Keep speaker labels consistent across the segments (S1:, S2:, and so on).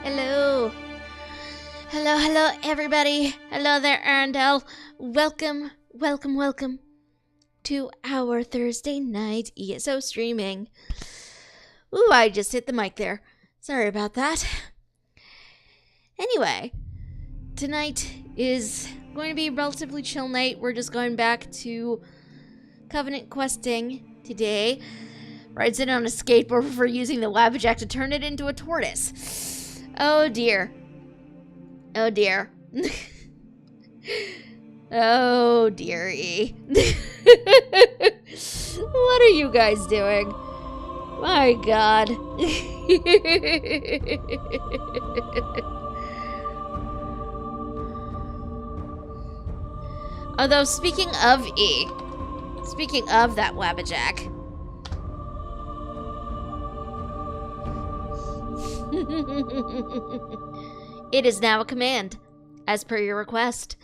S1: Hello. Hello, everybody. Hello there, Arendelle. Welcome to our Thursday night ESO streaming. Ooh, I just hit the mic there. Sorry about that. Anyway, tonight is going to be a relatively chill night. We're just going back to Covenant questing today. Rides in on a skateboard for using the Wabbajack to turn it into a tortoise. Oh dear. Oh dear. Oh dearie. What are you guys doing? My god. Although, speaking of that Wabbajack. It is now a command, as per your request.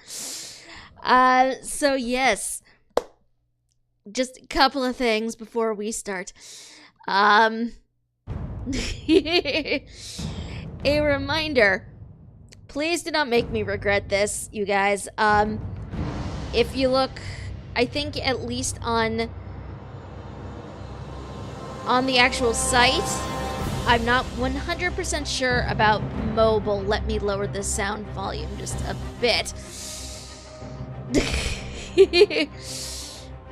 S1: So yes, just a couple of things before we start. A reminder, please do not make me regret this, you guys. If you look, I think at least on the actual site, I'm not 100% sure about mobile. Let me lower the sound volume just a bit.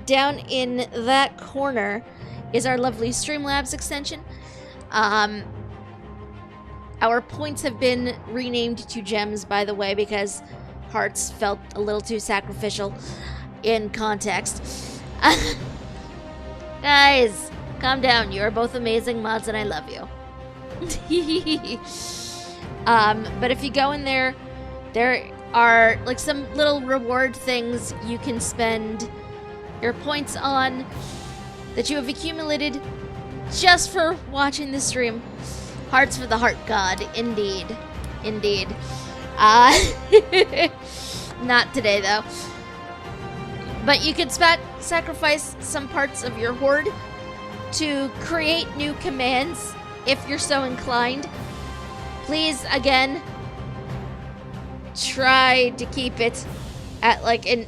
S1: Down in that corner is our lovely Streamlabs extension. Our points have been renamed to gems, by the way, because hearts felt a little too sacrificial in context. Guys, calm down. You are both amazing mods and I love you. But if you go in there are like some little reward things you can spend your points on that you have accumulated just for watching the stream. Hearts for the heart god, indeed. Not today though. But you could sacrifice some parts of your hoard to create new commands if you're so inclined. Please, again, try to keep it at like an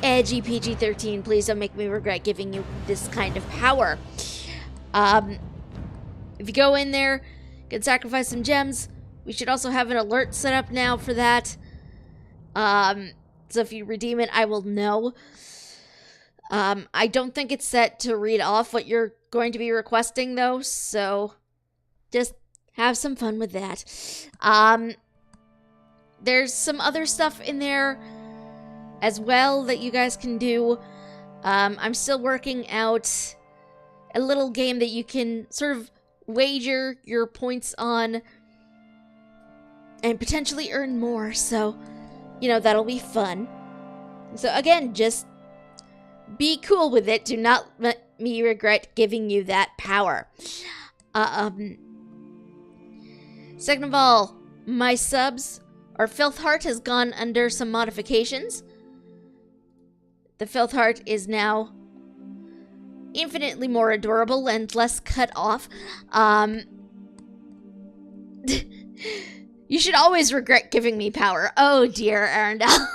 S1: edgy PG-13. Please don't make me regret giving you this kind of power. If you go in there, you can sacrifice some gems. We should also have an alert set up now for that. So if you redeem it, I will know. I don't think it's set to read off what you're going to be requesting, though, so just have some fun with that. There's some other stuff in there as well that you guys can do. I'm still working out a little game that you can sort of wager your points on and potentially earn more, so, you know, that'll be fun. So again, just be cool with it. Do not let me regret giving you that power. Second of all, my subs, or Filth Heart, has gone under some modifications. The Filth Heart is now infinitely more adorable and less cut off. You should always regret giving me power. Oh dear, Arendelle.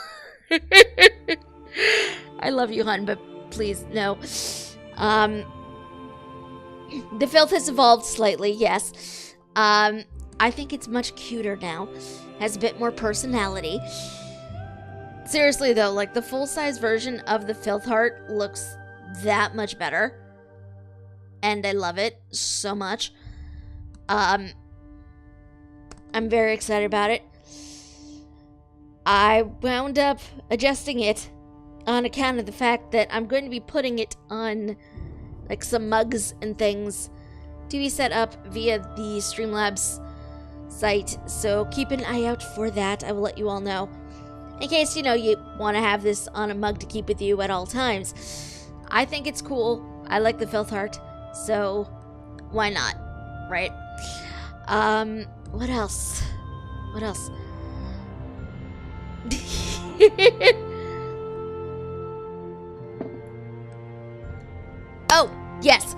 S1: I love you, hun, but please, no. The Filth has evolved slightly, yes. I think it's much cuter now. Has a bit more personality. Seriously, though, like, the full-size version of the Filth Heart looks that much better. And I love it so much. I'm very excited about it. I wound up adjusting it on account of the fact that I'm going to be putting it on, like, some mugs and things to be set up via the Streamlabs site, so keep an eye out for that. I will let you all know. In case, you know, you want to have this on a mug to keep with you at all times. I think it's cool. I like the Filth Heart, so why not, right? What else? Oh, yes.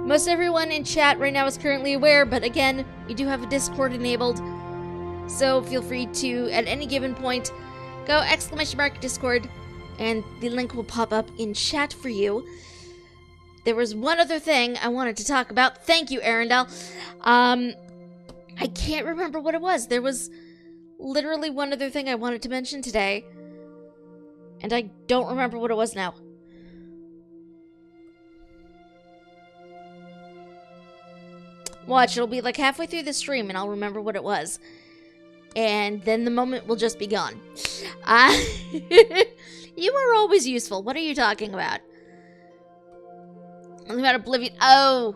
S1: Most everyone in chat right now is currently aware, but again, we do have a Discord enabled, so feel free to, at any given point, go !Discord, and the link will pop up in chat for you. There was one other thing I wanted to talk about. Thank you, Arendelle. I can't remember what it was. There was literally one other thing I wanted to mention today, and I don't remember what it was now. Watch, it'll be like halfway through the stream and I'll remember what it was. And then the moment will just be gone. You are always useful. What are you talking about? Something about Oblivion. Oh,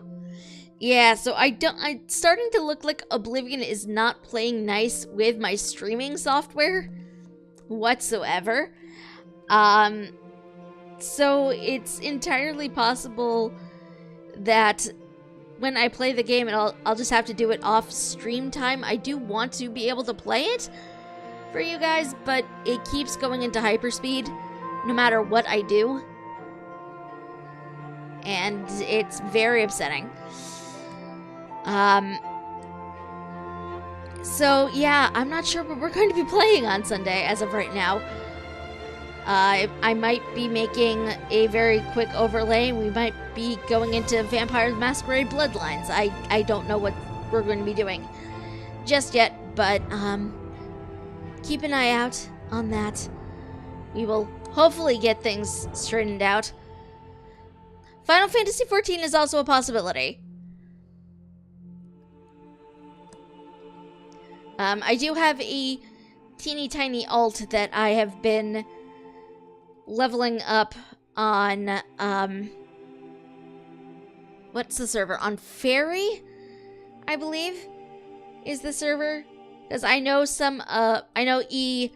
S1: yeah, so I'm starting to look like Oblivion is not playing nice with my streaming software whatsoever. So it's entirely possible that when I play the game, and I'll just have to do it off stream time. I do want to be able to play it for you guys, but it keeps going into hyperspeed no matter what I do. And it's very upsetting. So yeah, I'm not sure what we're going to be playing on Sunday as of right now. I might be making a very quick overlay. We might be going into Vampire the Masquerade Bloodlines. I don't know what we're going to be doing just yet, but keep an eye out on that. We will hopefully get things straightened out. Final Fantasy XIV is also a possibility. I do have a teeny tiny alt that I have been leveling up on, what's the server? On Fairy, I believe, is the server. Because I know I know E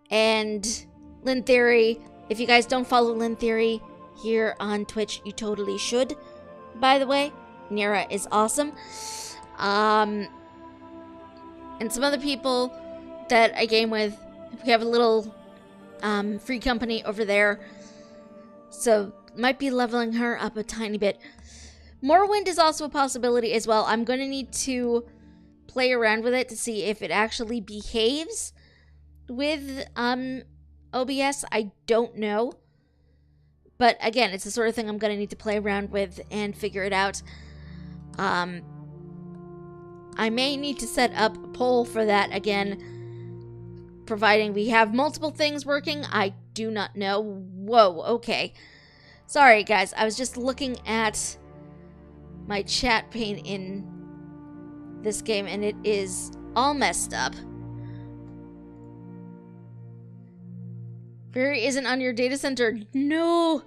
S1: and Lynn Theory. If you guys don't follow Lynn Theory here on Twitch, you totally should, by the way. Nira is awesome. And some other people that I game with. We have a little free company over there, so might be leveling her up a tiny bit. Morrowind is also a possibility as well. I'm going to need to play around with it to see if it actually behaves with OBS. I don't know, but again, it's the sort of thing I'm going to need to play around with and figure it out. I may need to set up a poll for that again, providing we have multiple things working. I do not know. Whoa, okay. Sorry, guys. I was just looking at my chat pane in this game, and it is all messed up. Fairy isn't on your data center. No.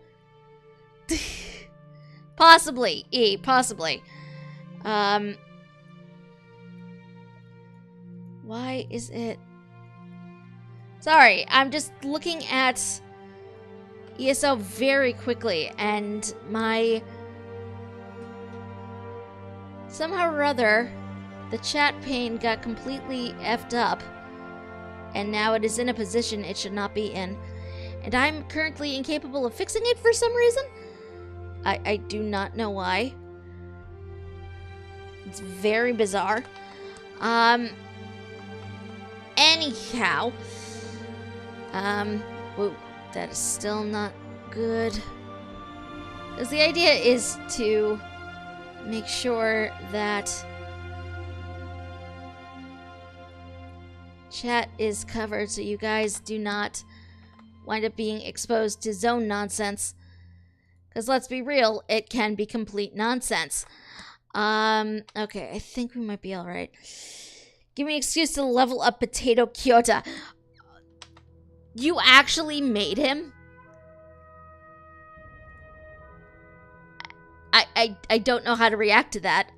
S1: Possibly. E, possibly. Why is it... Sorry, I'm just looking at ESO very quickly, and my... Somehow or other, the chat pane got completely effed up, and now it is in a position it should not be in. And I'm currently incapable of fixing it for some reason. I do not know why. It's very bizarre. Anyhow, whoa, that is still not good. Because the idea is to make sure that chat is covered so you guys do not wind up being exposed to zone nonsense. Because let's be real, it can be complete nonsense. Okay, I think we might be alright. Give me an excuse to level up Potato Kyoto. You actually made him? I don't know how to react to that.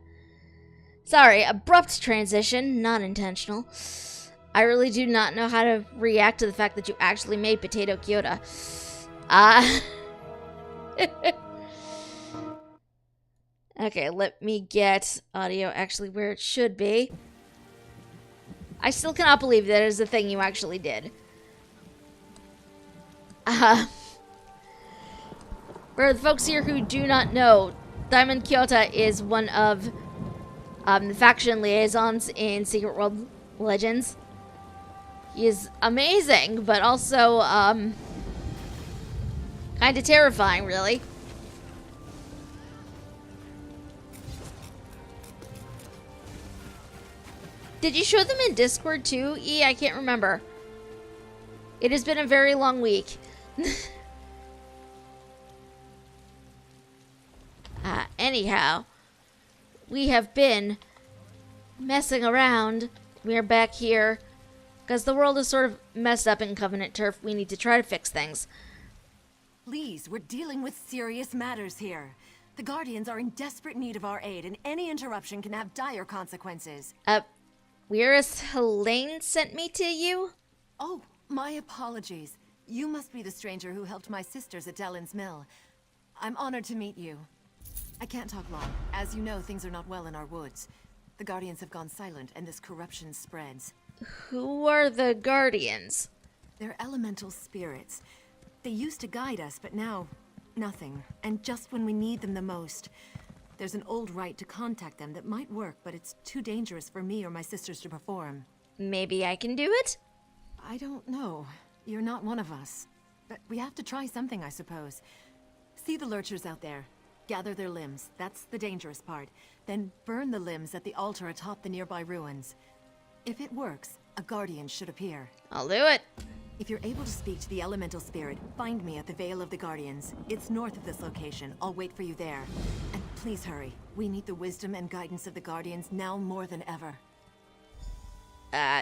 S1: Sorry, abrupt transition, not intentional. I really do not know how to react to the fact that you actually made Potato Kyoto. Okay, let me get audio actually where it should be. I still cannot believe that is a thing you actually did. For the folks here who do not know, Diamond Kyota is one of the faction liaisons in Secret World Legends. He is amazing, but also kind of terrifying, really. Did you show them in Discord too? I can't remember. It has been a very long week. Anyhow, we have been messing around. We are back here because the world is sort of messed up in Covenant Turf. We need to try to fix things.
S2: Please, we're dealing with serious matters here. The Guardians are in desperate need of our aid, and any interruption can have dire consequences.
S1: Whereas Helene sent me to you?
S2: Oh, my apologies. You must be the stranger who helped my sisters at Dellen's Mill. I'm honored to meet you. I can't talk long. As you know, things are not well in our woods. The Guardians have gone silent, and this corruption spreads.
S1: Who are the Guardians?
S2: They're elemental spirits. They used to guide us, but now, nothing. And just when we need them the most. There's an old rite to contact them that might work, but it's too dangerous for me or my sisters to perform.
S1: Maybe I can do it?
S2: I don't know. You're not one of us. But we have to try something, I suppose. See the lurchers out there. Gather their limbs. That's the dangerous part. Then burn the limbs at the altar atop the nearby ruins. If it works, a guardian should appear.
S1: I'll do it.
S2: If you're able to speak to the elemental spirit, find me at the Vale of the Guardians. It's north of this location. I'll wait for you there. And please hurry. We need the wisdom and guidance of the Guardians now more than ever.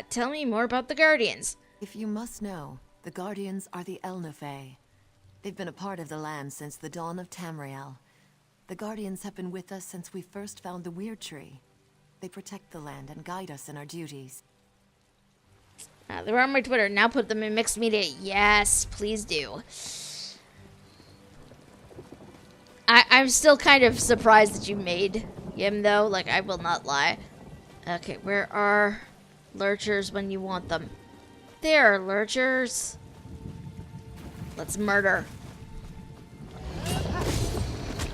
S1: Tell me more about the Guardians.
S2: If you must know, the Guardians are the Elnufay. They've been a part of the land since the dawn of Tamriel. The Guardians have been with us since we first found the Weird Tree. They protect the land and guide us in our duties.
S1: They were on my Twitter. Now put them in mixed media. Yes, please do. I'm still kind of surprised that you made him, though. Like, I will not lie. Okay, where are lurchers when you want them? There are lurchers. Let's murder.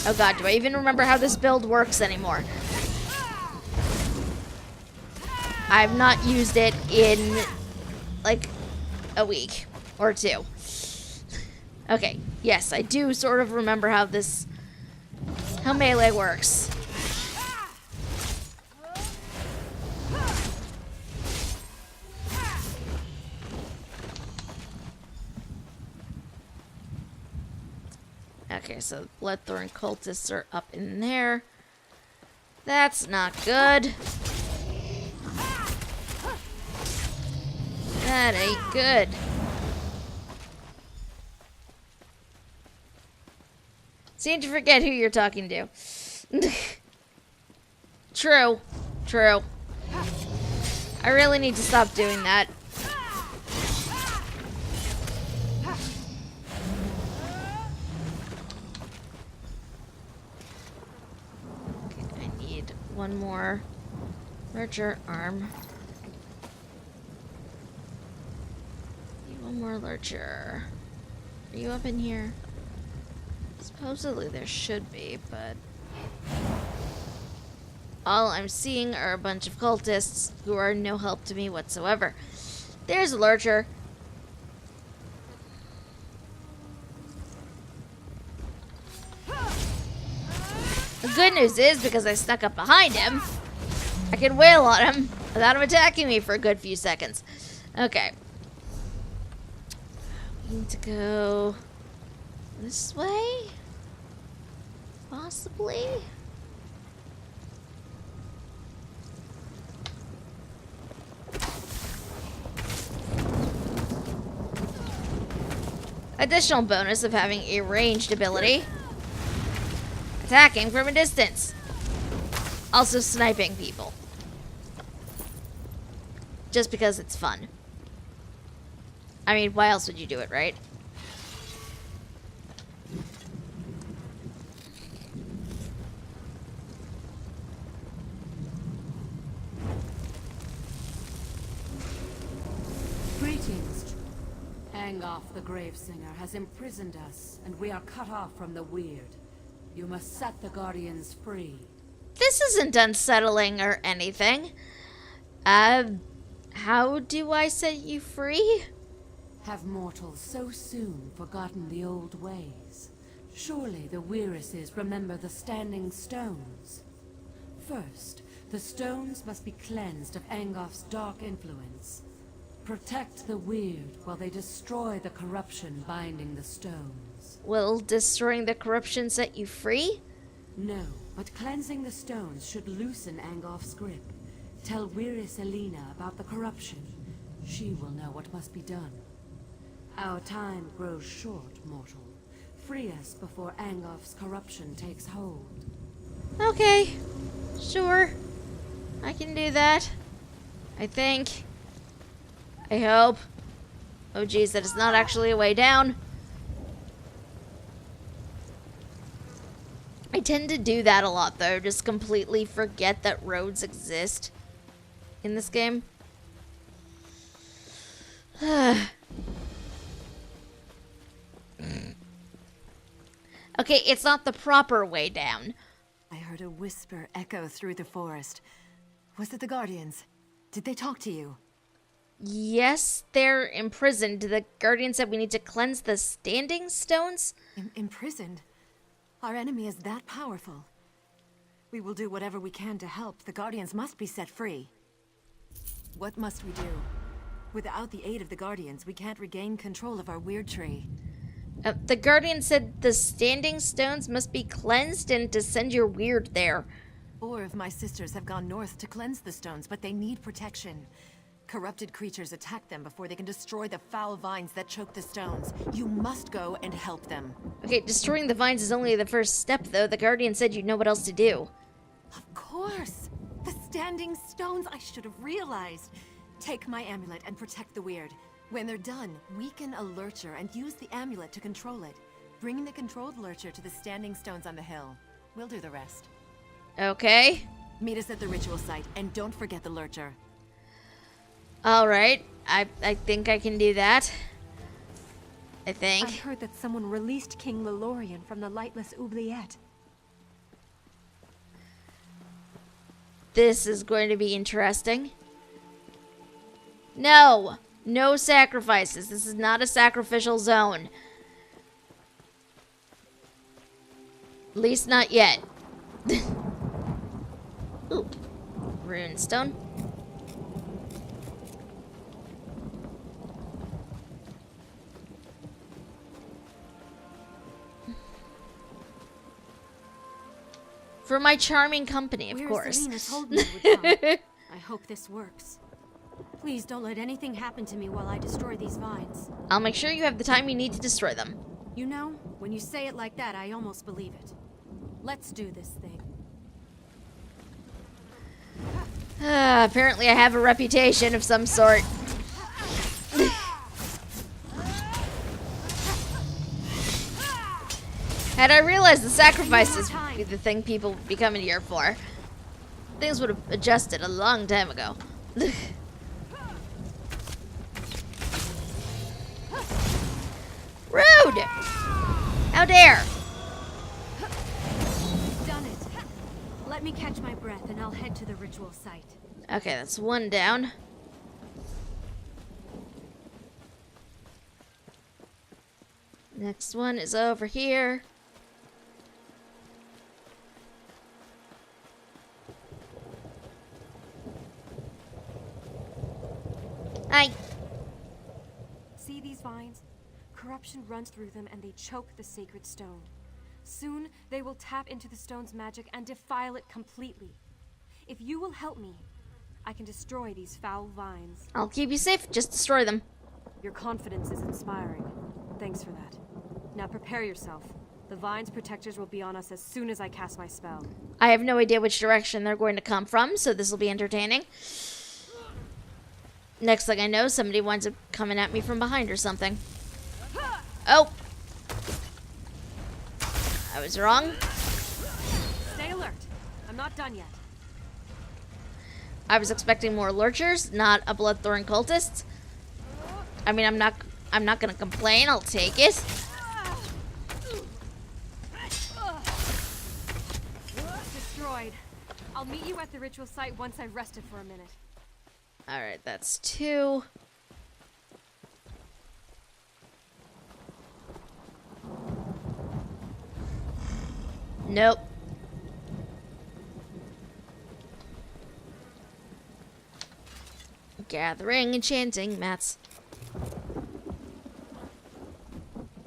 S1: Oh god, do I even remember how this build works anymore? I've not used it in, like, a week or two. Okay, yes, I do sort of remember how melee works. Okay, so Bloodthorn cultists are up in there. That's not good. That ain't good. Seem to forget who you're talking to. True. True. I really need to stop doing that. Okay, I need one more lurcher arm. One more lurcher. Are you up in here? Supposedly there should be, but all I'm seeing are a bunch of cultists who are no help to me whatsoever. There's a lurcher. The good news is, because I snuck up behind him, I can wail on him without him attacking me for a good few seconds. Okay. We need to go this way? Possibly? Additional bonus of having a ranged ability. Attacking from a distance. Also sniping people. Just because it's fun. I mean, why else would you do it, right?
S3: Greetings. Angoth the Gravesinger has imprisoned us, and we are cut off from the Weird. You must set the Guardians free.
S1: This isn't unsettling or anything. How do I set you free?
S3: Have mortals so soon forgotten the old ways? Surely the Weirises remember the Standing Stones. First, the stones must be cleansed of Angof's dark influence. Protect the weird while they destroy the corruption binding the stones.
S1: Will destroying the corruption set you free?
S3: No, but cleansing the stones should loosen Angof's grip. Tell Weiris Elena about the corruption. She will know what must be done. Our time grows short, mortal. Free us before Angof's corruption takes hold.
S1: Okay, sure. I can do that. I think. I hope. Oh geez, that is not actually a way down. I tend to do that a lot though, just completely forget that roads exist in this game. Okay, it's not the proper way down.
S2: I heard a whisper echo through the forest. Was it the Guardians? Did they talk to you?
S1: Yes, they're imprisoned. The Guardian said we need to cleanse the Standing Stones.
S2: Imprisoned? Our enemy is that powerful. We will do whatever we can to help. The Guardians must be set free. What must we do? Without the aid of the Guardians, we can't regain control of our weird tree.
S1: The Guardian said the Standing Stones must be cleansed and to send your weird there.
S2: 4 of my sisters have gone north to cleanse the stones, but they need protection. Corrupted creatures attack them before they can destroy the foul vines that choke the stones. You must go and help them.
S1: Okay, destroying the vines is only the first step, though. The Guardian said you'd know what else to do.
S2: Of course! The Standing Stones, I should have realized. Take my amulet and protect the weird. When they're done, weaken a lurcher and use the amulet to control it. Bring the controlled lurcher to the Standing Stones on the hill. We'll do the rest.
S1: Okay.
S2: Meet us at the ritual site, and don't forget the lurcher.
S1: Alright. I think I can do that. I think.
S4: I heard that someone released King Lelorian from the Lightless Oubliette.
S1: This is going to be interesting. No! No sacrifices. This is not a sacrificial zone. At least not yet. Ooh. Runestone. For my charming company, of course.
S5: Selena told me you would come. I hope this works. Please don't let anything happen to me while I destroy these vines.
S1: I'll make sure you have the time you need to destroy them.
S5: You know, when you say it like that, I almost believe it. Let's do this thing.
S1: Apparently I have a reputation of some sort. Had I realized the sacrifices would be the thing people would be coming here for, things would have adjusted a long time ago. Rude! How dare!
S5: Done it. Let me catch my breath and I'll head to the ritual site.
S1: Okay, that's one down. Next one is over here. Hi.
S4: See these vines? Corruption runs through them and they choke the sacred stone. Soon, they will tap into the stone's magic and defile it completely. If you will help me, I can destroy these foul vines.
S1: I'll keep you safe. Just destroy them.
S4: Your confidence is inspiring. Thanks for that. Now prepare yourself. The vine's protectors will be on us as soon as I cast my spell.
S1: I have no idea which direction they're going to come from, so this will be entertaining. Next thing I know, somebody winds up coming at me from behind or something. Oh! I was wrong.
S4: Stay alert. I'm not done yet.
S1: I was expecting more lurchers, not a bloodthorn cultist. I mean, I'm not gonna complain. I'll take it.
S4: destroyed. I'll meet you at the ritual site once I've rested for a minute.
S1: Alright, that's 2. Nope. Gathering, enchanting, mats.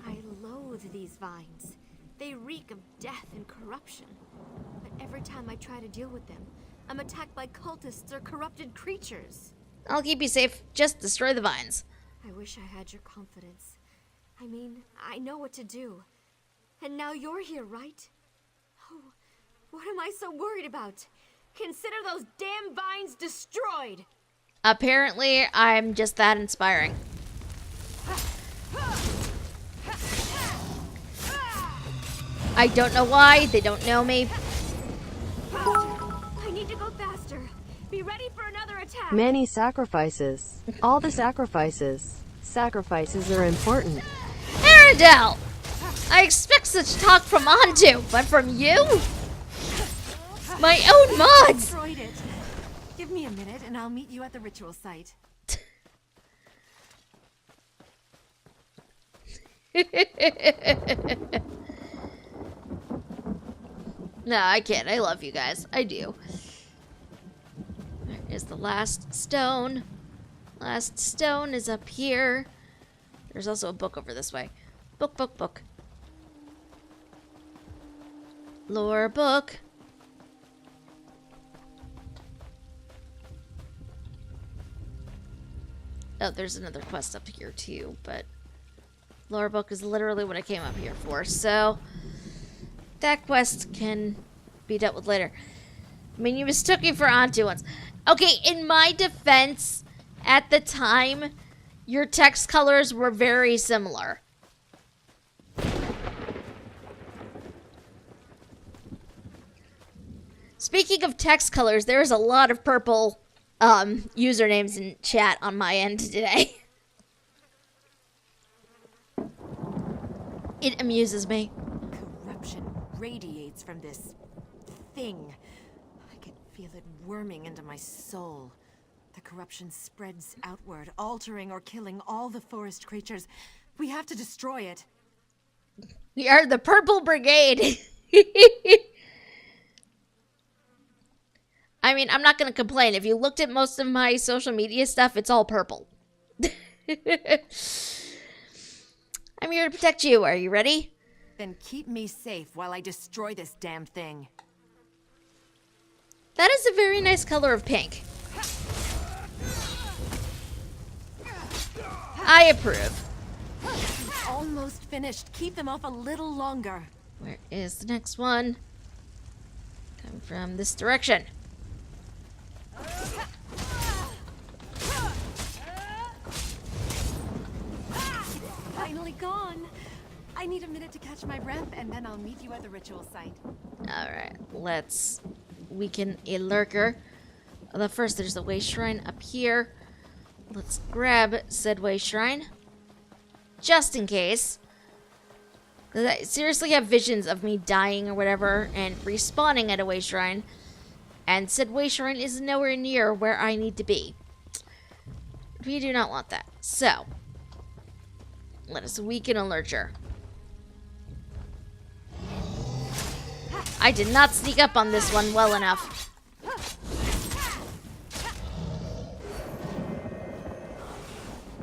S5: I loathe these vines. They reek of death and corruption. But every time I try to deal with them, I'm attacked by cultists or corrupted creatures.
S1: I'll keep you safe. Just destroy the vines.
S5: I wish I had your confidence. I mean, I know what to do. And now you're here, right? Oh, what am I so worried about? Consider those damn vines destroyed!
S1: Apparently, I'm just that inspiring. I don't know why. They don't know me.
S5: I need to go faster. Be ready for another attack.
S6: Many sacrifices. All the sacrifices. Sacrifices are important.
S1: Arendelle! I expect such talk from Antu, but from you? My own mods!
S2: Destroyed it. Give me a minute and I'll meet you at the ritual site.
S1: No, I can't. I love you guys. I do. There is the last stone. Last stone is up here. There's also a book over this way. Book, book, book. Lore book. Oh, there's another quest up here too, but lore book is literally what I came up here for, so that quest can be dealt with later. I mean, you mistook me for Antu once. Okay, in my defense, at the time, your text colors were very similar. Speaking of text colors, there's a lot of purple usernames in chat on my end today. It amuses me.
S2: Corruption radiates from this thing. I can feel it worming into my soul. The corruption spreads outward, altering or killing all the forest creatures. We have to destroy it.
S1: We are the Purple Brigade. I mean, I'm not going to complain. If you looked at most of my social media stuff, it's all purple. I'm here to protect you. Are you ready?
S2: Then keep me safe while I destroy this damn thing.
S1: That is a very nice color of pink. I approve.
S2: Almost finished. Keep them off a little longer.
S1: Where is the next one? Coming from this direction.
S2: Finally gone. I need a minute to catch my breath, and then I'll meet you at the ritual site.
S1: Alright, let's weaken a lurker. Although first there's a way shrine up here. Let's grab said way shrine. Just in case. Because I seriously have visions of me dying or whatever and respawning at a way shrine. And said way shrine is nowhere near where I need to be. We do not want that. So, let us weaken a lurcher. I did not sneak up on this one well enough.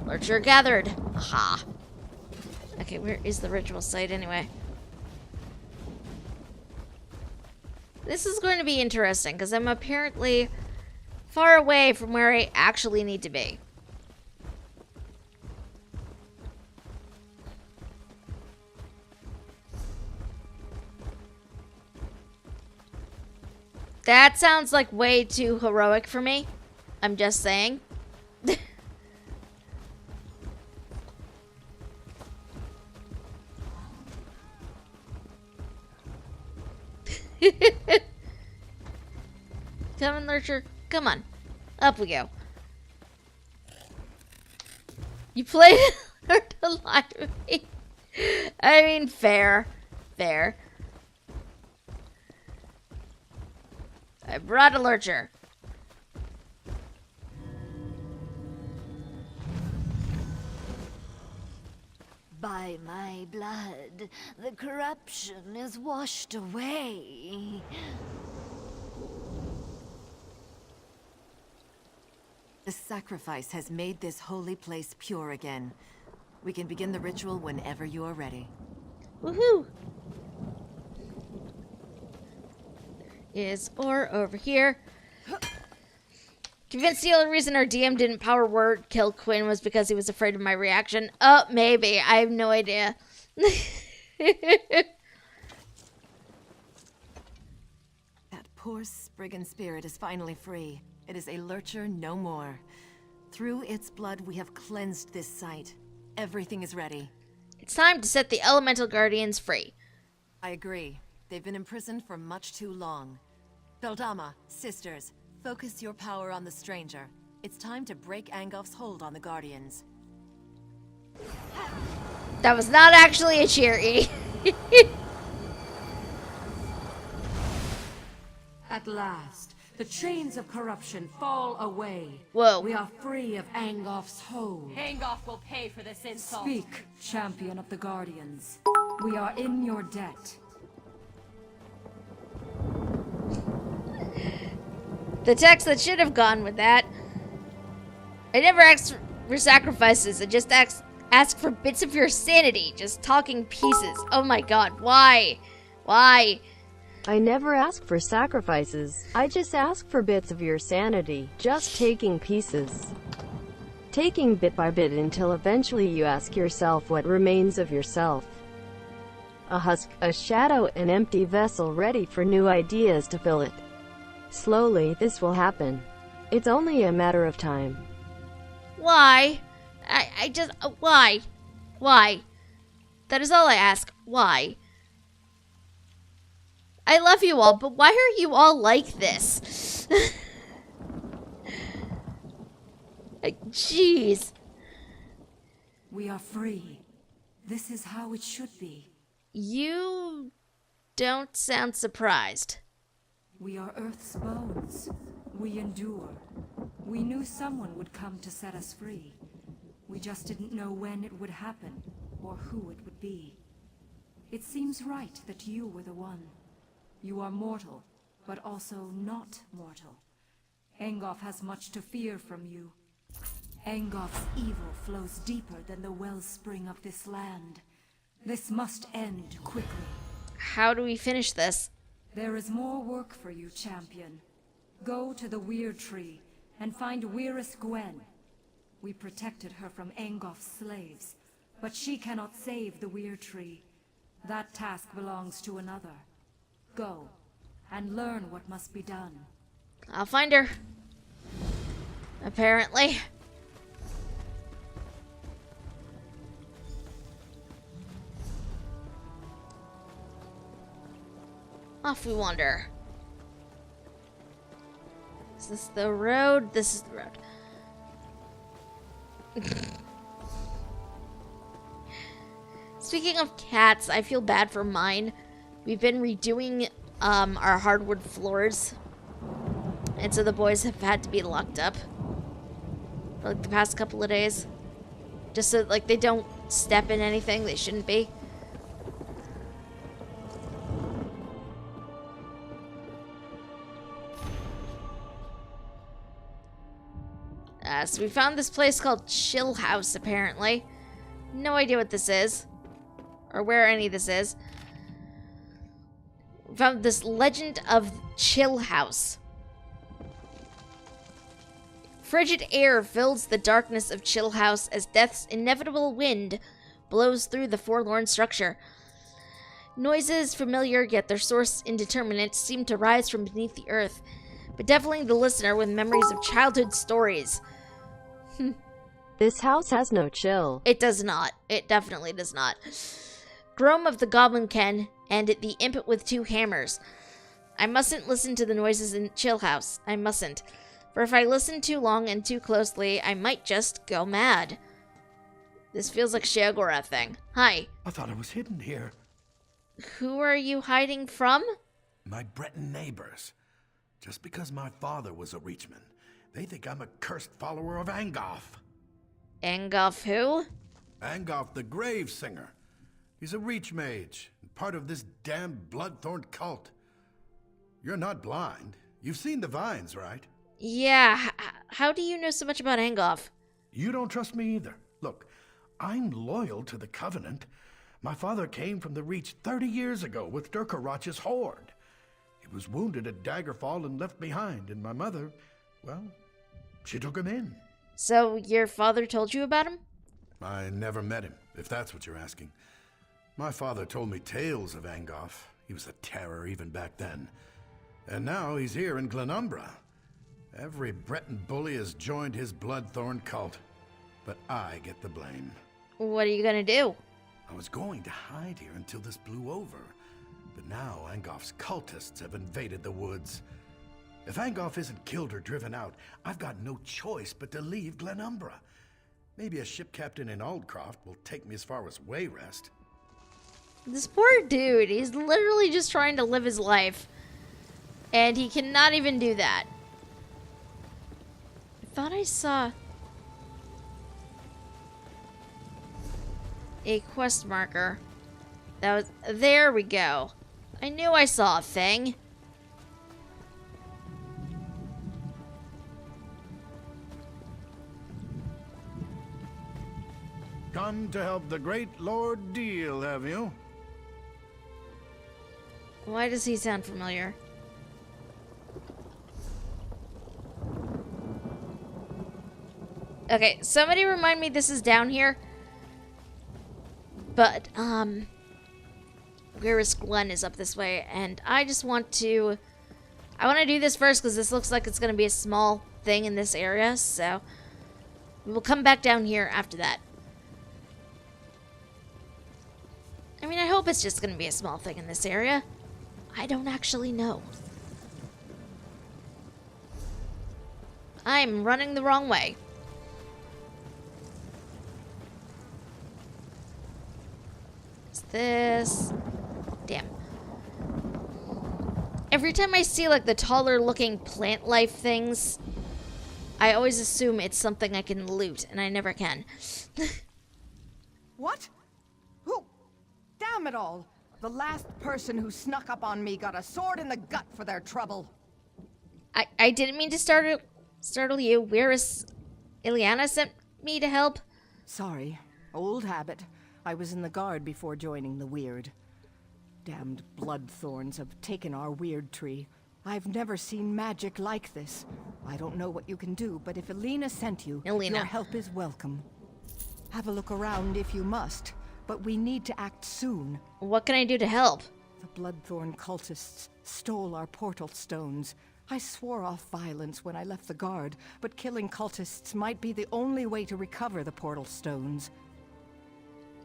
S1: Lurcher gathered. Aha. Okay, where is the ritual site anyway? This is going to be interesting because I'm apparently far away from where I actually need to be. That sounds like way too heroic for me. I'm just saying. Come on, Lurcher. Come on. Up we go. You played to lie to me. I mean, fair. Fair. I brought a lurcher.
S5: By my blood, the corruption is washed away.
S2: The sacrifice has made this holy place pure again. We can begin the ritual whenever you are ready.
S1: Woohoo! Is ore over here. Convinced the only reason our DM didn't power word kill Quinn was because he was afraid of my reaction. Oh, maybe. I have no idea.
S2: That poor Spriggan spirit is finally free. It is a lurcher no more. Through its blood, we have cleansed this site. Everything is ready.
S1: It's time to set the elemental guardians free.
S2: I agree. They've been imprisoned for much too long. Beldama, sisters, focus your power on the stranger. It's time to break Angof's hold on the Guardians.
S1: That was not actually a cheery.
S3: At last, the chains of corruption fall away.
S1: Whoa.
S3: We are free of Angof's hold.
S4: Angoff will pay for this insult.
S3: Speak, champion of the Guardians. We are in your debt.
S1: The text that should have gone with that. I never asked for sacrifices. I just asked for bits of your sanity. Just talking pieces. Oh my god, why? Why?
S6: I never ask for sacrifices. I just ask for bits of your sanity. Just taking pieces. Taking bit by bit until eventually you ask yourself what remains of yourself. A husk, a shadow, an empty vessel ready for new ideas to fill it. Slowly, this will happen. It's only a matter of time.
S1: Why? I just... why? Why? That is all I ask. Why? I love you all, but why are you all like this? Jeez.
S3: We are free. This is how it should be.
S1: You don't sound surprised.
S3: We are Earth's bones. We endure. We knew someone would come to set us free. We just didn't know when it would happen, or who it would be. It seems right that you were the one. You are mortal, but also not mortal. Angoff has much to fear from you. Angoff's evil flows deeper than the wellspring of this land. This must end quickly.
S1: How do we finish this?
S3: There is more work for you, champion. Go to the Weir Tree and find Weiris Gwen. We protected her from Angoff's slaves, but she cannot save the Weir Tree. That task belongs to another. Go, and learn what must be done.
S1: I'll find her. Apparently. Off we wander. Is this the road? This is the road. Speaking of cats, I feel bad for mine. We've been redoing our hardwood floors. And so the boys have had to be locked up for like the past couple of days. Just so like they don't step in anything they shouldn't be. So we found this place called Chill House, apparently. No idea what this is. Or where any of this is. We found this Legend of Chill House. Frigid air fills the darkness of Chill House as death's inevitable wind blows through the forlorn structure. Noises familiar, yet their source indeterminate, seem to rise from beneath the earth, bedeviling the listener with memories of childhood stories.
S6: This house has no chill.
S1: It does not. It definitely does not. Grom of the Goblin Ken, and the Imp with two hammers. I mustn't listen to the noises in Chill House. I mustn't. For if I listen too long and too closely, I might just go mad. This feels like Sheogorath thing. Hi.
S7: I thought I was hidden here.
S1: Who are you hiding from?
S7: My Breton neighbors. Just because my father was a Reachman, they think I'm a cursed follower of Angoff.
S1: Angoff who?
S7: Angoff the Grave Singer. He's a Reach Mage, and part of this damned Bloodthorn cult. You're not blind. You've seen the vines, right?
S1: Yeah, how do you know so much about Angoff?
S7: You don't trust me either. Look, I'm loyal to the Covenant. My father came from the Reach 30 years ago with Durkarach's horde. He was wounded at Daggerfall and left behind, and my mother, well, she took him in.
S1: So your father told you about him?
S7: I never met him, if that's what you're asking. My father told me tales of Angoff. He was a terror even back then. And now he's here in Glenumbra. Every Breton bully has joined his Bloodthorn cult. But I get the blame.
S1: What are you gonna do?
S7: I was going to hide here until this blew over. But now Angoff's cultists have invaded the woods. If Angoff isn't killed or driven out, I've got no choice but to leave Glenumbra. Maybe a ship captain in Aldcroft will take me as far as Wayrest.
S1: This poor dude, he's literally just trying to live his life. And he cannot even do that. I thought I saw a quest marker. That was... There we go. I knew I saw a thing.
S7: Come to help the great Lord deal, have you?
S1: Why does he sound familiar? Okay, somebody remind me this is down here. But, Weirest Glen is up this way, and I just want to... I want to do this first because this looks like it's going to be a small thing in this area, so... We'll come back down here after that. I mean, I hope it's just going to be a small thing in this area. I don't actually know. I'm running the wrong way. What's this? Damn. Every time I see, like, the taller looking plant life things, I always assume it's something I can loot, and I never can.
S8: What? Who? Damn it all! The last person who snuck up on me got a sword in the gut for their trouble.
S1: I didn't mean to startle you. Where is Ileana sent me to help?
S8: Sorry. Old habit. I was in the guard before joining the Weird. Damned bloodthorns have taken our Weird tree. I've never seen magic like this. I don't know what you can do, but if Elena sent you,
S1: Elena.
S8: your help is welcome. Have a look around if you must, but we need to act soon.
S1: What can I do to help?
S8: The Bloodthorn cultists stole our portal stones. I swore off violence when I left the guard, but killing cultists might be the only way to recover the portal stones.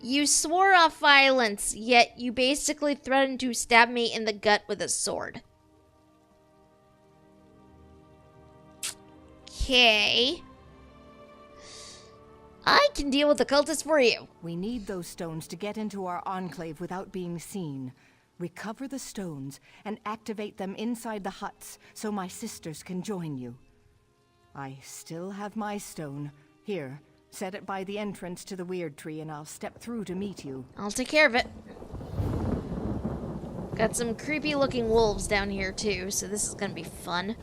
S1: You swore off violence, yet you basically threatened to stab me in the gut with a sword. Okay. I can deal with the cultists for you.
S8: We need those stones to get into our enclave without being seen. Recover the stones and activate them inside the huts so my sisters can join you. I still have my stone. Here, set it by the entrance to the Weird Tree and I'll step through to meet you.
S1: I'll take care of it. Got some creepy looking wolves down here too, so this is gonna be fun.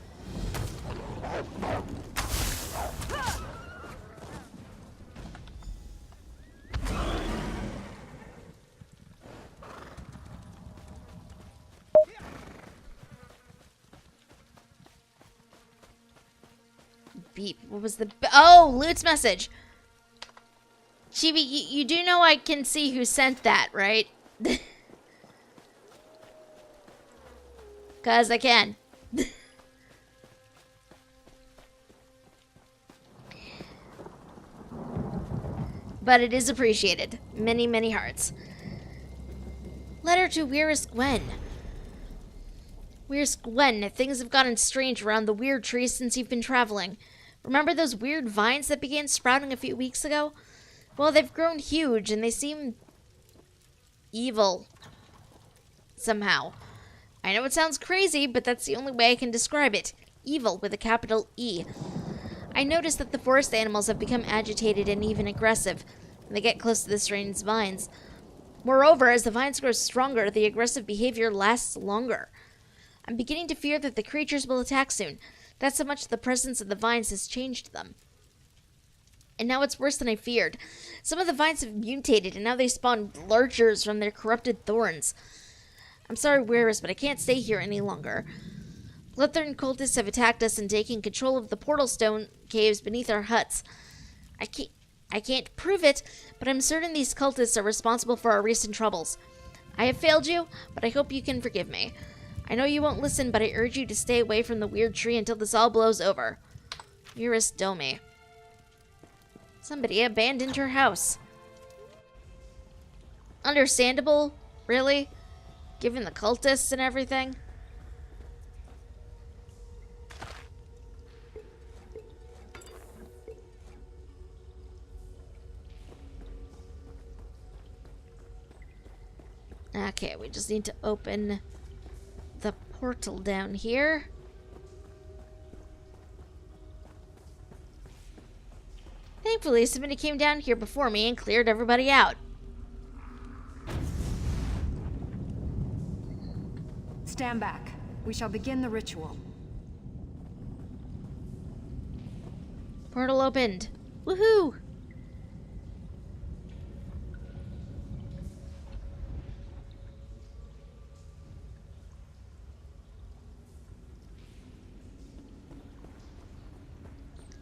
S1: Beep. What was the... Oh, Lute's message. Chibi, you do know I can see who sent that, right? Because I can. But it is appreciated. Many, many hearts. Letter to Weirest Gwen. Weirest Gwen, things have gotten strange around the Weird Tree since you've been traveling. Remember those weird vines that began sprouting a few weeks ago? Well, they've grown huge and they seem evil. Somehow. I know it sounds crazy, but that's the only way I can describe it. Evil with a capital E. I noticed that the forest animals have become agitated and even aggressive when they get close to the strange vines. Moreover, as the vines grow stronger, the aggressive behavior lasts longer. I'm beginning to fear that the creatures will attack soon. That's how much the presence of the vines has changed them. And now it's worse than I feared. Some of the vines have mutated, and now they spawn lurchers from their corrupted thorns. I'm sorry, Weirus, but I can't stay here any longer. Bloodthorn cultists have attacked us and taken control of the portal stone caves beneath our huts. I can't prove it, but I'm certain these cultists are responsible for our recent troubles. I have failed you, but I hope you can forgive me. I know you won't listen, but I urge you to stay away from the weird tree until this all blows over. Eurus Domi. Somebody abandoned her house. Understandable? Really? Given the cultists and everything? Okay, we just need to open the portal down here. Thankfully, somebody came down here before me and cleared everybody out.
S2: Stand back. We shall begin the ritual.
S1: Portal opened. Woohoo!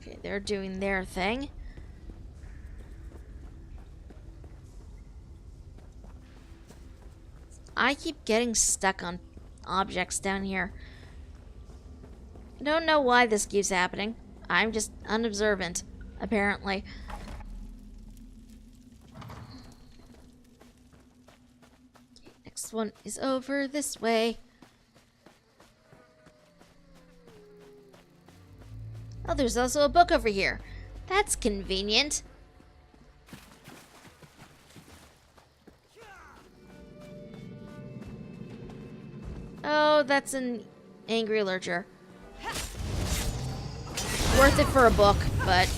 S1: Okay, they're doing their thing. I keep getting stuck on objects down here. I don't know why this keeps happening. I'm just unobservant, apparently. Okay, next one is over this way. Oh, there's also a book over here. That's convenient. Oh, that's an angry lurcher. Worth it for a book, but...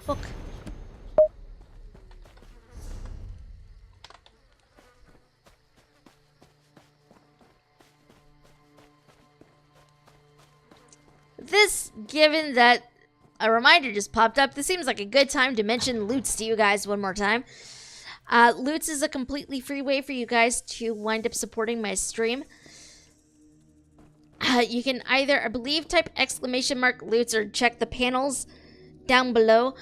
S1: Book. This, given that a reminder just popped up, this seems like a good time to mention Loots to you guys one more time. Loots is a completely free way for you guys to wind up supporting my stream. You can either, I believe, type !Loots or check the panels down below.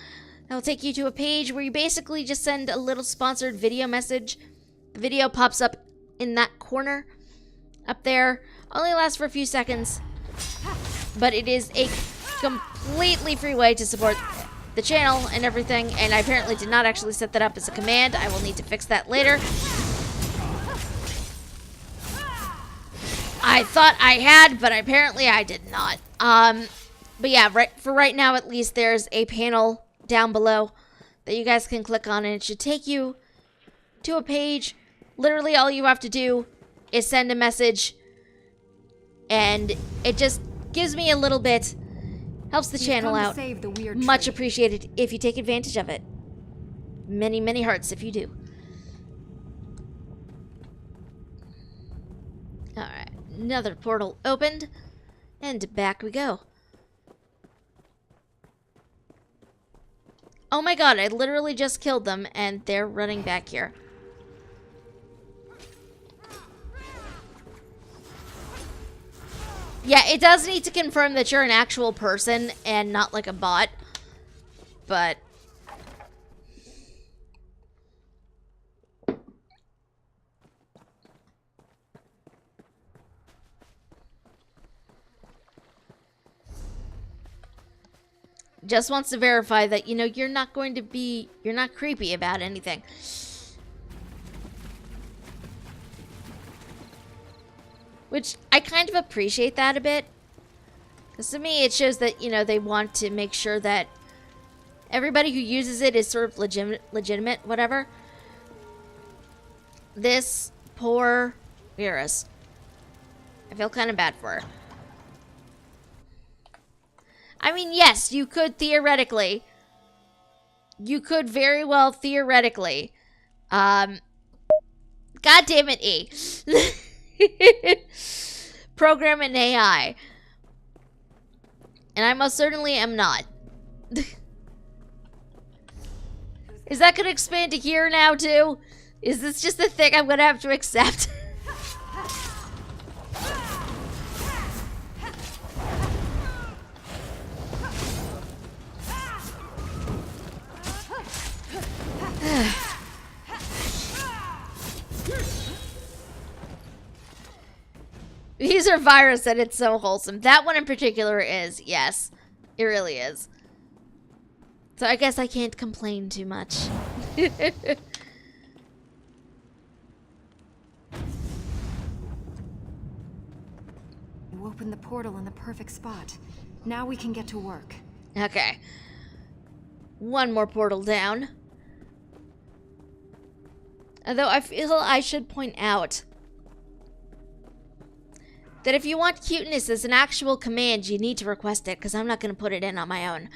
S1: That will take you to a page where you basically just send a little sponsored video message. The video pops up in that corner up there. Only lasts for a few seconds, but it is a completely free way to support the channel and everything, and I apparently did not actually set that up as a command. I will need to fix that later. I thought I had, but apparently I did not. But yeah, for right now at least, there's a panel down below that you guys can click on, and it should take you to a page. Literally all you have to do is send a message, and it just gives me a little bit, helps the channel out. Much appreciated if you take advantage of it. Many, many hearts if you do. Alright, another portal opened, and back we go. Oh my god, I literally just killed them, and they're running back here. Yeah, it does need to confirm that you're an actual person and not like a bot. But... just wants to verify that, you know, you're not creepy about anything. Which, I kind of appreciate that a bit. Because to me, it shows that, you know, they want to make sure that everybody who uses it is sort of legitimate, whatever. This poor Virus. I feel kind of bad for her. I mean, yes, you could theoretically. You could very well theoretically. God damn it, E. Program an AI. And I most certainly am not. Is that going to expand to here now, too? Is this just a thing I'm going to have to accept? These are Virus and it's so wholesome. That one in particular is, yes. It really is. So I guess I can't complain too much.
S2: You opened the portal in the perfect spot. Now we can get to work.
S1: Okay. One more portal down. Although I feel I should point out that if you want cuteness as an actual command, you need to request it, because I'm not going to put it in on my own.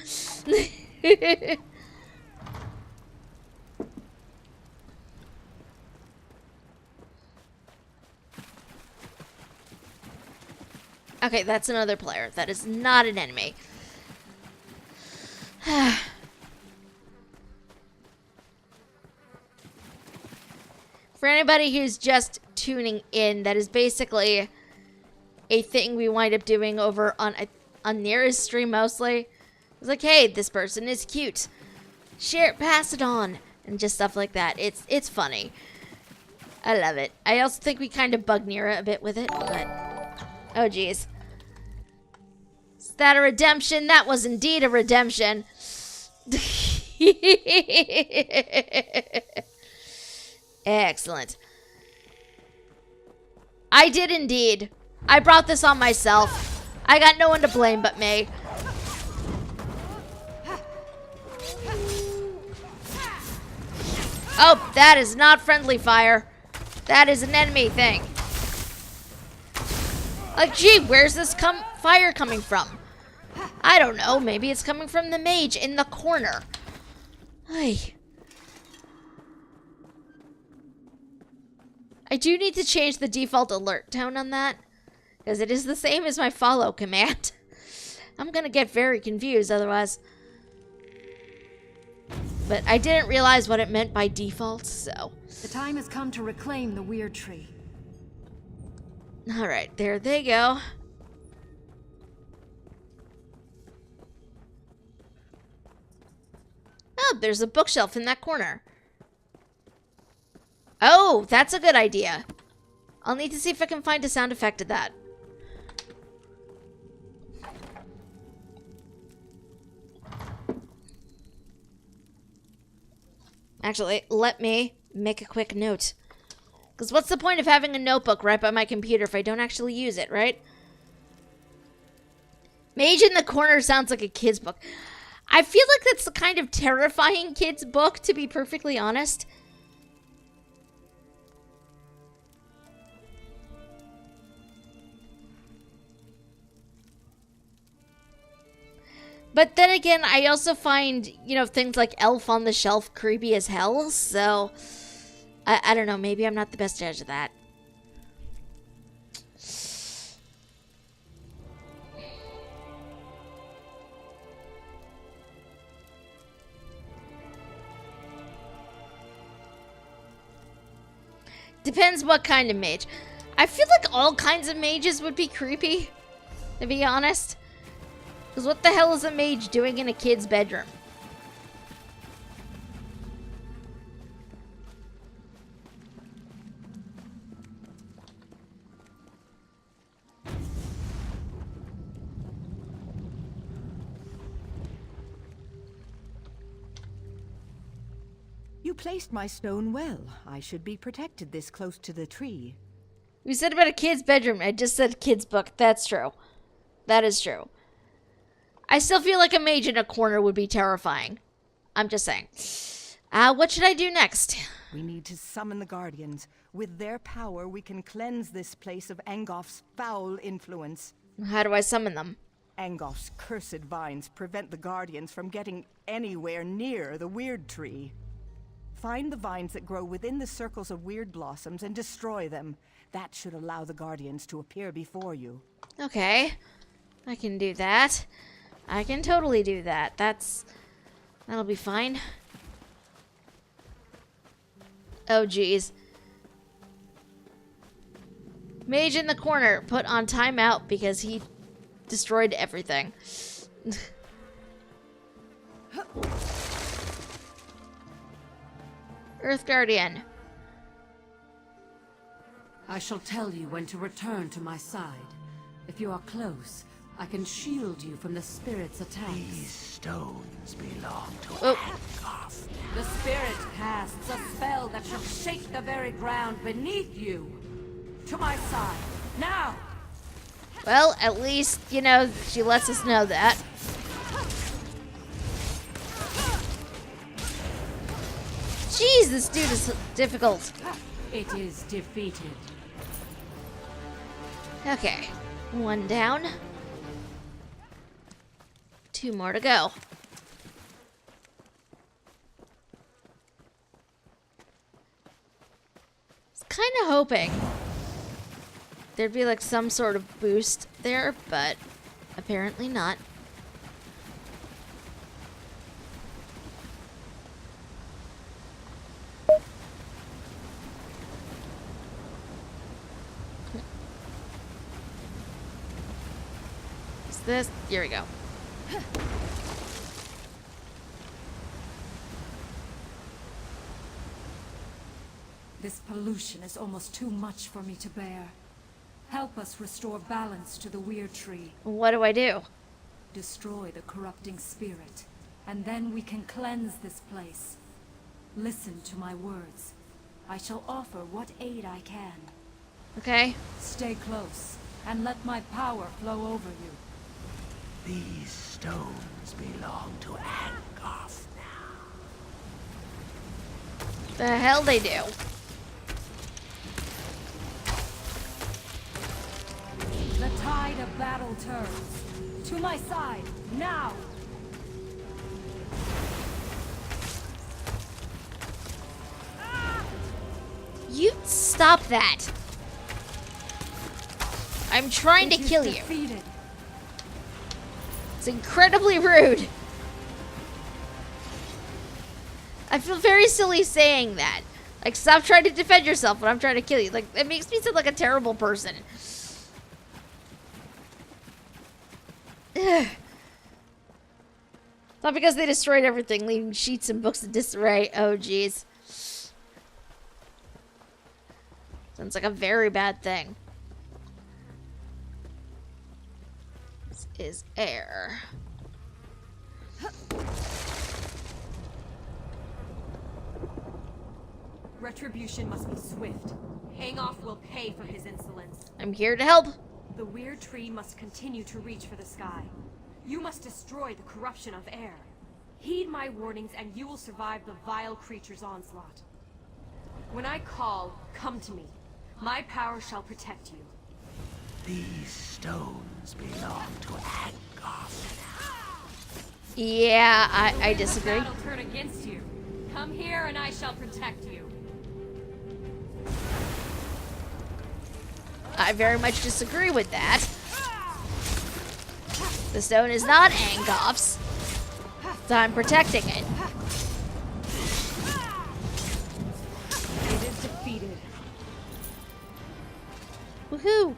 S1: Okay, that's another player. That is not an enemy. For anybody who's just tuning in, that is basically a thing we wind up doing over on Nearest stream mostly. It's like, hey, this person is cute. Share it, pass it on, and just stuff like that. It's funny. I love it. I also think we kind of bug Nira a bit with it, but oh geez. Is that a redemption? That was indeed a redemption. Excellent. I did indeed. I brought this on myself. I got no one to blame but me. Oh, that is not friendly fire. That is an enemy thing. Like, gee, where's this fire coming from? I don't know. Maybe it's coming from the mage in the corner. Ay. I do need to change the default alert tone on that, because it is the same as my follow command. I'm gonna get very confused otherwise. But I didn't realize what it meant by default, so.
S2: The time has come to reclaim the weird tree.
S1: Alright, there they go. Oh, there's a bookshelf in that corner. Oh, that's a good idea. I'll need to see if I can find a sound effect of that. Actually, let me make a quick note. Because what's the point of having a notebook right by my computer if I don't actually use it, right? Mage in the Corner sounds like a kid's book. I feel like that's the kind of terrifying kid's book, to be perfectly honest. But then again, I also find, you know, things like Elf on the Shelf creepy as hell, so I don't know, maybe I'm not the best judge of that. Depends what kind of mage. I feel like all kinds of mages would be creepy, to be honest. Because what the hell is a mage doing in a kid's bedroom?
S8: You placed my stone well. I should be protected this close to the tree.
S1: You said about a kid's bedroom. I just said kid's book. That's true. That is true. I still feel like a mage in a corner would be terrifying. I'm just saying. What should I do next?
S8: We need to summon the Guardians. With their power, we can cleanse this place of Angof's foul influence.
S1: How do I summon them?
S8: Angof's cursed vines prevent the Guardians from getting anywhere near the Weird Tree. Find the vines that grow within the circles of weird blossoms and destroy them. That should allow the Guardians to appear before you.
S1: Okay. I can do that. I can totally do that. That'll be fine. Oh, geez. Mage in the corner, put on timeout because he destroyed everything. Earth Guardian.
S3: I shall tell you when to return to my side. If you are close, I can shield you from the spirit's attacks.
S9: These stones belong to
S1: Oh.
S3: The spirit casts a spell that shall shake the very ground beneath you. To my side, now!
S1: Well, at least, you know, she lets us know that. Jeez, this dude is difficult.
S3: It is defeated.
S1: Okay, one down. 2 more to go. I was kind of hoping there'd be like some sort of boost there, but apparently not. Is this? Here we go.
S3: This pollution is almost too much for me to bear. Help us restore balance to the Weird Tree.
S1: What do I do?
S3: Destroy the corrupting spirit, and then we can cleanse this place. Listen to my words. I shall offer what aid I can.
S1: Okay.
S3: Stay close, and let my power flow over you.
S9: These stones belong to Angof now.
S1: The hell they do.
S3: The tide of battle turns. To my side, now!
S1: You stop that. I'm trying to
S3: It is
S1: kill you.
S3: defeated.
S1: It's incredibly rude. I feel very silly saying that. Like, stop trying to defend yourself when I'm trying to kill you. Like, it makes me sound like a terrible person. Ugh. Not because they destroyed everything, leaving sheets and books in disarray. Oh, jeez. Sounds like a very bad thing. This is air.
S4: Retribution must be swift. Angof will pay for his insolence.
S1: I'm here to help.
S4: The Weird Tree must continue to reach for the sky. You must destroy the corruption of air. Heed my warnings and you will survive the vile creature's onslaught. When I call, come to me. My power shall protect you.
S9: These stones belong to Angof now.
S1: Yeah, I disagree.
S4: The battle turn against you. Come here and I shall protect you.
S1: I very much disagree with that. The stone is not Angof's, so I'm protecting it.
S2: It is defeated.
S1: Woohoo!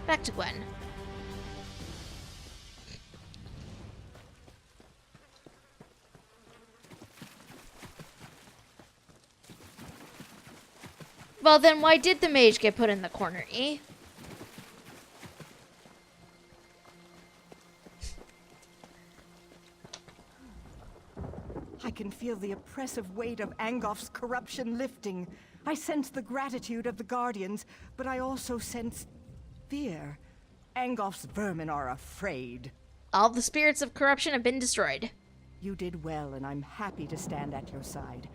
S1: Back to Gwen. Well, then why did the mage get put in the corner, eh?
S8: I can feel the oppressive weight of Angof's corruption lifting. I sense the gratitude of the Guardians, but I also sense fear. Angof's vermin are afraid.
S1: All the spirits of corruption have been destroyed.
S8: You did well, and I'm happy to stand at your side.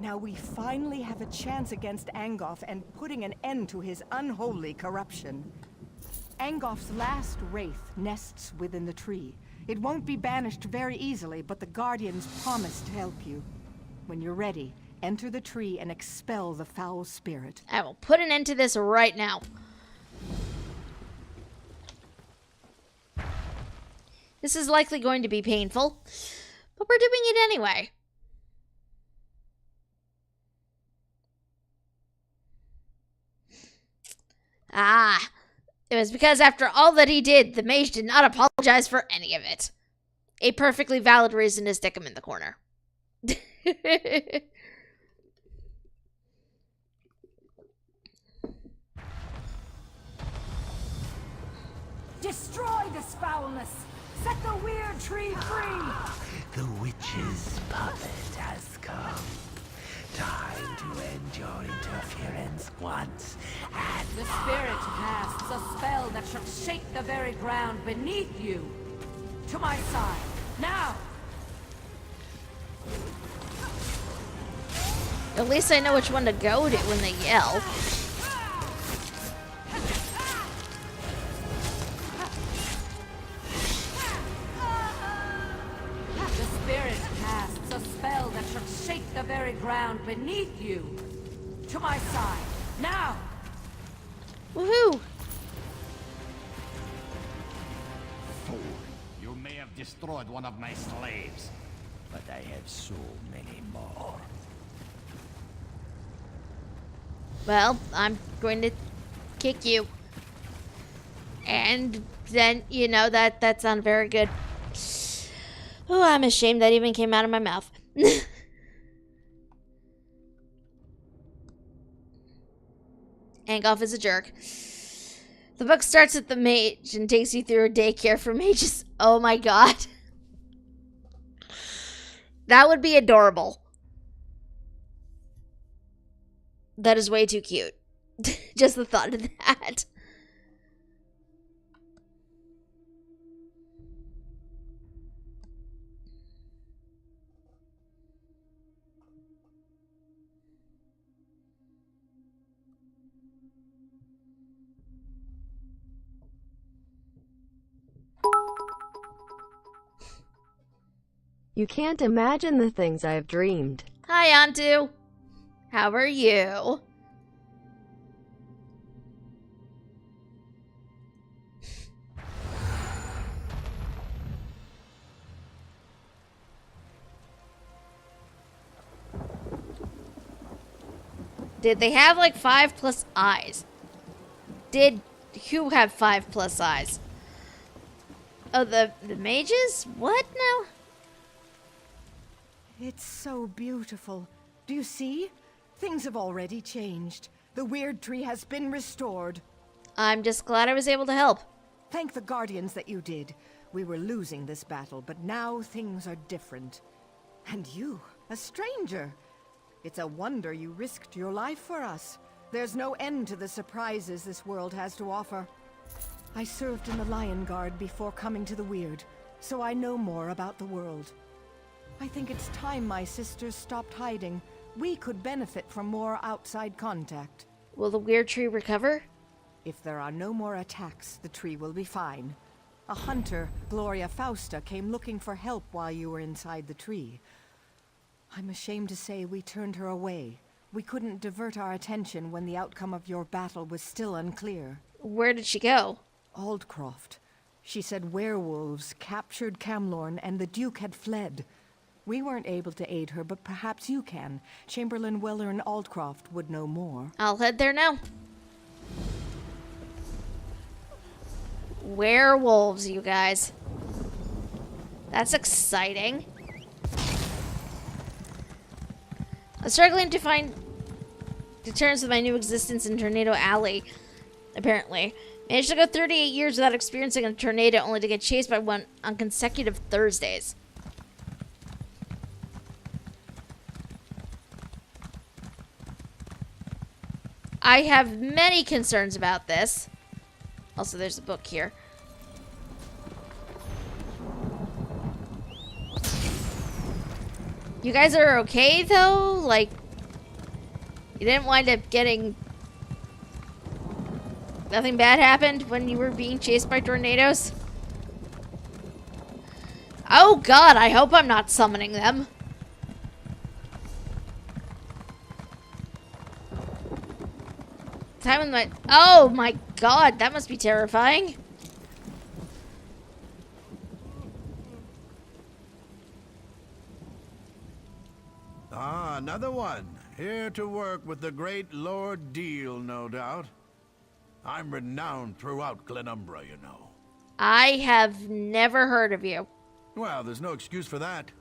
S8: Now we finally have a chance against Angoff and putting an end to his unholy corruption. Angoff's last wraith nests within the tree. It won't be banished very easily, but the Guardians promise to help you. When you're ready, enter the tree and expel the foul spirit.
S1: I will put an end to this right now. This is likely going to be painful, but we're doing it anyway. Ah, it was because after all that he did, the mage did not apologize for any of it. A perfectly valid reason to stick him in the corner.
S3: Destroy this foulness! Set the weird tree free!
S9: The witch's puppet has come. Time to end your interference once and
S3: The spirit casts a spell that shall shake the very ground beneath you. To my side, now!
S1: At least I know which one to go to when they yell.
S3: The spirit casts a spell that shall shake the very ground beneath you. To my side, now!
S1: Woohoo!
S10: Fool, you may have destroyed one of my slaves, but I have so many more.
S1: Well, I'm going to kick you. And then, you know, that sounded very good. Oh, I'm ashamed that even came out of my mouth. Angoff is a jerk. The book starts with the mage and takes you through a daycare for mages. Oh my god. That would be adorable. That is way too cute. Just the thought of that.
S6: You can't imagine the things I have dreamed.
S1: Hi, Antu. How are you? Did they have like 5+ eyes? Did who have 5+ eyes? Oh, the mages? What now?
S8: It's so beautiful. Do you see? Things have already changed. The weird tree has been restored.
S1: I'm just glad I was able to help.
S8: Thank the Guardians that you did. We were losing this battle, but now things are different. And you, a stranger. It's a wonder you risked your life for us. There's no end to the surprises this world has to offer. I served in the Lion Guard before coming to the Weird, so I know more about the world. I think it's time my sisters stopped hiding. We could benefit from more outside contact.
S1: Will the weird tree recover?
S8: If there are no more attacks, the tree will be fine. A hunter, Gloria Fausta, came looking for help while you were inside the tree. I'm ashamed to say we turned her away. We couldn't divert our attention when the outcome of your battle was still unclear.
S1: Where did she go?
S8: Aldcroft. She said werewolves captured Camlorn and the Duke had fled. We weren't able to aid her, but perhaps you can. Chamberlain Wellern Aldcroft would know more.
S1: I'll head there now. Werewolves, you guys. That's exciting. I'm struggling to find to terms with my new existence in Tornado Alley, apparently. Managed to go 38 years without experiencing a tornado, only to get chased by one on consecutive Thursdays. I have many concerns about this. Also, there's a book here. You guys are okay, though? Like, you didn't wind up getting... Nothing bad happened when you were being chased by tornadoes? Oh god, I hope I'm not summoning them. Time with my... Oh my god, that must be terrifying.
S7: Ah, another one. Here to work with the great Lord Deal, no doubt. I'm renowned throughout Glenumbra, you know.
S1: I have never heard of you.
S7: Well, there's no excuse for that.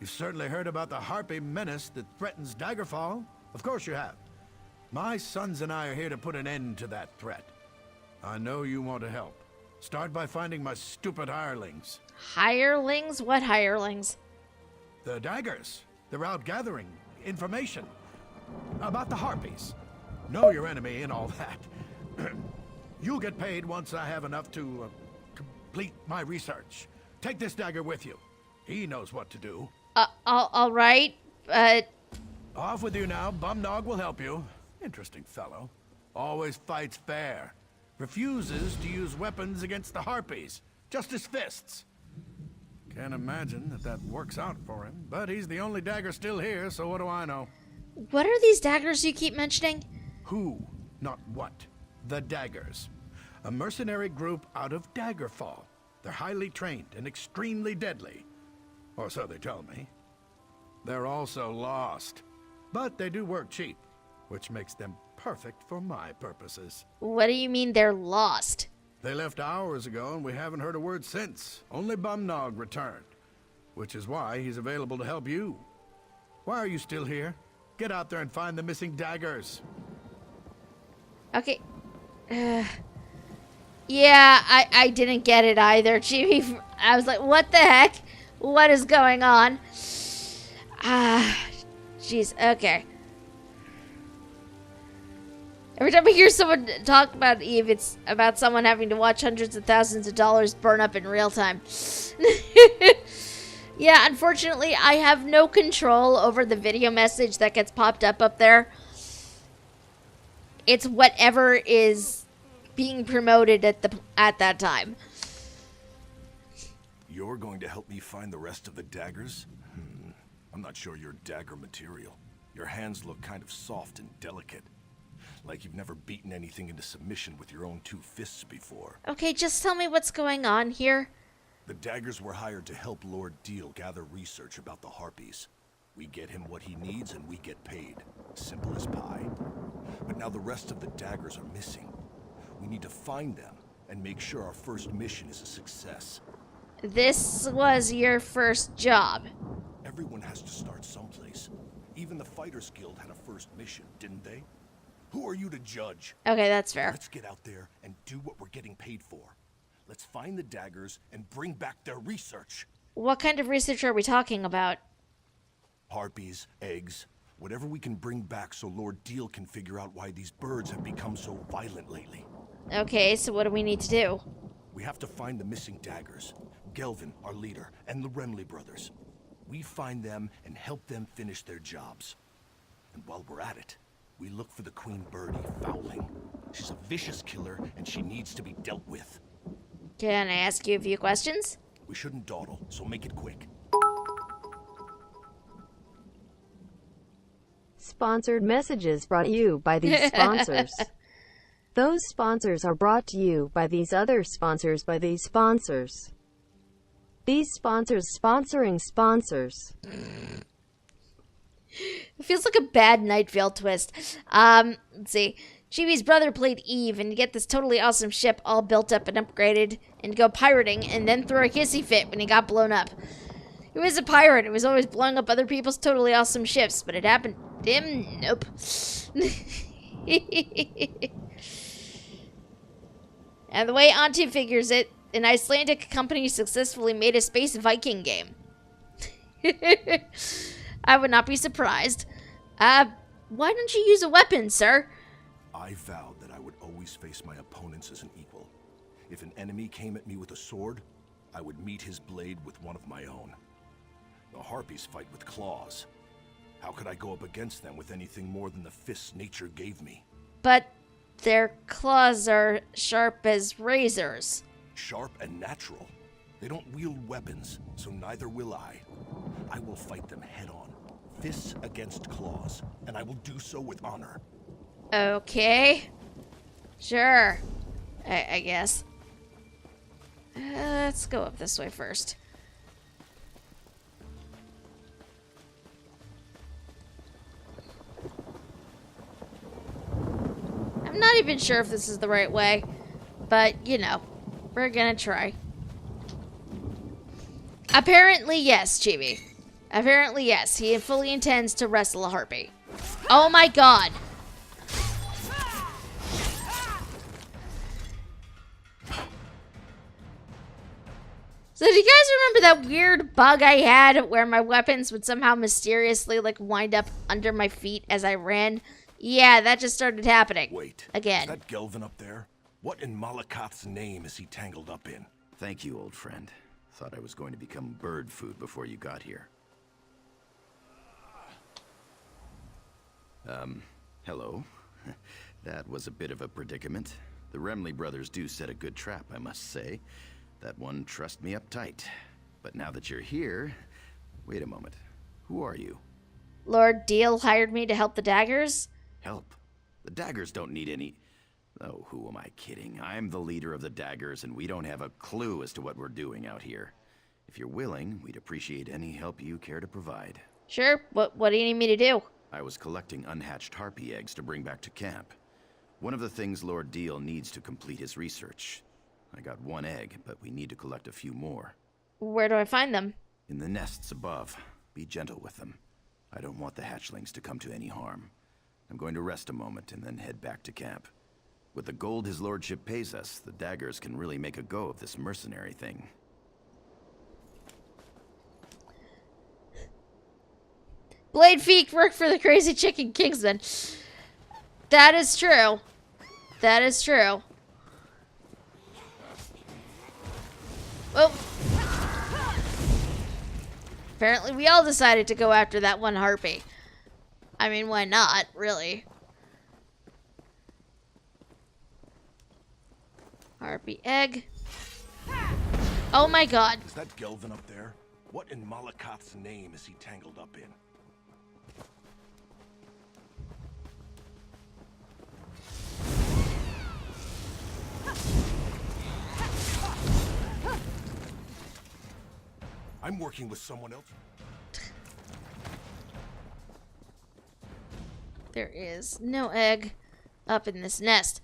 S7: You've certainly heard about the Harpy menace that threatens Daggerfall. Of course you have. My sons and I are here to put an end to that threat. I know you want to help. Start by finding my stupid hirelings.
S1: Hirelings? What hirelings?
S7: The Daggers. They're out gathering information about the Harpies. Know your enemy and all that. You'll get paid once I have enough to complete my research. Take this dagger with you. He knows what to do.
S1: All right, but...
S7: Off with you now. Bumnog will help you. Interesting fellow. Always fights fair. Refuses to use weapons against the Harpies. Just his fists. Can't imagine that works out for him. But he's the only dagger still here, so what do I know?
S1: What are these daggers you keep mentioning?
S7: Who, not what. The Daggers. A mercenary group out of Daggerfall. They're highly trained and extremely deadly. Or so they tell me. They're also lost. But they do work cheap, which makes them perfect for my purposes.
S1: What do you mean they're lost?
S7: They left hours ago and we haven't heard a word since. Only Bumnog returned. Which is why he's available to help you. Why are you still here? Get out there and find the missing daggers.
S1: Okay. Yeah, I didn't get it either, Chibi. I was like, what the heck? What is going on? Jeez, okay. Every time I hear someone talk about Eve, it's about someone having to watch hundreds of thousands of dollars burn up in real time. Yeah, unfortunately, I have no control over the video message that gets popped up there. It's whatever is being promoted at that time.
S11: You're going to help me find the rest of the daggers? I'm not sure you're dagger material. Your hands look kind of soft and delicate. Like you've never beaten anything into submission with your own two fists before.
S1: Okay, just tell me what's going on here.
S11: The daggers were hired to help Lord Deal gather research about the Harpies. We get him what he needs and we get paid. Simple as pie. But now the rest of the daggers are missing. We need to find them and make sure our first mission is a success.
S1: This was your first job.
S11: Everyone has to start someplace. Even the Fighters Guild had a first mission, didn't they? Who are you to judge?
S1: Okay, that's fair.
S11: Let's get out there and do what we're getting paid for. Let's find the daggers and bring back their research.
S1: What kind of research are we talking about?
S11: Harpies, eggs, whatever we can bring back so Lord Deal can figure out why these birds have become so violent lately.
S1: Okay, so what do we need to do?
S11: We have to find the missing daggers. Gelvin, our leader, and the Remley brothers. We find them and help them finish their jobs. And while we're at it, we look for the Queen Birdie, Fowling. She's a vicious killer, and she needs to be dealt with.
S1: Can I ask you a few questions?
S11: We shouldn't dawdle, so make it quick.
S6: Sponsored messages brought to you by these sponsors. Those sponsors are brought to you by these other sponsors by these sponsors. These sponsors sponsoring sponsors.
S1: It feels like a bad Night Vale twist. Let's see. Chibi's brother played Eve, and you get this totally awesome ship all built up and upgraded, and go pirating, and then throw a hissy fit when he got blown up. He was a pirate. It was always blowing up other people's totally awesome ships, but it happened to him? Nope. And the way Auntie figures it, an Icelandic company successfully made a space Viking game. I would not be surprised. Why don't you use a weapon, sir?
S11: I vowed that I would always face my opponents as an equal. If an enemy came at me with a sword, I would meet his blade with one of my own. The Harpies fight with claws. How could I go up against them with anything more than the fists nature gave me?
S1: But their claws are sharp as razors.
S11: Sharp and natural. They don't wield weapons, so neither will I. I will fight them head-on, fists against claws, and I will do so with honor.
S1: Okay. Sure. I guess. Let's go up this way first. I'm not even sure if this is the right way, but, you know, we're gonna try. Apparently, yes, Chibi. Apparently, yes. He fully intends to wrestle a harpy. Oh my god. So do you guys remember that weird bug I had where my weapons would somehow mysteriously, like, wind up under my feet as I ran? Yeah, that just started happening.
S11: Wait.
S1: Again.
S11: Is that Gelvin up there? What in Malakath's name is he tangled up in?
S12: Thank you, old friend. Thought I was going to become bird food before you got here. Hello. That was a bit of a predicament. The Remley brothers do set a good trap, I must say. That one trussed me up tight. But now that you're here... Wait a moment. Who are you?
S1: Lord Deal hired me to help the daggers?
S12: Help? The daggers don't need any... Oh, who am I kidding? I'm the leader of the daggers, and we don't have a clue as to what we're doing out here. If you're willing, we'd appreciate any help you care to provide.
S1: Sure. What do you need me to do?
S12: I was collecting unhatched harpy eggs to bring back to camp. One of the things Lord Deal needs to complete his research. I got one egg, but we need to collect a few more.
S1: Where do I find them?
S12: In the nests above. Be gentle with them. I don't want the hatchlings to come to any harm. I'm going to rest a moment and then head back to camp. With the gold his lordship pays us, the daggers can really make a go of this mercenary thing.
S1: Blade feet work for the crazy chicken Kingsman. That is true. That is true. Well, apparently we all decided to go after that one harpy. I mean, why not, really? Harpy egg. Oh my god.
S11: Is that Gelvin up there? What in Malakath's name is he tangled up in? I'm working with someone else.
S1: There is no egg up in this nest.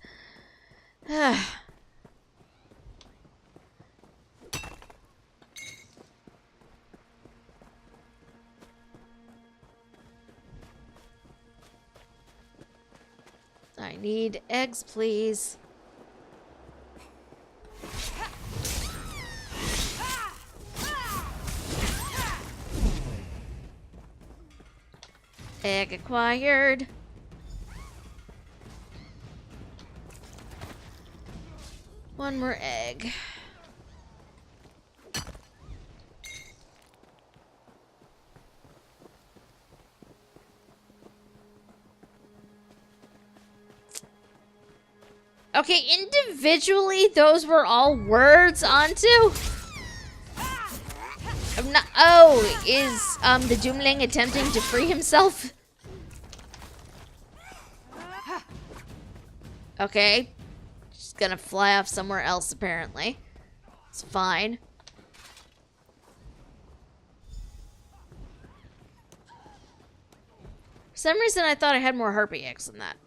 S1: I need eggs, please. Egg acquired. One more egg. Okay, individually, those were all words onto? I'm not. Oh, is the Doomling attempting to free himself? Okay. Just gonna fly off somewhere else, apparently. It's fine. For some reason, I thought I had more harpy eggs than that.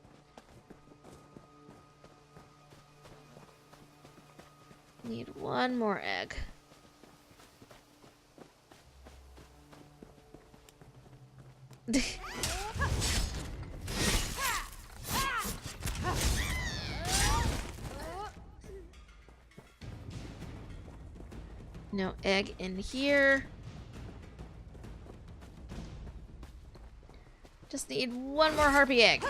S1: Need one more egg. No egg in here. Just need one more harpy egg.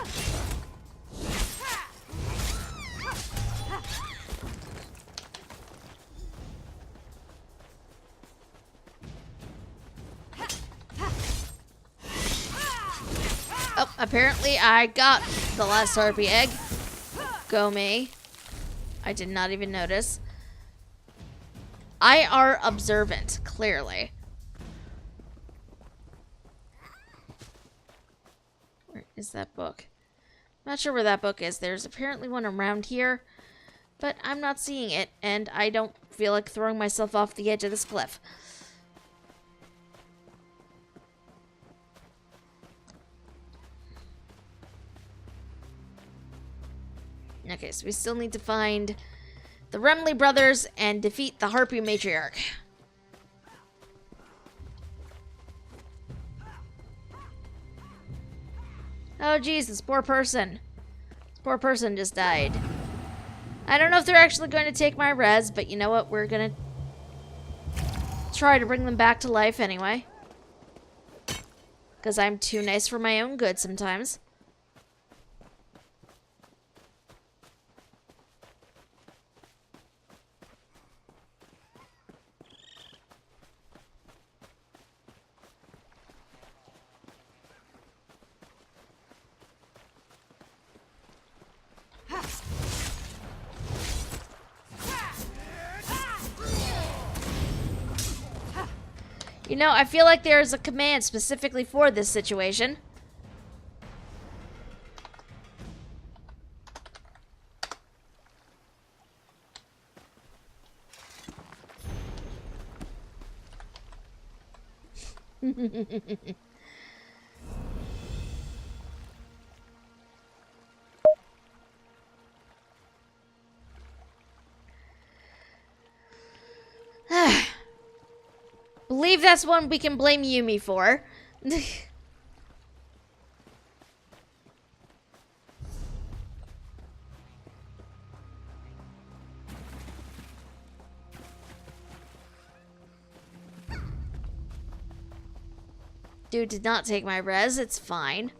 S1: apparently I got the last harpy egg. Go me. I did not even notice. I are observant, clearly. Where is that book? Not sure where that book is. There's apparently one around here, but I'm not seeing it, and I don't feel like throwing myself off the edge of this cliff. Okay, so we still need to find the Remley brothers and defeat the Harpy Matriarch. Oh geez, this poor person. This poor person just died. I don't know if they're actually going to take my res, but you know what? We're gonna try to bring them back to life anyway. Because I'm too nice for my own good sometimes. You know, I feel like there's a command specifically for this situation. Believe that's one we can blame Yumi for. Dude did not take my res, it's fine.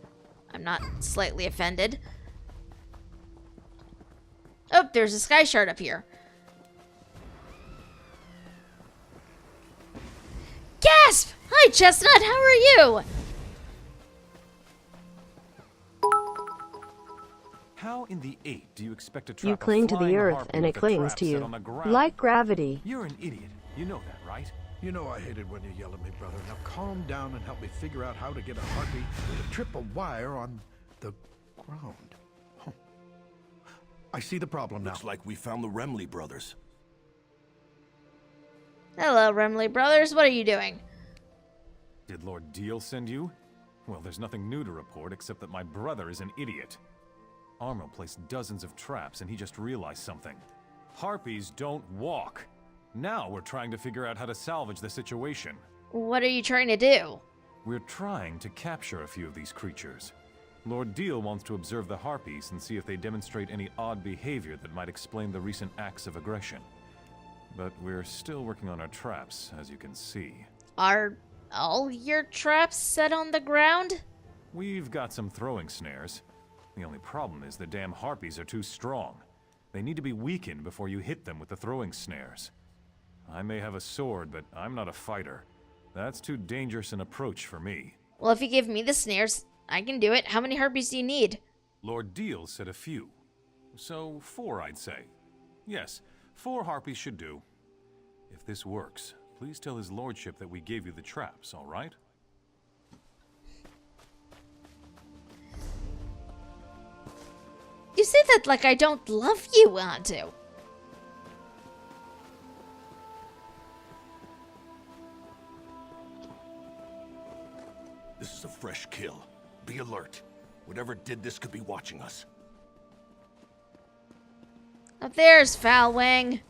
S1: I'm not slightly offended. Oh, there's a sky shard up here. Gasp! Hi, Chestnut, how are you?
S13: How in the 8 do you expect to trap
S6: You cling to
S13: a
S6: the
S13: flying
S6: earth
S13: harpy
S6: and it
S13: with a
S6: clings
S13: trap
S6: to
S13: set
S6: you.
S13: on the ground?
S6: Like gravity.
S13: You're an idiot. You know that, right?
S7: You know I hate it when you yell at me, brother. Now calm down and help me figure out how to get a harpy to trip a wire on the ground. Huh. I see the problem now.
S11: Looks like we found the Remley brothers.
S1: Hello, Remley brothers. What are you doing?
S13: Did Lord Deal send you? Well, there's nothing new to report except that my brother is an idiot. Armo placed dozens of traps and he just realized something. Harpies don't walk. Now we're trying to figure out how to salvage the situation.
S1: What are you trying to do?
S13: We're trying to capture a few of these creatures. Lord Deal wants to observe the Harpies and see if they demonstrate any odd behavior that might explain the recent acts of aggression. But we're still working on our traps, as you can see.
S1: Are all your traps set on the ground?
S13: We've got some throwing snares. The only problem is the damn Harpies are too strong. They need to be weakened before you hit them with the throwing snares. I may have a sword, but I'm not a fighter. That's too dangerous an approach for me.
S1: Well, if you give me the snares, I can do it. How many harpies do you need?
S13: Lord Deal said a few. So 4, I'd say. Yes, 4 harpies should do. If this works, please tell his lordship that we gave you the traps, all right?
S1: You say that like I don't love you, Antu.
S11: This is a fresh kill. Be alert. Whatever did this could be watching us.
S1: Up there's Foulwing.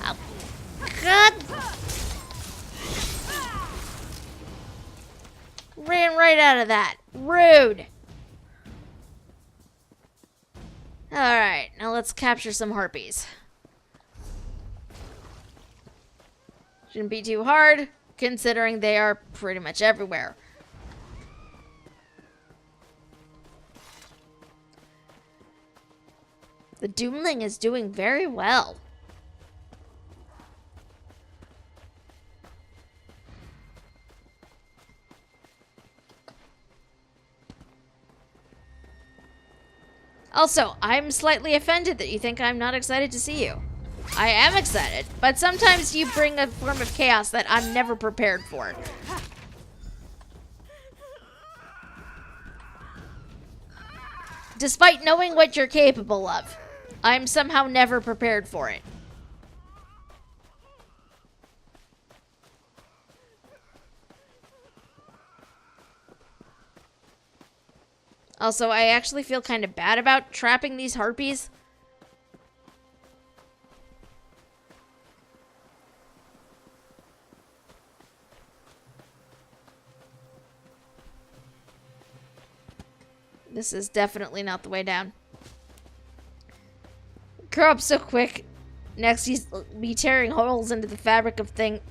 S1: Oh. God! Ran right out of that. Rude. Alright, now let's capture some harpies. Shouldn't be too hard, considering they are pretty much everywhere. The Doomling is doing very well. Also, I'm slightly offended that you think I'm not excited to see you. I am excited, but sometimes you bring a form of chaos that I'm never prepared for. Despite knowing what you're capable of, I'm somehow never prepared for it. Also, I actually feel kind of bad about trapping these harpies. This is definitely not the way down. Grow up so quick. Next, he's be tearing holes into the fabric of the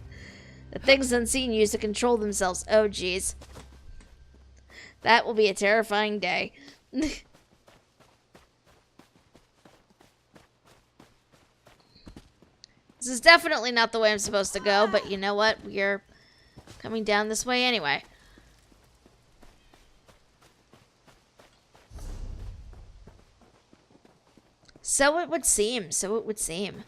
S1: things unseen use to control themselves. Oh, jeez. That will be a terrifying day. This is definitely not the way I'm supposed to go, but you know what? We're coming down this way anyway. So it would seem. So it would seem.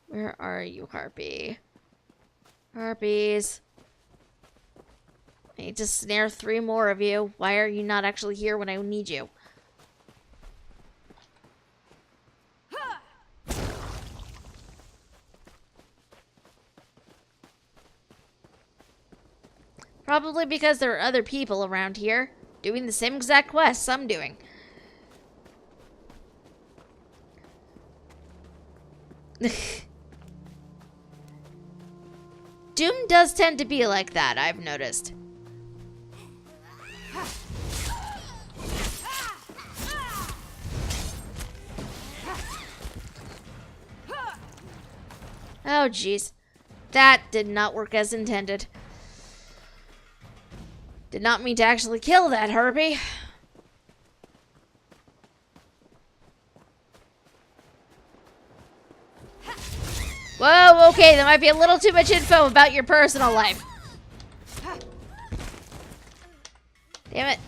S1: Where are you, Harpy? Harpies. I need to snare 3 more of you. Why are you not actually here when I need you? Probably because there are other people around here doing the same exact quests I'm doing. Doom does tend to be like that, I've noticed. Oh, jeez. That did not work as intended. Did not mean to actually kill that harpy. Whoa, okay, that might be a little too much info about your personal life. Damn it.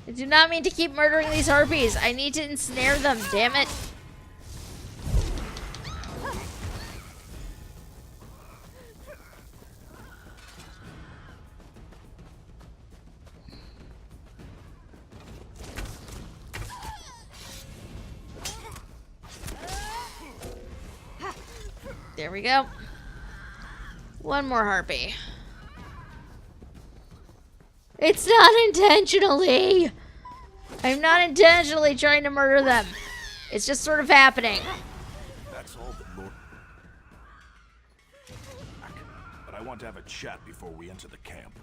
S1: I do not mean to keep murdering these harpies. I need to ensnare them, damn it. There we go. One more harpy. It's not intentionally. I'm not intentionally trying to murder them. It's just sort of happening.
S11: That's all that Lord... But I want to have a chat before we enter the camp.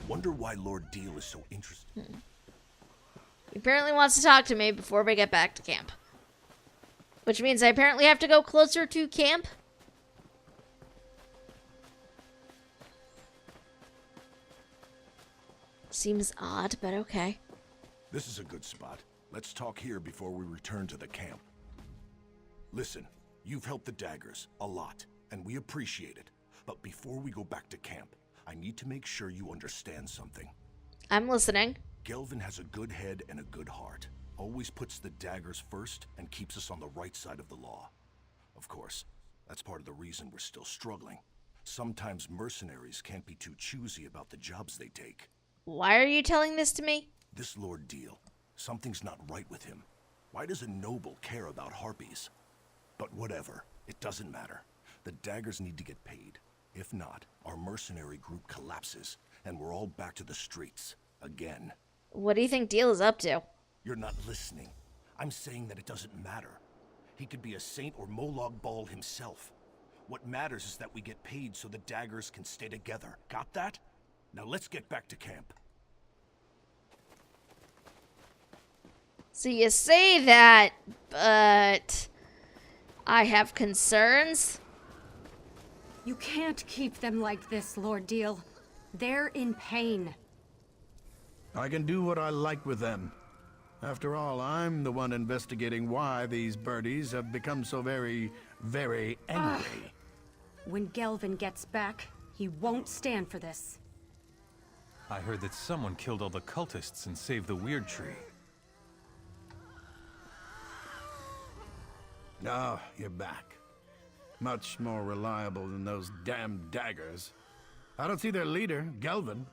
S11: Wonder why Lord Deal is so interested.
S1: He apparently wants to talk to me before we get back to camp. Which means I apparently have to go closer to camp. Seems odd, but okay.
S11: This is a good spot. Let's talk here before we return to the camp. Listen, you've helped the Daggers a lot, and we appreciate it. But before we go back to camp, I need to make sure you understand something.
S1: I'm listening.
S11: Gelvin has a good head and a good heart. Always puts the Daggers first and keeps us on the right side of the law. Of course, that's part of the reason we're still struggling. Sometimes mercenaries can't be too choosy about the jobs they take.
S1: Why are you telling this to me?
S11: This Lord Deal, something's not right with him. Why does a noble care about harpies? But whatever, it doesn't matter. The Daggers need to get paid. If not, our mercenary group collapses, and we're all back to the streets, again.
S1: What do you think Deal is up to?
S11: You're not listening. I'm saying that it doesn't matter. He could be a saint or Molag Bal himself. What matters is that we get paid so the Daggers can stay together. Got that? Now let's get back to camp.
S1: So you say that, but I have concerns.
S4: You can't keep them like this, Lord Deal. They're in pain.
S7: I can do what I like with them. After all, I'm the one investigating why these birdies have become so very, very angry.
S4: When Gelvin gets back, he won't stand for this.
S13: I heard that someone killed all the cultists and saved the Weird Tree.
S7: Oh, you're back. Much more reliable than those damn daggers. I don't see their leader, Gelvin.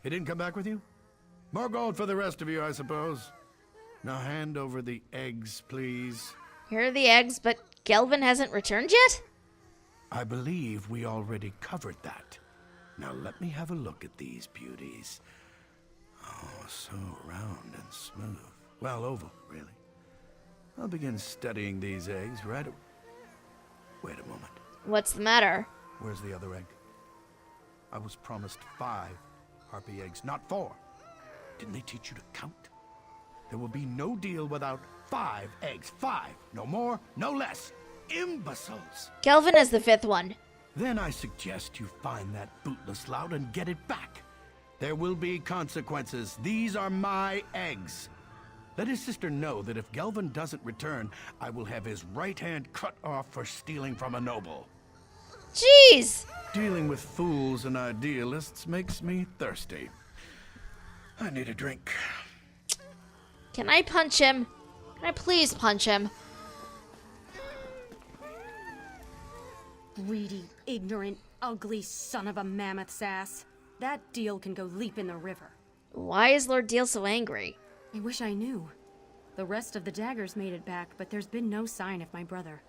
S7: He didn't come back with you? More gold for the rest of you, I suppose. Now hand over the eggs, please.
S1: Here are the eggs, but Gelvin hasn't returned yet?
S7: I believe we already covered that. Now let me have a look at these beauties. Oh, so round and smooth. Well, oval, really. I'll begin studying these eggs right away. Wait a moment.
S1: What's the matter?
S7: Where's the other egg? I was promised 5 harpy eggs, not 4. Didn't they teach you to count? There will be no deal without 5 eggs. 5. No more, no less. Imbeciles.
S1: Gelvin is the 5th one.
S7: Then I suggest you find that bootless lout and get it back. There will be consequences. These are my eggs. Let his sister know that if Gelvin doesn't return, I will have his right hand cut off for stealing from a noble.
S1: Jeez!
S7: Dealing with fools and idealists makes me thirsty. I need a drink.
S1: Can I punch him? Can I please punch him?
S4: Greedy, ignorant, ugly son of a mammoth's ass. That Deal can go leap in the river.
S1: Why is Lord Deal so angry?
S4: I wish I knew. The rest of the daggers made it back, but there's been no sign of my brother.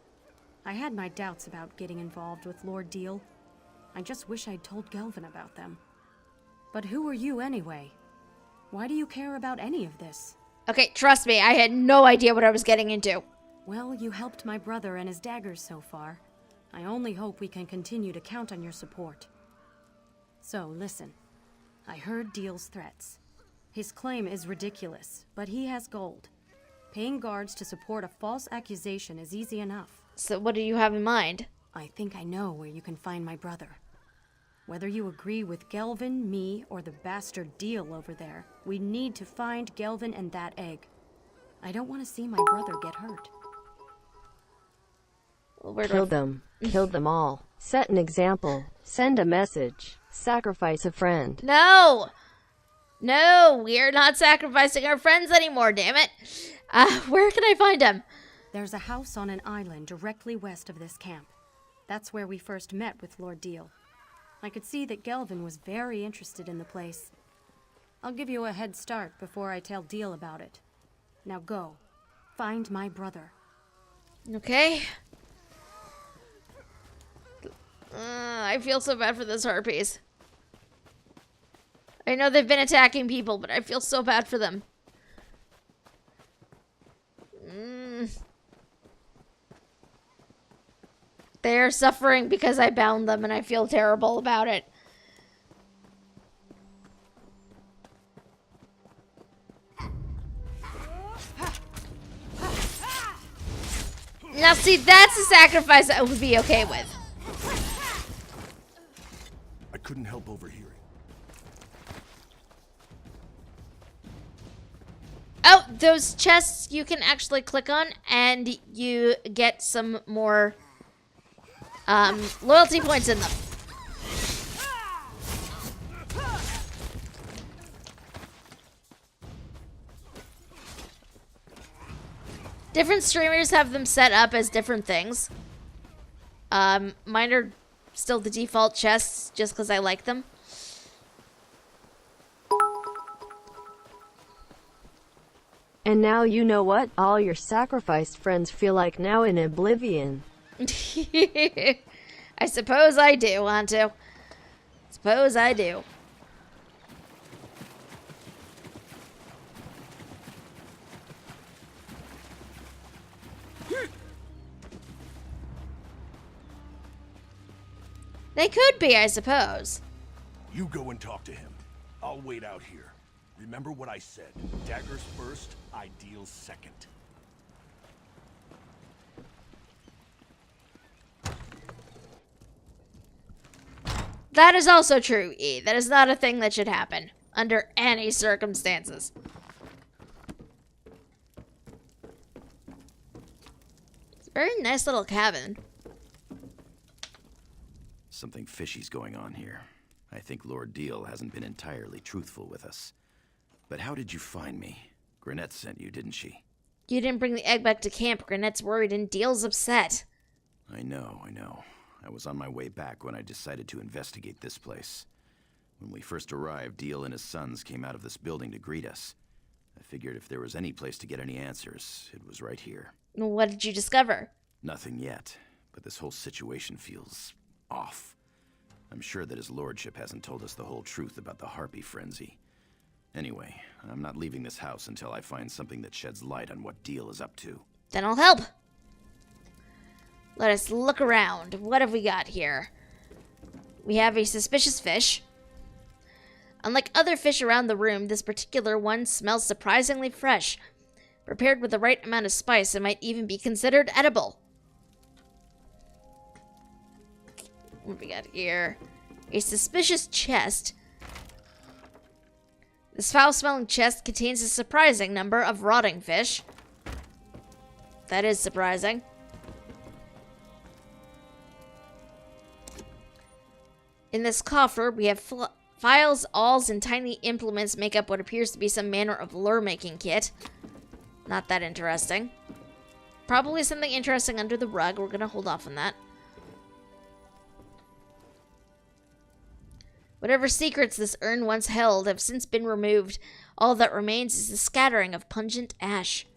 S4: I had my doubts about getting involved with Lord Deal. I just wish I'd told Gelvin about them. But who are you anyway? Why do you care about any of this?
S1: Okay, trust me, I had no idea what I was getting into.
S4: Well, you helped my brother and his daggers so far. I only hope we can continue to count on your support. So, listen. I heard Deal's threats. His claim is ridiculous, but he has gold. Paying guards to support a false accusation is easy enough.
S1: So what do you have in mind?
S4: I think I know where you can find my brother. Whether you agree with Gelvin, me, or the bastard Deal over there, we need to find Gelvin and that egg. I don't want to see my brother get hurt.
S1: Well,
S6: Kill them. Kill them all. Set an example. Send a message. Sacrifice a friend.
S1: No! No, we are not sacrificing our friends anymore, damn it. Where can I find him?
S4: There's a house on an island directly west of this camp. That's where we first met with Lord Deal. I could see that Gelvin was very interested in the place. I'll give you a head start before I tell Deal about it. Now go. Find my brother.
S1: Okay. I feel so bad for those harpies. I know they've been attacking people, but I feel so bad for them. They're suffering because I bound them, and I feel terrible about it. Now, see, that's a sacrifice I would be okay with.
S11: I couldn't help overhearing.
S1: Oh, those chests you can actually click on, and you get some more loyalty points in them. Different streamers have them set up as different things. Mine are still the default chests just because I like them.
S6: And now you know what all your sacrificed friends feel like now in oblivion.
S1: I suppose I do, Anto. Suppose I do. They could be, I suppose.
S11: You go and talk to him. I'll wait out here. Remember what I said. Daggers first, ideals second.
S1: That is also true, E. That is not a thing that should happen under any circumstances. It's a very nice little cabin.
S12: Something fishy's going on here. I think Lord Deal hasn't been entirely truthful with us. But how did you find me? Granette sent you, didn't she?
S1: You didn't bring the egg back to camp. Granette's worried and Deal's upset.
S12: I know. I was on my way back when I decided to investigate this place. When we first arrived, Deal and his sons came out of this building to greet us. I figured if there was any place to get any answers, it was right here.
S1: What did you discover?
S12: Nothing yet, but this whole situation feels off. I'm sure that his lordship hasn't told us the whole truth about the Harpy frenzy. Anyway, I'm not leaving this house until I find something that sheds light on what Deal is up to.
S1: Then I'll help. Let us look around. What have we got here? We have a suspicious fish. Unlike other fish around the room, this particular one smells surprisingly fresh. Prepared with the right amount of spice, it might even be considered edible. What have we got here? A suspicious chest. This foul-smelling chest contains a surprising number of rotting fish. That is surprising. In this coffer, we have files, awls, and tiny implements make up what appears to be some manner of lure-making kit. Not that interesting. Probably something interesting under the rug. We're gonna hold off on that. Whatever secrets this urn once held have since been removed. All that remains is a scattering of pungent ash.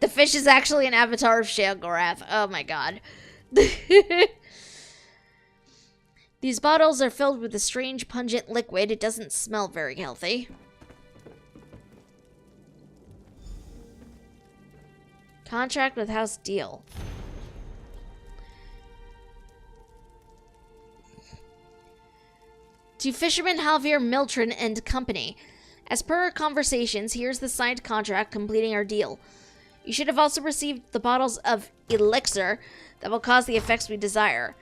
S1: The fish is actually an avatar of Sheogorath. Oh my god. These bottles are filled with a strange pungent liquid. It doesn't smell very healthy. Contract with House Deal. To Fisherman Halvir Miltrin and Company. As per our conversations, here's the signed contract completing our deal. You should have also received the bottles of elixir that will cause the effects we desire.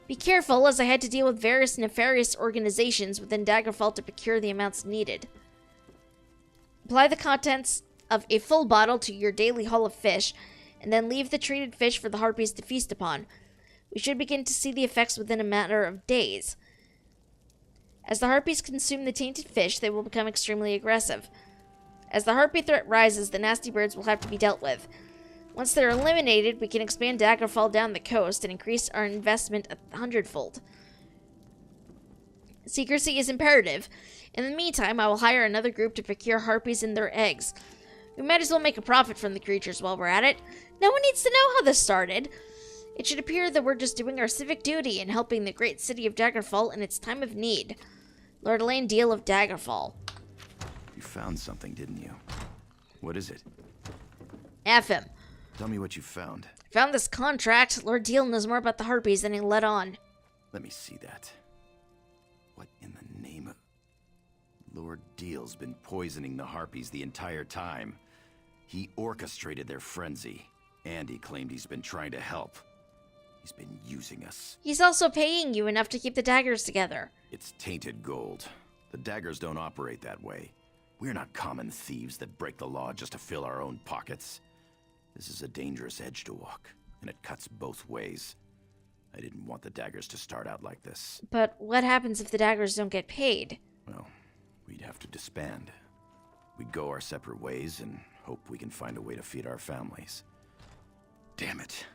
S1: Be careful, as I had to deal with various nefarious organizations within Daggerfall to procure the amounts needed. Apply the contents of a full bottle to your daily haul of fish, and then leave the treated fish for the harpies to feast upon. We should begin to see the effects within a matter of days. As the harpies consume the tainted fish, they will become extremely aggressive. As the harpy threat rises, the nasty birds will have to be dealt with. Once they're eliminated, we can expand Daggerfall down the coast and increase our investment 100-fold. Secrecy is imperative. In the meantime, I will hire another group to procure harpies and their eggs. We might as well make a profit from the creatures while we're at it. No one needs to know how this started. It should appear that we're just doing our civic duty in helping the great city of Daggerfall in its time of need. Lord Elaine Deal of Daggerfall.
S12: You found something, didn't you? What is it?
S1: F him.
S12: Tell me what you found.
S1: Found this contract. Lord Deal knows more about the harpies than he let on.
S12: Let me see that. What in the name of... Lord Deal's been poisoning the harpies the entire time. He orchestrated their frenzy, and he claimed he's been trying to help. He's been using us.
S1: He's also paying you enough to keep the daggers together.
S12: It's tainted gold. The daggers don't operate that way. We're not common thieves that break the law just to fill our own pockets. This is a dangerous edge to walk, and it cuts both ways. I didn't want the daggers to start out like this.
S1: But what happens if the daggers don't get paid?
S12: Well, we'd have to disband. We'd go our separate ways and hope we can find a way to feed our families. Damn it.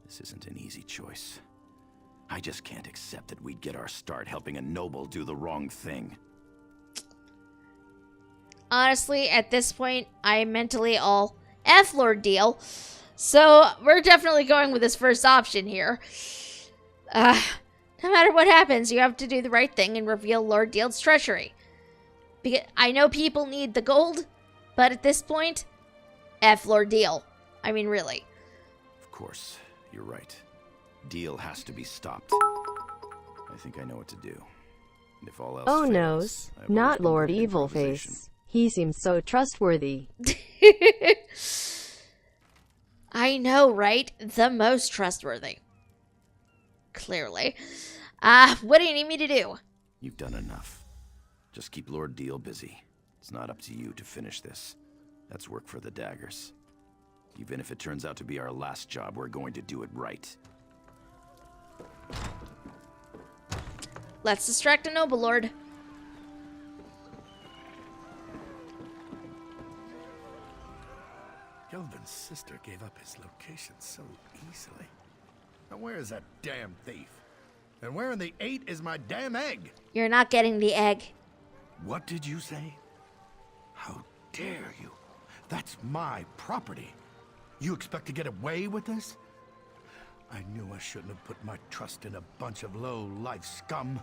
S12: This isn't an easy choice. I just can't accept that we'd get our start helping a noble do the wrong thing.
S1: Honestly, at this point, I am mentally all F Lord Deal. So, we're definitely going with this first option here. No matter what happens, you have to do the right thing and reveal Lord Deal's treachery. Because I know people need the gold, but at this point, F Lord Deal. I mean, really.
S12: Of course, you're right. Deal has to be stopped. I think I know what to do. And if all else
S6: Oh
S12: fails,
S6: noes,
S12: I've
S6: not
S12: always been
S6: Lord
S12: good at
S6: Evilface. He seems so trustworthy.
S1: I know, right? The most trustworthy. Clearly. What do you need me to do?
S12: You've done enough. Just keep Lord Deal busy. It's not up to you to finish this. That's work for the daggers. Even if it turns out to be our last job, we're going to do it right.
S1: Let's distract a noble lord.
S7: Gelvin's sister gave up his location so easily. Now where is that damn thief? And where in the 8 is my damn egg?
S1: You're not getting the egg.
S7: What did you say? How dare you? That's my property. You expect to get away with this? I knew I shouldn't have put my trust in a bunch of low-life scum.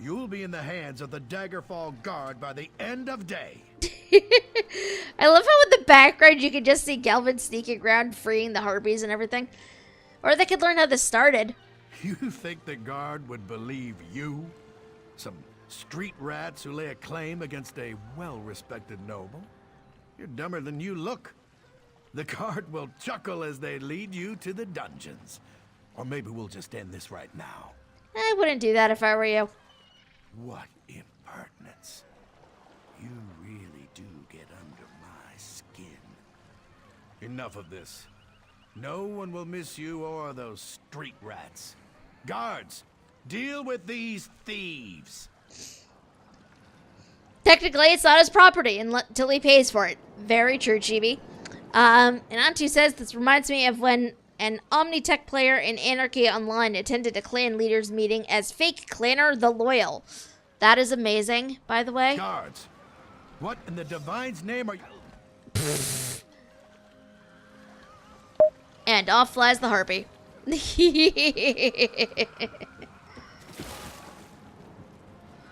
S7: You'll be in the hands of the Daggerfall Guard by the end of day.
S1: I love how in the background you can just see Gelvin sneaking around freeing the harpies and everything. Or they could learn how this started.
S7: You think the Guard would believe you? Some street rats who lay a claim against a well-respected noble? You're dumber than you look. The Guard will chuckle as they lead you to the dungeons. Or maybe we'll just end this right now.
S1: I wouldn't do that if I were you.
S7: What impertinence. You really do get under my skin. Enough of this. No one will miss you or those street rats. Guards, deal with these thieves.
S1: Technically, it's not his property until he pays for it. Very true, Chibi. And Antu says, this reminds me of when an Omnitech player in Anarchy Online attended a clan leaders meeting as fake clanner the Loyal. That is amazing, by the way.
S7: Guards, what in the Divine's name are you...
S1: And off flies the harpy.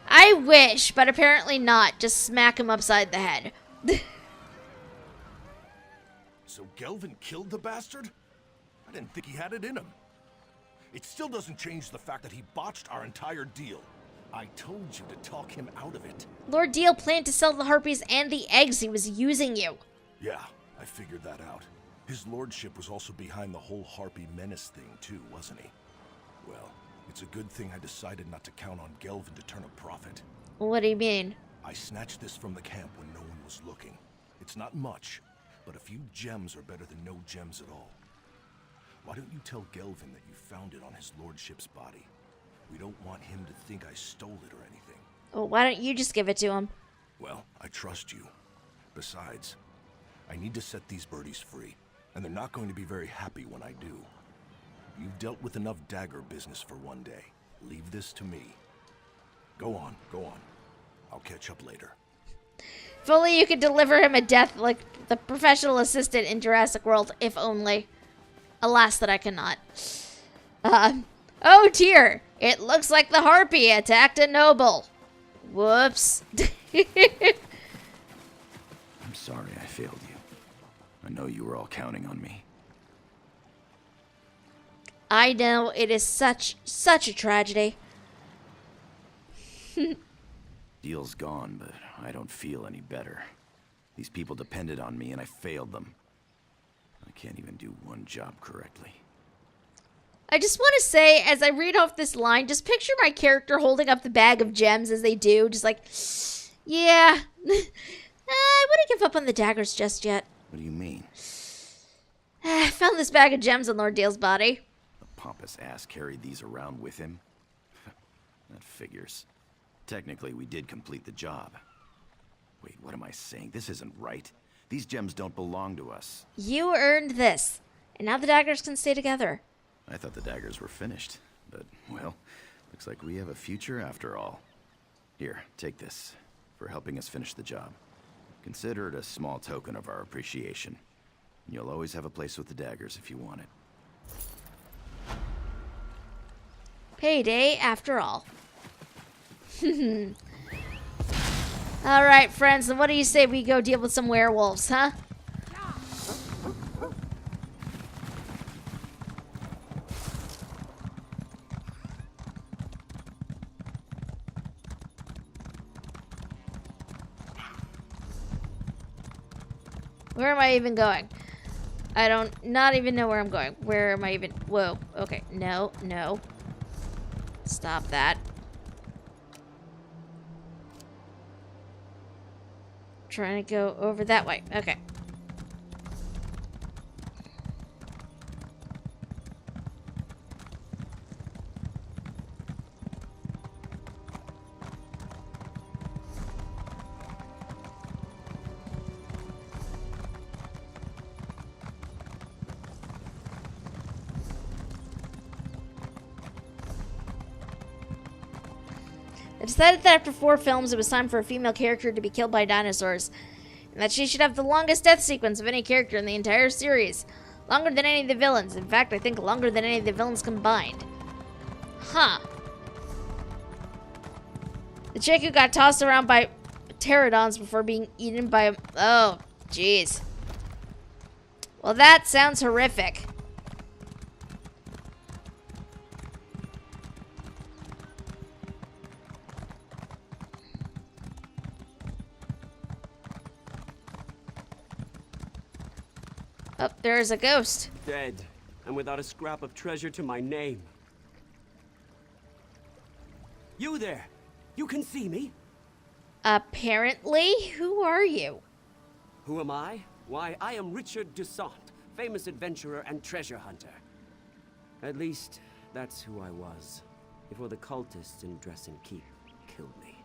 S1: I wish, but apparently not. Just smack him upside the head.
S11: So Gelvin killed the bastard? I didn't think he had it in him. It still doesn't change the fact that he botched our entire deal. I told you to talk him out of it.
S1: Lord Deal planned to sell the harpies and the eggs. He was using you.
S11: Yeah, I figured that out. His lordship was also behind the whole Harpy menace thing too, wasn't he? Well, it's a good thing I decided not to count on Gelvin to turn a profit.
S1: What do you mean?
S11: I snatched this from the camp when no one was looking. It's not much, but a few gems are better than no gems at all. Why don't you tell Gelvin that you found it on his lordship's body? We don't want him to think I stole it or anything.
S1: Well, why don't you just give it to him?
S11: Well, I trust you. Besides, I need to set these birdies free, and they're not going to be very happy when I do. You've dealt with enough dagger business for one day. Leave this to me. Go on, go on. I'll catch up later.
S1: If only you could deliver him a death like the professional assistant in Jurassic World, if only. Alas, that I cannot. Oh dear! It looks like the harpy attacked a noble. Whoops.
S12: I'm sorry I failed you. I know you were all counting on me.
S1: I know, it is such a tragedy.
S12: Deal's gone, but I don't feel any better. These people depended on me and I failed them. I can't even do one job correctly.
S1: I just want to say, as I read off this line, just picture my character holding up the bag of gems as they do. Just like, yeah. I wouldn't give up on the daggers just yet.
S12: What do you mean?
S1: I found this bag of gems on Lord Deal's body.
S12: The pompous ass carried these around with him? That figures. Technically, we did complete the job. Wait, what am I saying? This isn't right. These gems don't belong to us.
S1: You earned this, and now the daggers can stay together.
S12: I thought the daggers were finished, but, well, looks like we have a future after all. Here, take this, for helping us finish the job. Consider it a small token of our appreciation. You'll always have a place with the daggers if you want it.
S1: Payday after all. Alright, friends, and what do you say we go deal with some werewolves, huh? Where am I even going? I don't not even know where I'm going. Where am I even? Whoa. Okay. No, no. Stop that. Trying to go over that way. Okay. I decided that after 4 films, it was time for a female character to be killed by dinosaurs, and that she should have the longest death sequence of any character in the entire series. Longer than any of the villains. In fact, I think longer than any of the villains combined. Huh. The chick who got tossed around by pterodons before being eaten by... Oh, jeez. Well, that sounds horrific. Oh, there is a ghost.
S14: Dead, and without a scrap of treasure to my name. You there! You can see me?
S1: Apparently. Who are you?
S14: Who am I? Why, I am Richard Dusant, famous adventurer and treasure hunter. At least, that's who I was, before the cultists in Dresden Keep killed me.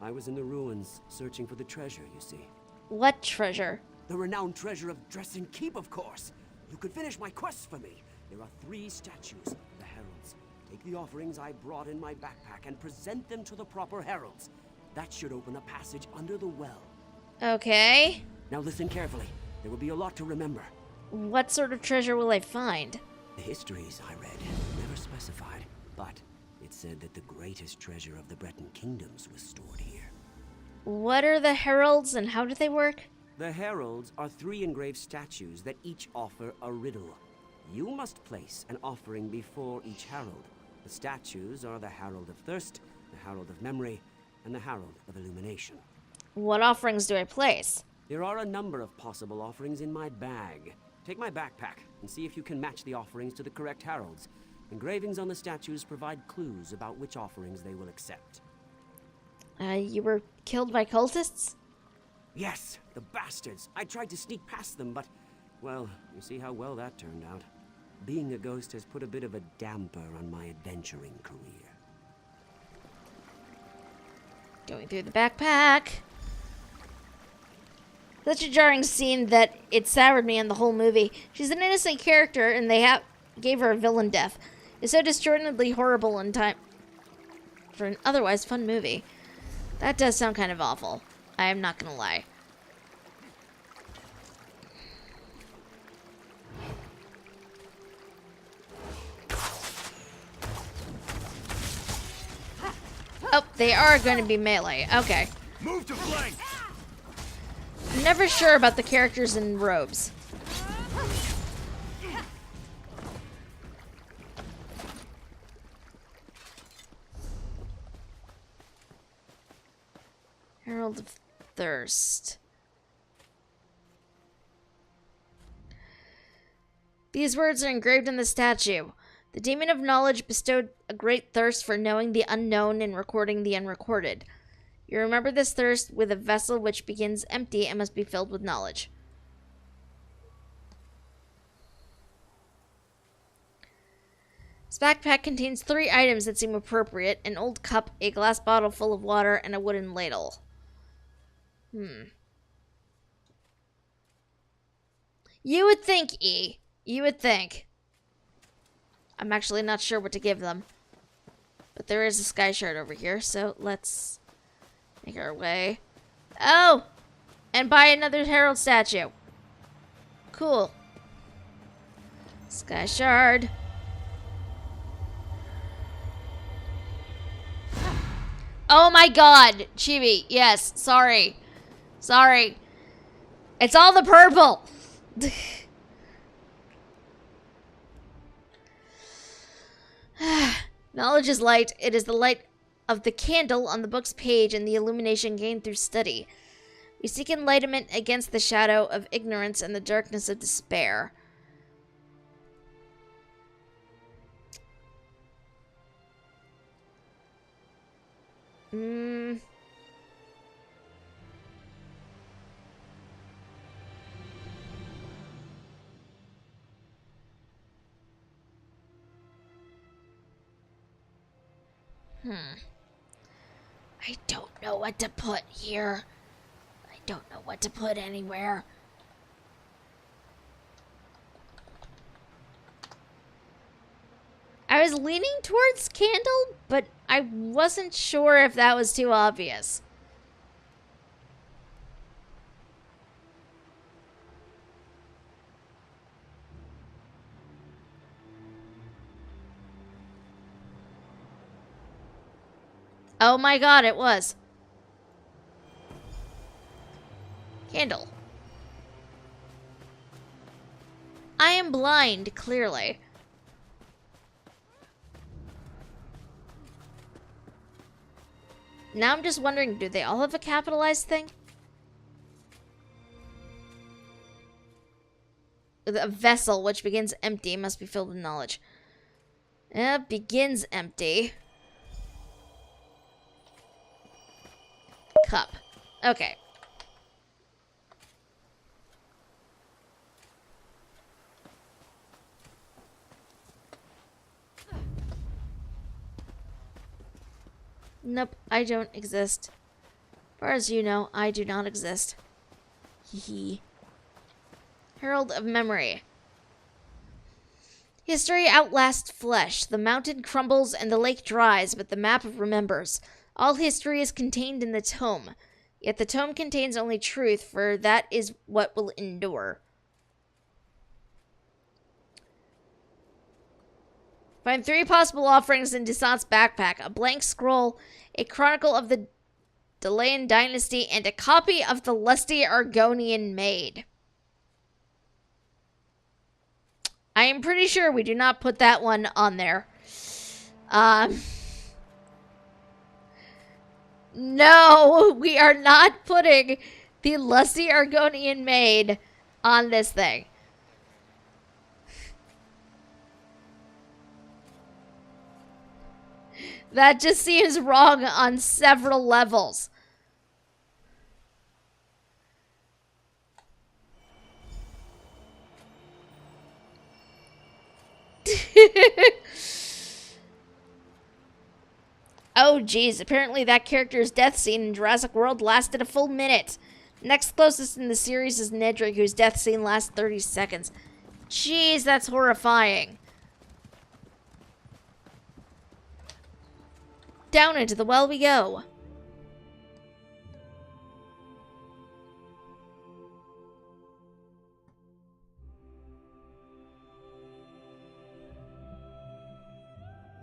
S14: I was in the ruins, searching for the treasure, you see.
S1: What treasure?
S14: The renowned treasure of Dresden Keep, of course. You could finish my quest for me. There are 3 statues, the heralds. Take the offerings I brought in my backpack and present them to the proper heralds. That should open a passage under the well.
S1: Okay.
S14: Now listen carefully. There will be a lot to remember.
S1: What sort of treasure will I find?
S14: The histories I read never specified, but it said that the greatest treasure of the Breton kingdoms was stored here.
S1: What are the heralds and how do they work?
S14: The heralds are 3 engraved statues that each offer a riddle. You must place an offering before each herald. The statues are the Herald of Thirst, the Herald of Memory, and the Herald of Illumination.
S1: What offerings do I place?
S14: There are a number of possible offerings in my bag. Take my backpack and see if you can match the offerings to the correct heralds. Engravings on the statues provide clues about which offerings they will accept.
S1: You were killed by cultists?
S14: Yes, the bastards. I tried to sneak past them, but, well, you see how well that turned out. Being a ghost has put a bit of a damper on my adventuring career.
S1: Going through the backpack. Such a jarring scene that it soured me on the whole movie. She's an innocent character, and they gave her a villain death. It's so disjointedly horrible in time for an otherwise fun movie. That does sound kind of awful. I am not gonna lie. Oh, they are going to be melee. Okay.
S11: Move to flank.
S1: I'm never sure about the characters in robes. Herald of Thirst. These words are engraved in the statue. The demon of knowledge bestowed a great thirst for knowing the unknown and recording the unrecorded. You remember this thirst with a vessel which begins empty and must be filled with knowledge. This backpack contains 3 items that seem appropriate: an old cup, a glass bottle full of water, and a wooden ladle. You would think, E. You would think. I'm actually not sure what to give them. But there is a sky shard over here, so let's make our way. Oh! And buy another herald statue. Cool. Sky shard. Oh my god! Chibi, yes, sorry. Sorry. It's all the purple! Knowledge is light. It is the light of the candle on the book's page and the illumination gained through study. We seek enlightenment against the shadow of ignorance and the darkness of despair. Hmm. I don't know what to put here. I don't know what to put anywhere. I was leaning towards candle, but I wasn't sure if that was too obvious. Oh my god, it was. Candle. I am blind, clearly. Now I'm just wondering, do they all have a capitalized thing? A vessel which begins empty must be filled with knowledge. Begins empty. Cup. Okay. Nope, I don't exist. As far as you know, I do not exist. Hee. Herald of Memory. History outlasts flesh. The mountain crumbles and the lake dries, but the map remembers. All history is contained in the tome. Yet the tome contains only truth, for that is what will endure. Find 3 possible offerings in Descent's backpack. A blank scroll, a chronicle of the Delayan dynasty, and a copy of the lusty Argonian maid. I am pretty sure we do not put that one on there. No, we are not putting the lusty Argonian maid on this thing. That just seems wrong on several levels. Oh geez, apparently that character's death scene in Jurassic World lasted a full minute. Next closest in the series is Nedrick, whose death scene lasts 30 seconds. Jeez, that's horrifying. Down into the well we go.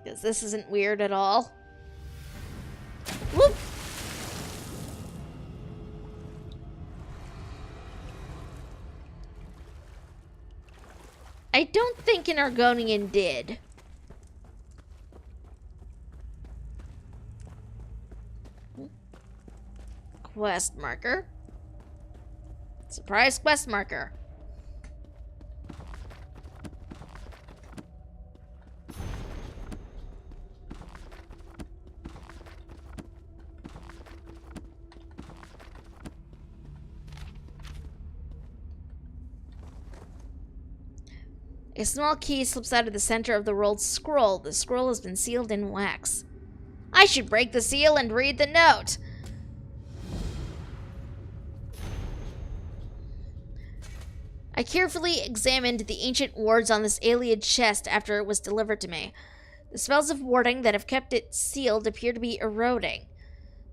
S1: Because this isn't weird at all. Whoop! I don't think an Argonian did. Quest marker. Surprise quest marker. A small key slips out of the center of the rolled scroll. The scroll has been sealed in wax. I should break the seal and read the note. I carefully examined the ancient wards on this Ayleid chest after it was delivered to me. The spells of warding that have kept it sealed appear to be eroding.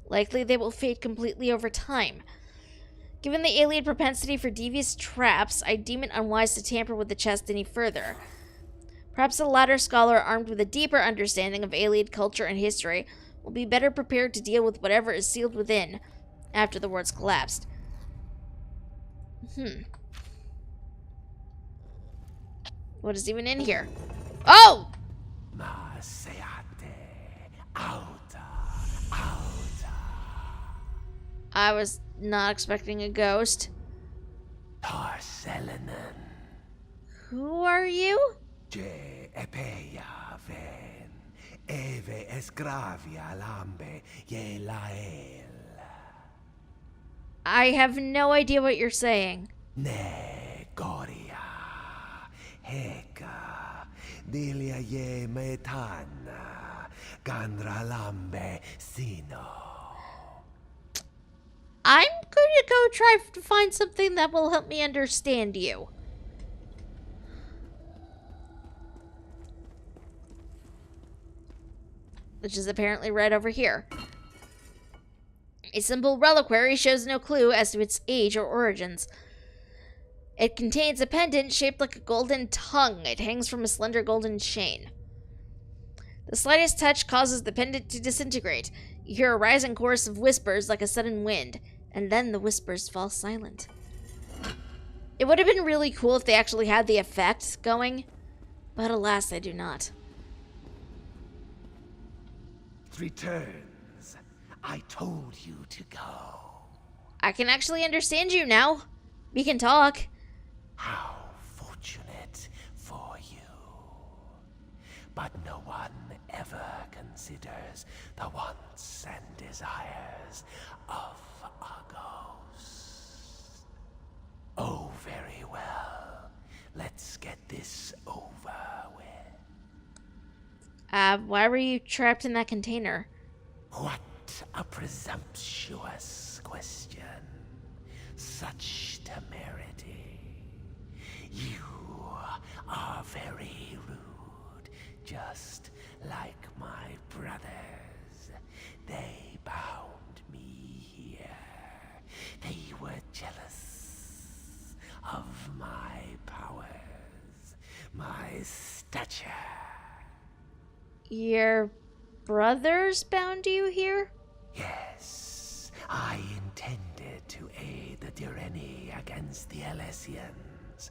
S1: Likely they will fade completely over time. Given the Ayleid propensity for devious traps, I deem it unwise to tamper with the chest any further. Perhaps a latter scholar armed with a deeper understanding of Ayleid culture and history will be better prepared to deal with whatever is sealed within after the wards collapsed. What is even in here? Oh! I was not expecting a ghost. Who are you?
S9: Eve esgravia lambe ye lael.
S1: I have no idea what you're saying.
S9: Ne goria. Heka. Dilia ye metana. Gandra lambe sino.
S1: I'm going to go try to find something that will help me understand you. Which is apparently right over here. A simple reliquary shows no clue as to its age or origins. It contains a pendant shaped like a golden tongue. It hangs from a slender golden chain. The slightest touch causes the pendant to disintegrate. You hear a rising chorus of whispers like a sudden wind, and then the whispers fall silent. It would have been really cool if they actually had the effect going, but alas, they do not.
S9: Returns. I told you to go.
S1: I can actually understand you now. We can talk.
S9: How fortunate for you. But no one ever considers the wants and desires of a ghost. Oh, very well. Let's get this over with.
S1: Why were you trapped in that container?
S9: What a presumptuous question. Such temerity. You are very rude, just like my brothers. They bound me here. They were jealous of my powers, my stature.
S1: Your brothers bound you here?
S9: Yes, I intended to aid the Direni against the Alessians.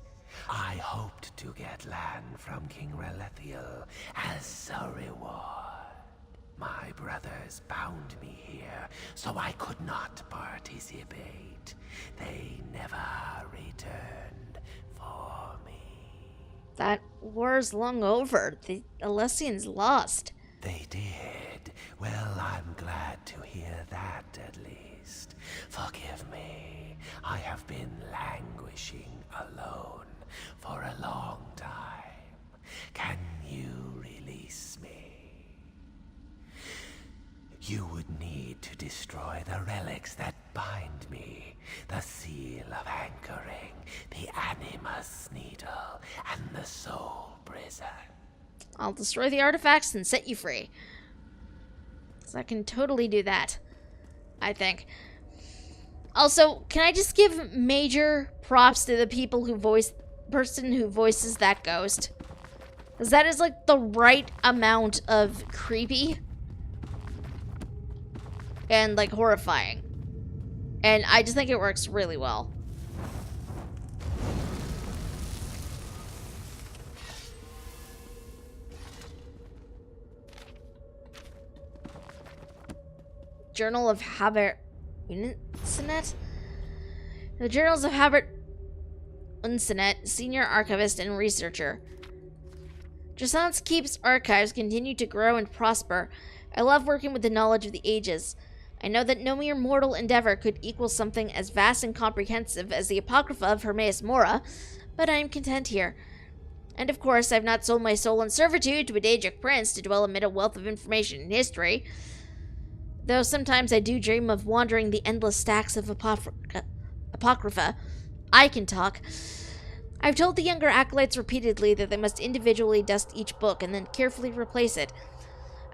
S9: I hoped to get land from King Relethiel as a reward. My brothers bound me here, so I could not participate. They never returned for me.
S1: That war's long over. The Alessians lost.
S9: They did. Well, I'm glad to hear that at least. Forgive me. I have been languishing alone for a long time. Can you release me? You would need to destroy the relics that bind me. The seal of anchoring, the Animus Needle, and the Soul Prison.
S1: I'll destroy the artifacts and set you free. So I can totally do that, I think. Also, can I just give major props to the people who person who voices that ghost? Because that is like the right amount of creepy and like horrifying. And I just think it works really well. Journal of Habert Unsenet? The Journals of Habert Unsenet, senior archivist and researcher. Dresant's Keep's archives continue to grow and prosper. I love working with the knowledge of the ages. I know that no mere mortal endeavor could equal something as vast and comprehensive as the Apocrypha of Hermaeus Mora, but I am content here. And of course, I have not sold my soul in servitude to a Daedric prince to dwell amid a wealth of information and history. Though sometimes I do dream of wandering the endless stacks of Apocrypha. I can talk. I've told the younger acolytes repeatedly that they must individually dust each book and then carefully replace it.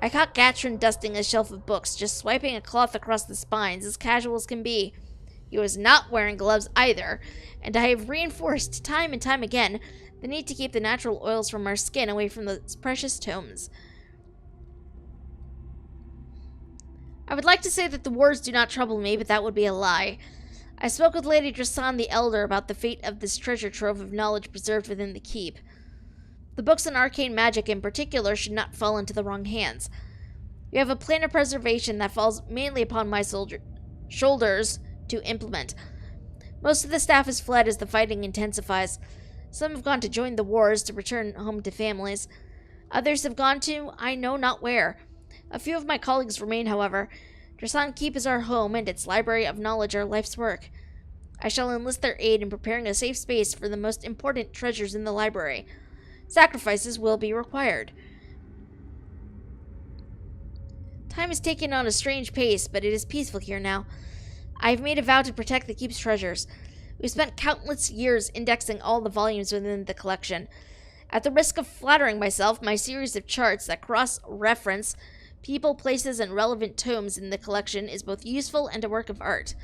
S1: I caught Gatrin dusting a shelf of books, just swiping a cloth across the spines, as casual as can be. He was not wearing gloves either, and I have reinforced time and time again the need to keep the natural oils from our skin away from those precious tomes. I would like to say that the wars do not trouble me, but that would be a lie. I spoke with Lady Dresant the Elder about the fate of this treasure trove of knowledge preserved within the keep. The books on arcane magic in particular should not fall into the wrong hands. We have a plan of preservation that falls mainly upon my shoulders to implement. Most of the staff has fled as the fighting intensifies. Some have gone to join the wars to return home to families. Others have gone to I know not where. A few of my colleagues remain, however. Dressan Keep is our home, and its library of knowledge our life's work. I shall enlist their aid in preparing a safe space for the most important treasures in the library. Sacrifices will be required. Time is taking on a strange pace, but it is peaceful here now. I have made a vow to protect the Keep's treasures. We've spent countless years indexing all the volumes within the collection. At the risk of flattering myself, my series of charts that cross-reference people, places, and relevant tomes in the collection is both useful and a work of art.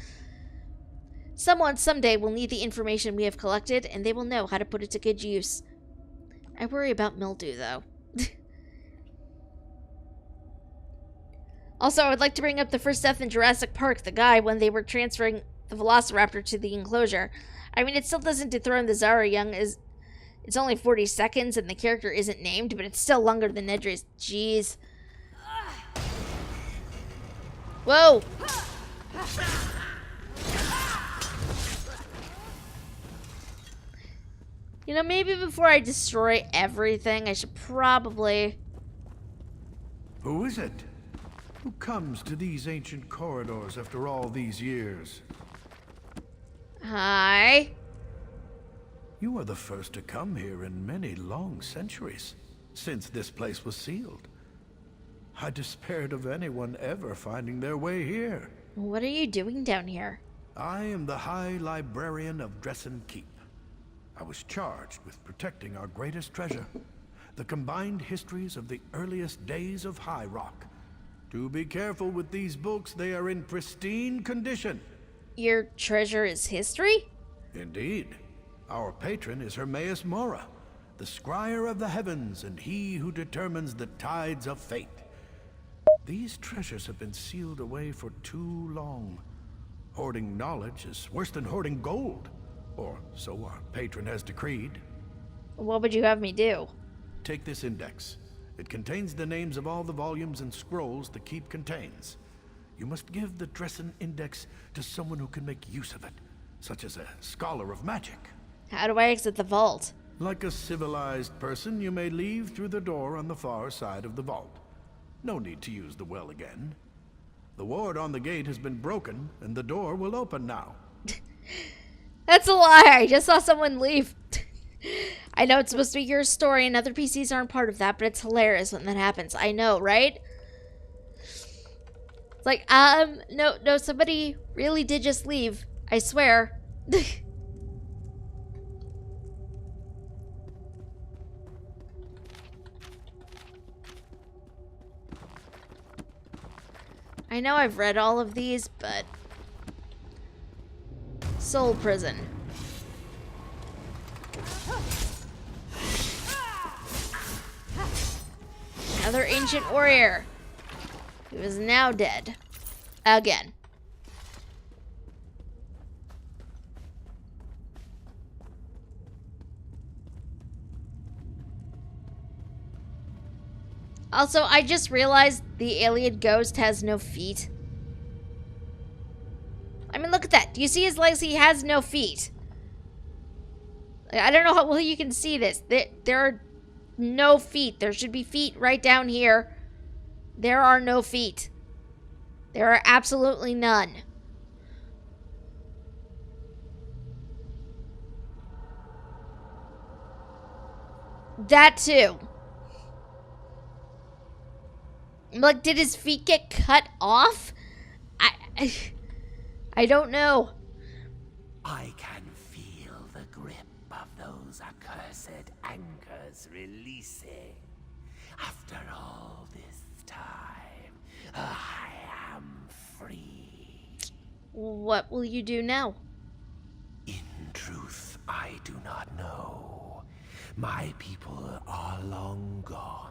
S1: Someone someday will need the information we have collected, and they will know how to put it to good use. I worry about mildew, though. Also, I would like to bring up the first death in Jurassic Park, the guy, when they were transferring the Velociraptor to the enclosure. I mean, it still doesn't dethrone the Zara Young, as it's only 40 seconds and the character isn't named, but it's still longer than Nedry's. Jeez. Whoa! You know, maybe before I destroy everything, I should probably...
S7: Who is it? Who comes to these ancient corridors after all these years?
S1: Hi.
S7: You are the first to come here in many long centuries, since this place was sealed. I despaired of anyone ever finding their way here.
S1: What are you doing down here?
S7: I am the High Librarian of Dressan Keep. I was charged with protecting our greatest treasure, the combined histories of the earliest days of High Rock. Do be careful with these books, they are in pristine condition.
S1: Your treasure is history?
S7: Indeed. Our patron is Hermaeus Mora, the scryer of the heavens and he who determines the tides of fate. These treasures have been sealed away for too long. Hoarding knowledge is worse than hoarding gold, or so our patron has decreed.
S1: What would you have me do?
S7: Take this index. It contains the names of all the volumes and scrolls the Keep contains. You must give the Dressan Index to someone who can make use of it, such as a scholar of magic.
S1: How do I exit the vault?
S7: Like a civilized person, you may leave through the door on the far side of the vault. No need to use the well again. The ward on the gate has been broken, and the door will open now.
S1: That's a lie! I just saw someone leave. I know it's supposed to be your story, and other PCs aren't part of that, but it's hilarious when that happens. I know, right? It's like, no, somebody really did just leave. I swear. I know I've read all of these, but... Soul Prison. Another ancient warrior who is now dead. Again. Also, I just realized the alien ghost has no feet. I mean, look at that. Do you see his legs? He has no feet. I don't know how well you can see this. There are no feet. There should be feet right down here. There are no feet. There are absolutely none. That too. Like, did his feet get cut off? I don't know.
S9: I can feel the grip of those accursed anchors releasing. After all this time, I am free.
S1: What will you do now?
S9: In truth, I do not know. My people are long gone.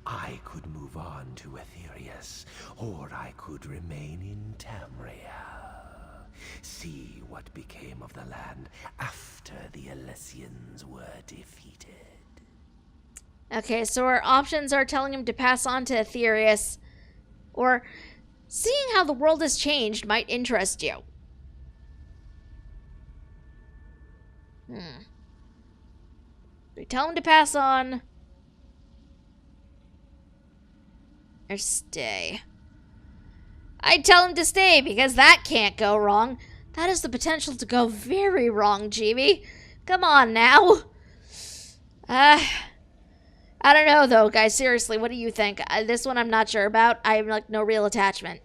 S9: I could move on to Aetherius, or I could remain in Tamriel. See what became of the land after the Alessians were defeated.
S1: Okay, so our options are telling him to pass on to Aetherius, or seeing how the world has changed might interest you. We tell him to pass on. or stay? I'd tell him to stay because that can't go wrong. That has the potential to go very wrong, Chibi. Come on now. I don't know though, guys. Seriously, what do you think? This one I'm not sure about. I have like no real attachment.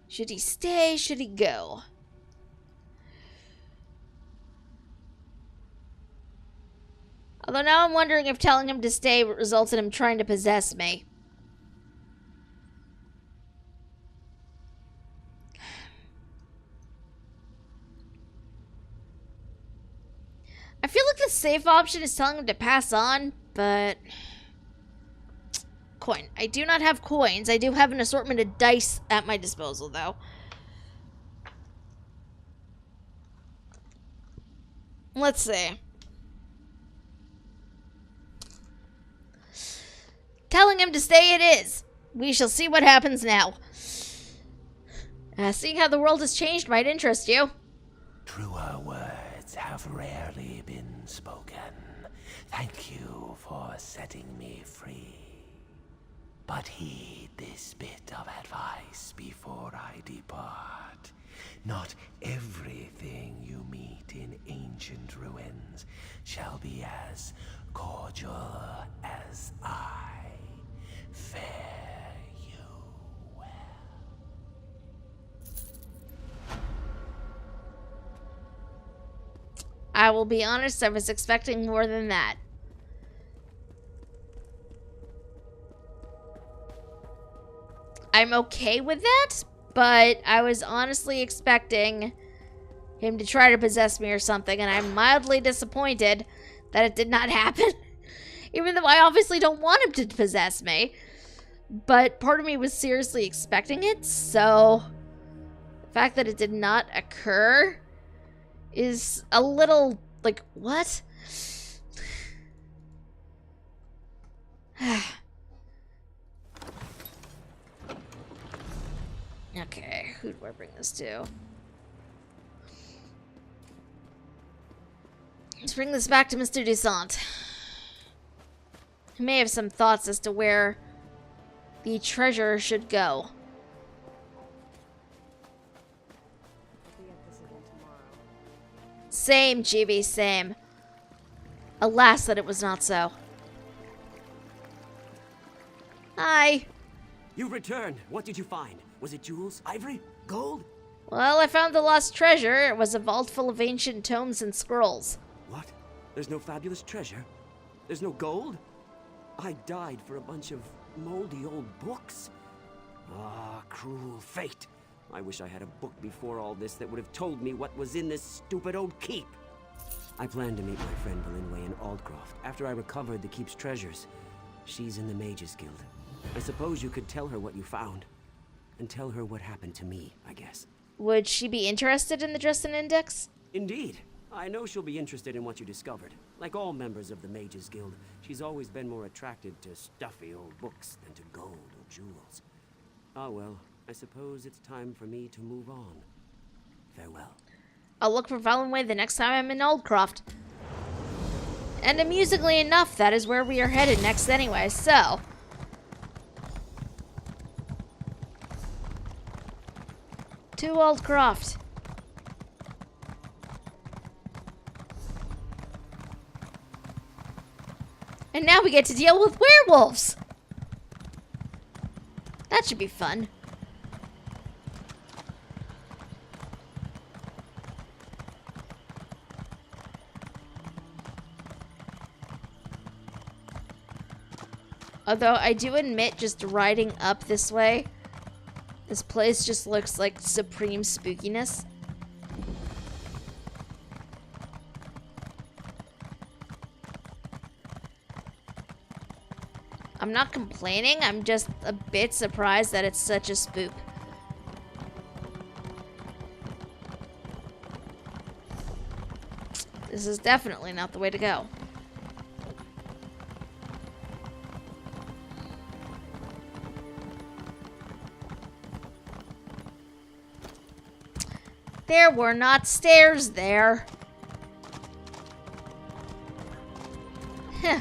S1: Should he stay? Should he go? Although now I'm wondering if telling him to stay results in him trying to possess me. I feel like the safe option is telling him to pass on, but... Coin. I do not have coins. I do have an assortment of dice at my disposal, though. Let's see. Telling him to stay it is. We shall see what happens now. Seeing how the world has changed might interest you.
S9: Truer words have rarely been spoken. Thank you for setting me free. But heed this bit of advice before I depart. Not everything you meet in ancient ruins shall be as cordial as I. Fare you well.
S1: I will be honest, I was expecting more than that. I'm okay with that, but I was honestly expecting him to try to possess me or something, and I'm mildly disappointed that it did not happen. Even though I obviously don't want him to possess me. But part of me was seriously expecting it, so the fact that it did not occur is a little, like, what? Okay, who do I bring this to? Let's bring this back to Mr. Toussaint. He may have some thoughts as to where the treasure should go. Same, Chibi, same. Alas that it was not so. Hi.
S14: You returned. What did you find? Was it jewels, ivory, gold?
S1: Well, I found the lost treasure. It was a vault full of ancient tomes and scrolls.
S14: What? There's no fabulous treasure? There's no gold? I died for a bunch of moldy old books. Ah, cruel fate. I wish I had a book before all this that would have told me what was in this stupid old keep. I plan to meet my friend Belinway in Aldcroft after I recovered the keep's treasures. She's in the Mages Guild. I suppose you could tell her what you found. And tell her what happened to me, I guess.
S1: Would she be interested in the Dresden Index?
S14: Indeed. I know she'll be interested in what you discovered. Like all members of the Mages Guild, she's always been more attracted to stuffy old books than to gold or jewels. Ah well, I suppose it's time for me to move on. Farewell.
S1: I'll look for Belinway the next time I'm in Aldcroft. And amusingly enough, that is where we are headed next anyway, so... to Aldcroft. And now we get to deal with werewolves! That should be fun. Although I do admit, just riding up this way, this place just looks like supreme spookiness. I'm not complaining, I'm just a bit surprised that it's such a spook. This is definitely not the way to go. There were not stairs there. Heh.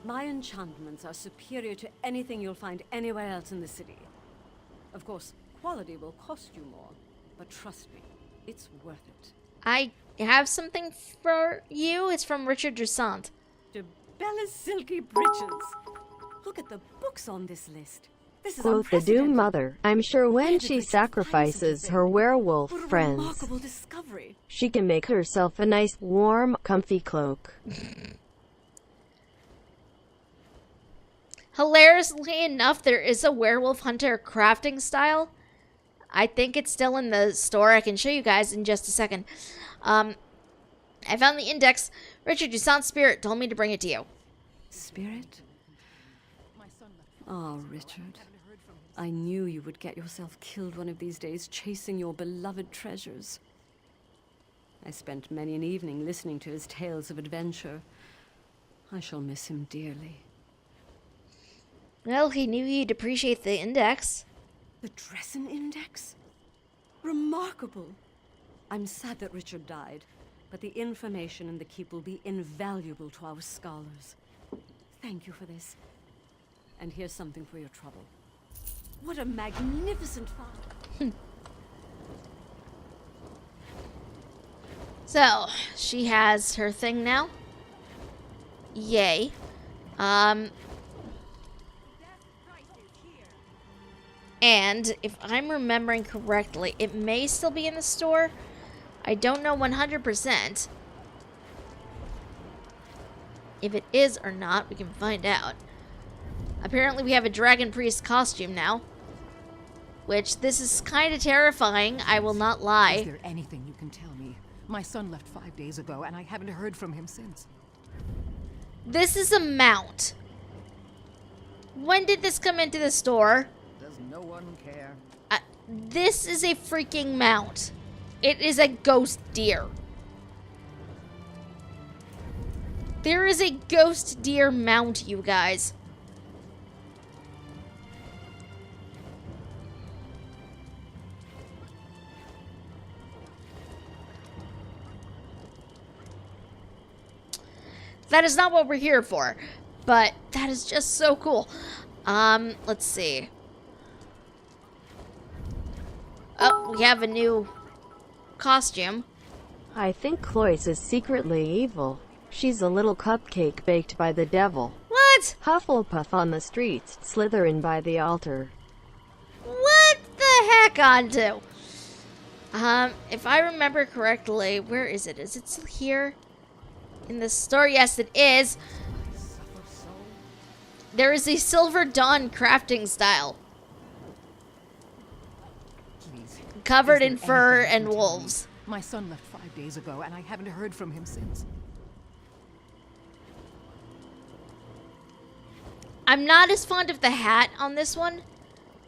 S3: My enchantments are superior to anything you'll find anywhere else in the city. Of course, quality will cost you more, but trust me, it's worth it.
S1: I have something for you. It's from Richard Droussant.
S3: To Bella's silky breeches. Look at the books on this list. This is
S6: Quote the Doom Mother. I'm sure when she sacrifices her werewolf friends,
S3: remarkable discovery.
S6: she can make herself a nice, warm, comfy cloak.
S1: Hilariously enough, there is a Werewolf Hunter crafting style. I think it's still in the store. I can show you guys in just a second. I found the index. Richard Droussant's spirit told me to bring it to you.
S3: Spirit? Oh, Richard. I knew you would get yourself killed one of these days chasing your beloved treasures. I spent many an evening listening to his tales of adventure. I shall miss him dearly.
S1: Well, he knew he'd appreciate the index.
S3: The Dressen Index? Remarkable. I'm sad that Richard died, but the information in the keep will be invaluable to our scholars. Thank you for this. And here's something for your trouble. What a magnificent find!
S1: So, she has her thing now. Yay. And if I'm remembering correctly, it may still be in the store. I don't know 100%. If it is or not, we can find out. Apparently we have a Dragon Priest costume now. Which, this is kind of terrifying, I will not lie.
S8: Is there anything you can tell me? My son left 5 days ago, and I haven't heard from him since.
S1: This is a mount. When did this come into the store?
S8: Does no one care?
S1: This is a freaking mount. It is a ghost deer. There is a ghost deer mount, you guys. That is not what we're here for, but that is just so cool. Let's see. Oh, we have a new costume.
S6: I think Cloyce is secretly evil. She's a little cupcake baked by the devil.
S1: What?
S6: Hufflepuff on the streets, Slytherin by the altar.
S1: What the heck, onto? If I remember correctly, where is it? Is it still here? In the store? Yes, it is. There is a Silver Dawn crafting style.
S8: Please.
S1: Covered in fur and wolves.
S8: My son left 5 days ago, and I haven't heard from him since.
S1: I'm not as fond of the hat on this one,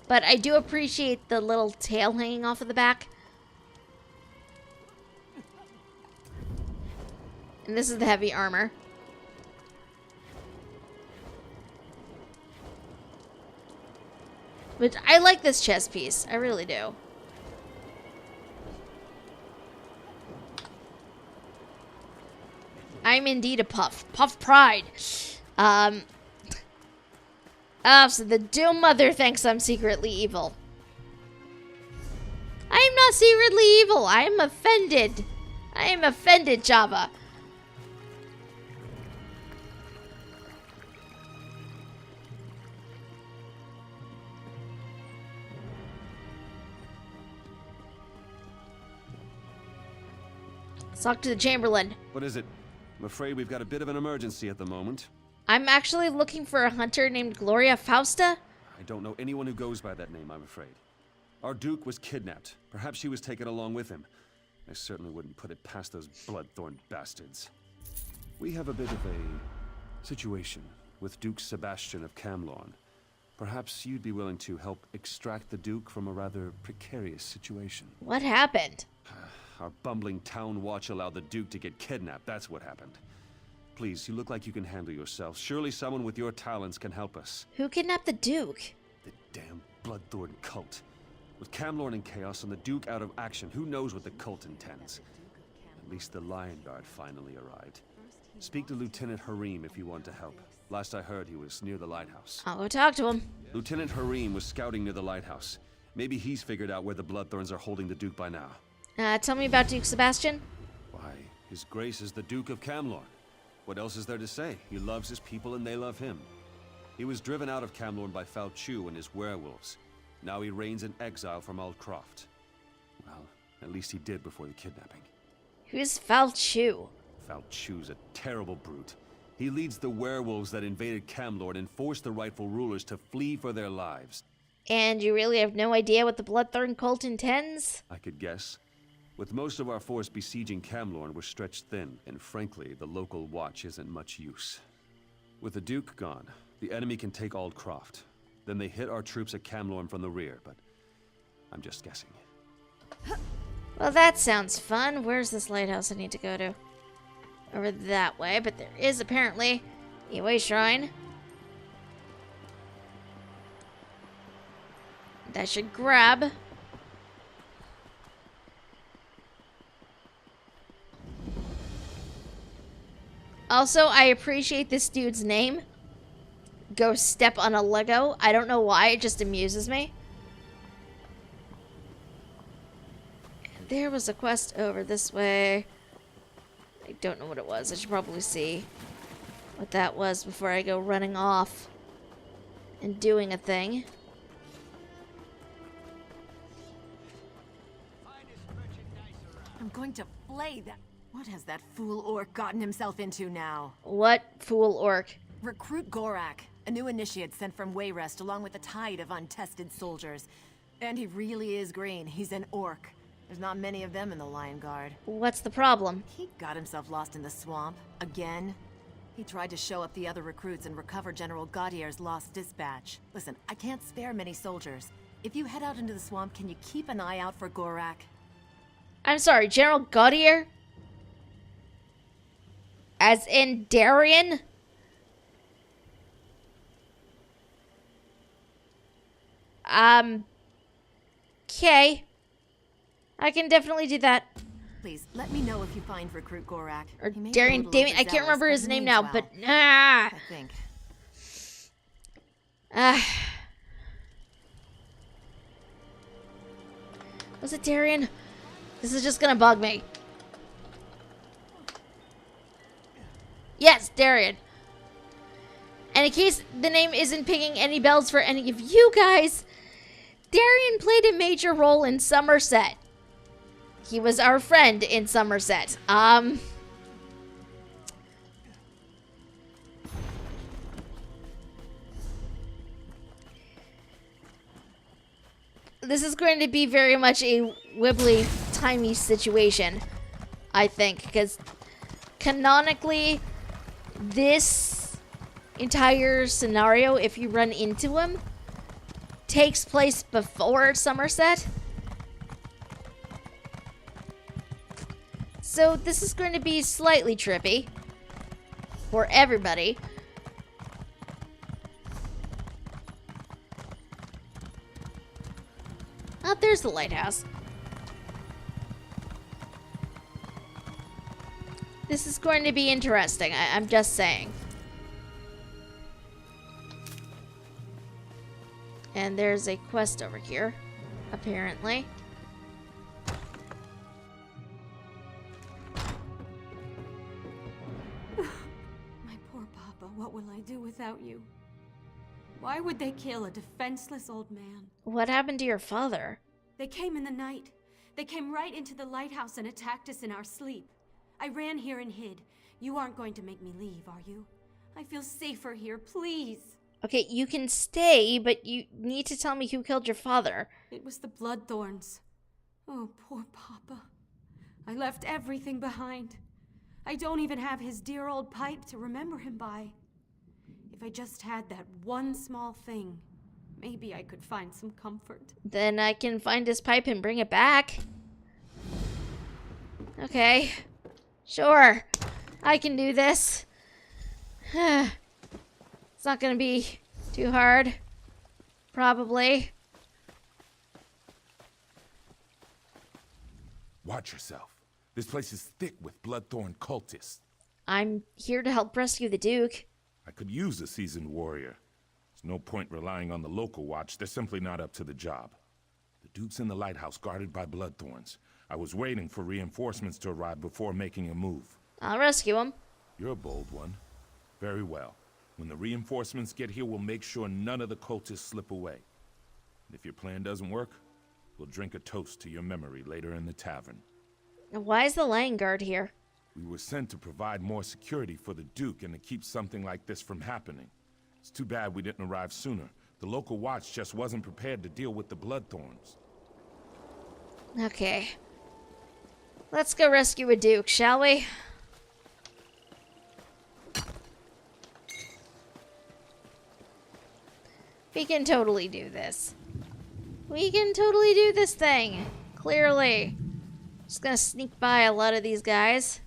S1: but I do appreciate the little tail hanging off of the back. And this is the heavy armor. But I like this chest piece. I really do. I'm indeed a puff. Puff pride. Oh, so the Doom Mother thinks I'm secretly evil. I am not secretly evil. I am offended. I am offended, Java. Let's talk to the Chamberlain.
S15: What is it? I'm afraid we've got a bit of an emergency at the moment.
S1: I'm actually looking for a hunter named Gloria Fausta.
S15: I don't know anyone who goes by that name, I'm afraid. Our Duke was kidnapped. Perhaps she was taken along with him. I certainly wouldn't put it past those Bloodthorn bastards. We have a bit of a situation with Duke Sebastian of Camlorn. Perhaps you'd be willing to help extract the Duke from a rather precarious situation.
S1: What happened?
S15: Our bumbling town watch allowed the Duke to get kidnapped. That's what happened. Please, you look like you can handle yourself. Surely someone with your talents can help us.
S1: Who kidnapped the Duke?
S15: The damn Bloodthorn cult. With Camlorn in chaos and the Duke out of action, who knows what the cult intends? At least the Lion Guard finally arrived. Speak to Lieutenant Harim if you want to help. Last I heard, he was near the lighthouse.
S1: I'll go talk to him.
S15: Lieutenant Harim was scouting near the lighthouse. Maybe he's figured out where the Bloodthorns are holding the Duke by now.
S1: Tell me about Duke Sebastian.
S15: Why, His Grace is the Duke of Camlorn. What else is there to say? He loves his people and they love him. He was driven out of Camlorn by Fal Chu and his werewolves. Now he reigns in exile from Aldcroft. Well, at least he did before the kidnapping.
S1: Who's Fal Chu?
S15: Fal Chu's a terrible brute. He leads the werewolves that invaded Camlorn and forced the rightful rulers to flee for their lives.
S1: And you really have no idea what the Bloodthorn cult intends?
S15: I could guess. With most of our force besieging Camlorn, we're stretched thin, and frankly, the local watch isn't much use. With the Duke gone, the enemy can take Aldcroft. Then they hit our troops at Camlorn from the rear, but I'm just guessing.
S1: Well, that sounds fun. Where's this lighthouse I need to go to? Over that way, but there is apparently a way shrine. That should grab. Also, I appreciate this dude's name. Go step on a Lego. I don't know why, it just amuses me. There was a quest over this way. I don't know what it was. I should probably see what that was before I go running off and doing a thing.
S2: I'm going to flay that. What has that fool orc gotten himself into now?
S1: What fool orc?
S2: Recruit Gorak, a new initiate sent from Wayrest along with a tide of untested soldiers. And he really is green. He's an orc. There's not many of them in the Lion Guard.
S1: What's the problem?
S2: He got himself lost in the swamp. Again. He tried to show up the other recruits and recover General Gaudier's lost dispatch. Listen, I can't spare many soldiers. If you head out into the swamp, can you keep an eye out for Gorak?
S1: I'm sorry, General Gaudier? As in Darien? Okay. I can definitely do that.
S2: Please, let me know if you find Recruit Gorak.
S1: Or Darien Damien. I can't remember his name now, but
S2: I think.
S1: Was it Darien? This is just gonna bug me. Yes, Darien. And in case the name isn't pinging any bells for any of you guys, Darien played a major role in Somerset. He was our friend in Somerset. This is going to be very much a wibbly-timey situation, I think, because canonically, this entire scenario, if you run into him, takes place before Somerset. So this is going to be slightly trippy for everybody. Oh, there's the lighthouse. This is going to be interesting, I'm just saying. And there's a quest over here, apparently.
S4: My poor Papa, what will I do without you? Why would they kill a defenseless old man?
S1: What happened to your father?
S4: They came in the night. They came right into the lighthouse and attacked us in our sleep. I ran here and hid. You aren't going to make me leave, are you? I feel safer here, please.
S1: Okay, you can stay, but you need to tell me who killed your father.
S4: It was the Bloodthorns. Oh, poor Papa. I left everything behind. I don't even have his dear old pipe to remember him by. If I just had that one small thing, maybe I could find some comfort.
S1: Then I can find his pipe and bring it back. Okay. Sure. I can do this. It's not gonna be too hard. Probably.
S16: Watch yourself. This place is thick with Bloodthorn cultists.
S1: I'm here to help rescue the Duke.
S16: I could use a seasoned warrior. There's no point relying on the local watch. They're simply not up to the job. The Duke's in the lighthouse guarded by Bloodthorns. I was waiting for reinforcements to arrive before making a move.
S1: I'll rescue him.
S16: You're a bold one. Very well. When the reinforcements get here, we'll make sure none of the cultists slip away. And if your plan doesn't work, we'll drink a toast to your memory later in the tavern.
S1: Why is the Lion Guard here?
S16: We were sent to provide more security for the Duke and to keep something like this from happening. It's too bad we didn't arrive sooner. The local watch just wasn't prepared to deal with the Bloodthorns.
S1: Okay. Let's go rescue a Duke, shall we? We can totally do this. We can totally do this thing. Clearly. Just gonna sneak by a lot of these guys.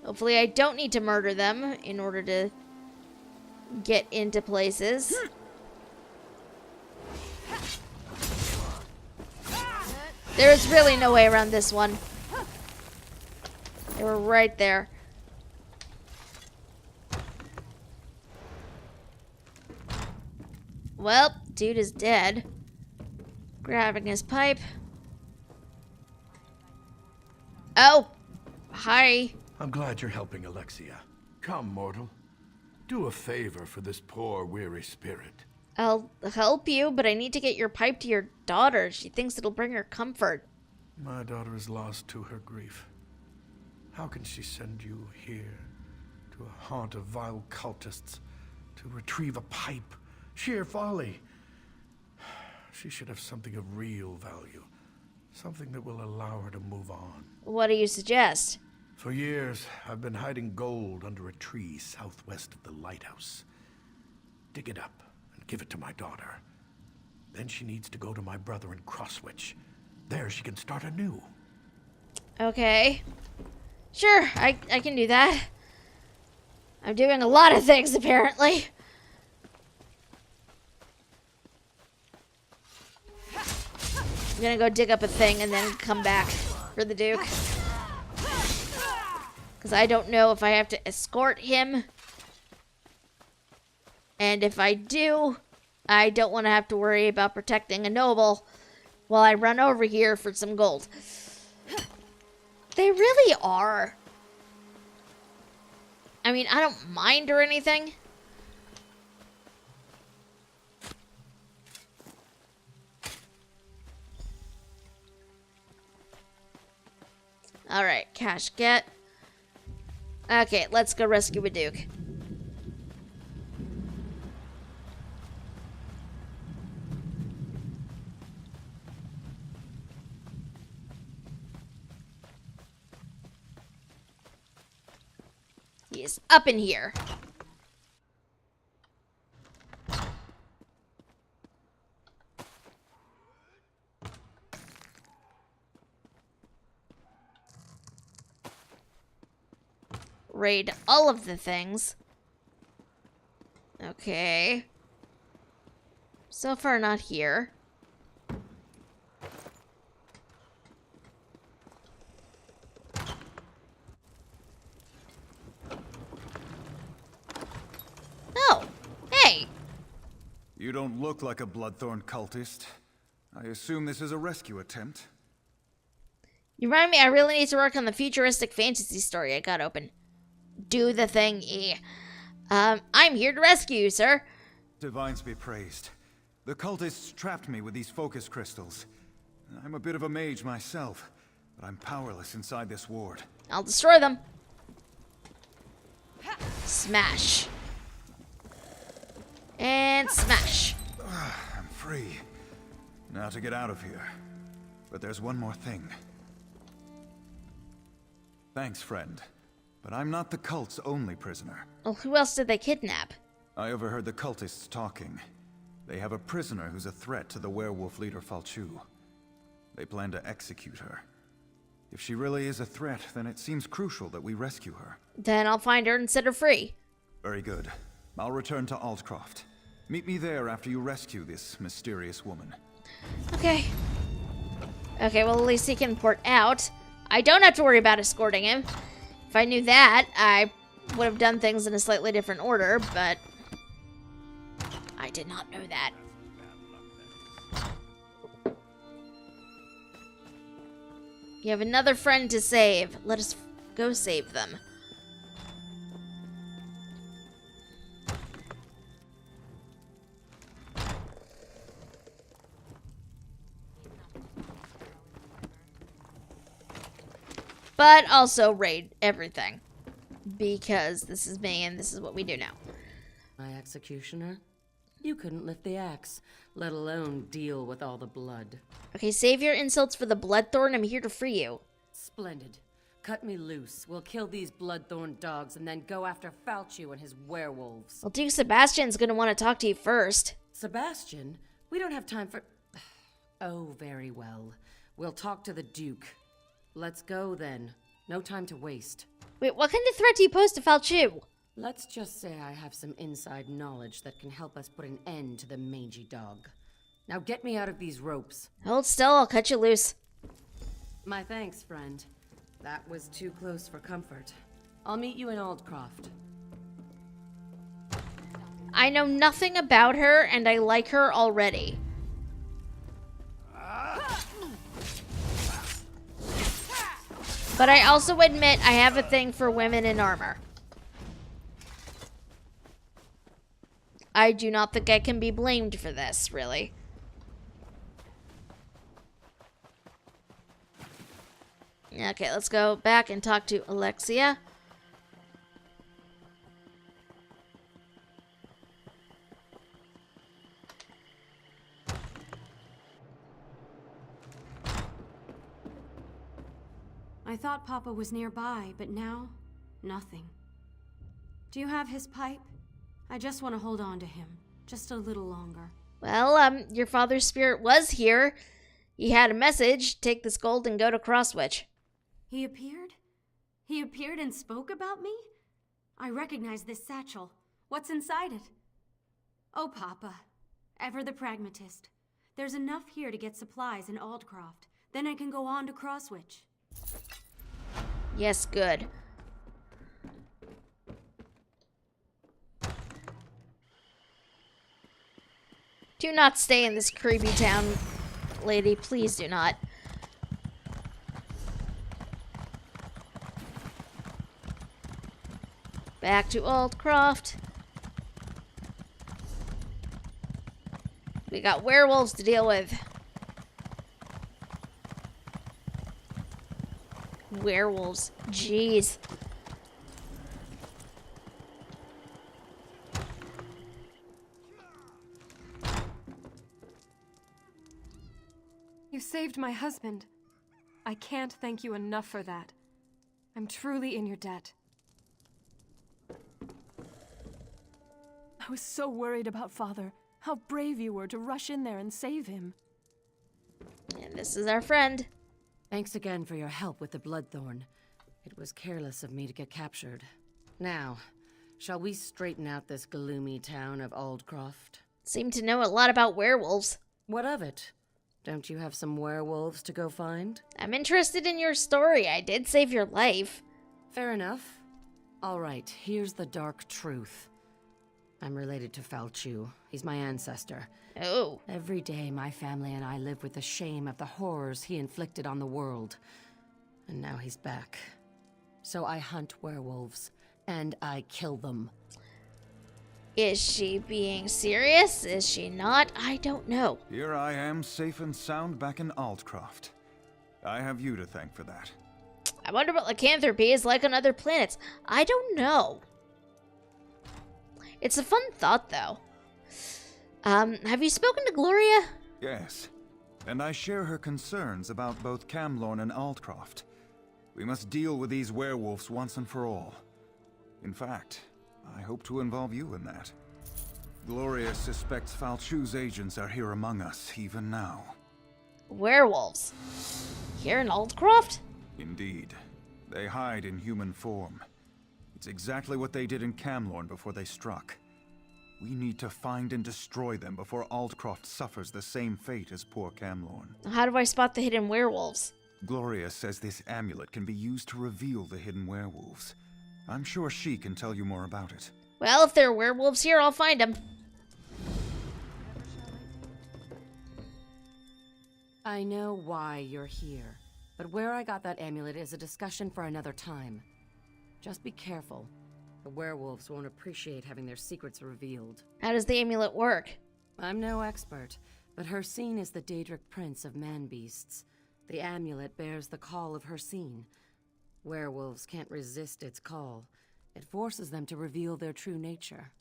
S1: Hopefully I don't need to murder them in order to get into places. There's really no way around this one. They were right there. Well, dude is dead. Grabbing his pipe. Oh! Hi.
S7: I'm glad you're helping Alexia. Come, mortal. Do a favor for this poor, weary spirit.
S1: I'll help you, but I need to get your pipe to your daughter. She thinks it'll bring her comfort.
S7: My daughter is lost to her grief. How can she send you here, to a haunt of vile cultists, to retrieve a pipe? Sheer folly. She should have something of real value. Something that will allow her to move on.
S1: What do you suggest?
S7: For years, I've been hiding gold under a tree southwest of the lighthouse. Dig it up and give it to my daughter. Then she needs to go to my brother in Crosswitch. There she can start anew.
S1: Okay. Sure, I can do that. I'm doing a lot of things, apparently. I'm gonna go dig up a thing and then come back for the Duke. Because I don't know if I have to escort him. And if I do, I don't want to have to worry about protecting a noble while I run over here for some gold. They really are. I mean, I don't mind or anything. Alright, cash get. Okay, let's go rescue a Duke. He is up in here. Raid all of the things. Okay. So far not here. Oh, hey.
S17: You don't look like a Bloodthorn cultist. I assume this is a rescue attempt.
S1: You remind me I really need to work on the futuristic fantasy story I got open. Do the thing, E. I'm here to rescue you, sir.
S17: Divines be praised. The cultists trapped me with these focus crystals. I'm a bit of a mage myself, but I'm powerless inside this ward.
S1: I'll destroy them. Smash. And smash.
S17: I'm free. Now to get out of here. But there's one more thing. Thanks, friend. But I'm not the cult's only prisoner.
S1: Well, who else did they kidnap?
S17: I overheard the cultists talking. They have a prisoner who's a threat to the werewolf leader Falchu. They plan to execute her. If she really is a threat, then it seems crucial that we rescue her.
S1: Then I'll find her and set her free.
S17: Very good. I'll return to Altcroft. Meet me there after you rescue this mysterious woman.
S1: Okay. Okay, well, at least he can port out. I don't have to worry about escorting him. If I knew that, I would have done things in a slightly different order, but I did not know that. You have another friend to save. Let us go save them. But also raid everything. Because this is me and this is what we do now.
S3: My executioner? You couldn't lift the axe, let alone deal with all the blood.
S1: Okay, save your insults for the Bloodthorn. I'm here to free you.
S3: Splendid. Cut me loose. We'll kill these Bloodthorn dogs and then go after Falchu and his werewolves.
S1: Well, Duke Sebastian's gonna want to talk to you first.
S3: Sebastian? We don't have time for... Oh, very well. We'll talk to the Duke. Let's go, then. No time to waste.
S1: Wait, what kind of threat do you pose to Falchu?
S3: Let's just say I have some inside knowledge that can help us put an end to the mangy dog. Now get me out of these ropes.
S1: Hold still, I'll cut you loose.
S3: My thanks, friend. That was too close for comfort. I'll meet you in Aldcroft.
S1: I know nothing about her, and I like her already. But I also admit I have a thing for women in armor. I do not think I can be blamed for this, really. Okay, let's go back and talk to Alexia.
S4: I thought Papa was nearby, but now, nothing. Do you have his pipe? I just want to hold on to him, just a little longer.
S1: Well, your father's spirit was here. He had a message. Take this gold and go to Crosswitch.
S4: He appeared? He appeared and spoke about me? I recognize this satchel. What's inside it? Oh, Papa. Ever the pragmatist. There's enough here to get supplies in Aldcroft. Then I can go on to Crosswitch.
S1: Yes, good. Do not stay in this creepy town, lady. Please do not. Back to Aldcroft. We got werewolves to deal with. Werewolves. Jeez.
S4: You saved my husband. I can't thank you enough for that. I'm truly in your debt.
S18: I was so worried about Father. How brave you were to rush in there and save him.
S1: And this is our friend.
S3: Thanks again for your help with the Bloodthorn. It was careless of me to get captured. Now, shall we straighten out this gloomy town of Aldcroft?
S1: Seem to know a lot about werewolves.
S3: What of it? Don't you have some werewolves to go find?
S1: I'm interested in your story. I did save your life.
S3: Fair enough. All right, here's the dark truth. I'm related to Falchu. He's my ancestor.
S1: Oh.
S3: Every day, my family and I live with the shame of the horrors he inflicted on the world. And now he's back. So I hunt werewolves, and I kill them.
S1: Is she being serious? Is she not? I don't know.
S17: Here I am, safe and sound back in Aldcroft. I have you to thank for that.
S1: I wonder what lycanthropy is like on other planets. I don't know. It's a fun thought, though. Have you spoken to Gloria?
S17: Yes, and I share her concerns about both Camlorn and Aldcroft. We must deal with these werewolves once and for all. In fact, I hope to involve you in that. Gloria suspects Falchu's agents are here among us, even now.
S1: Werewolves? Here in Aldcroft?
S17: Indeed. They hide in human form. It's exactly what they did in Camlorn before they struck. We need to find and destroy them before Aldcroft suffers the same fate as poor Camlorn.
S1: How do I spot the hidden werewolves?
S17: Gloria says this amulet can be used to reveal the hidden werewolves. I'm sure she can tell you more about it.
S1: Well, if there are werewolves here, I'll find them.
S3: I know why you're here, but where I got that amulet is a discussion for another time. Just be careful. The werewolves won't appreciate having their secrets revealed.
S1: How does the amulet work?
S3: I'm no expert, but Hircine is the Daedric prince of man-beasts. The amulet bears the call of Hircine. Werewolves can't resist its call. It forces them to reveal their true nature.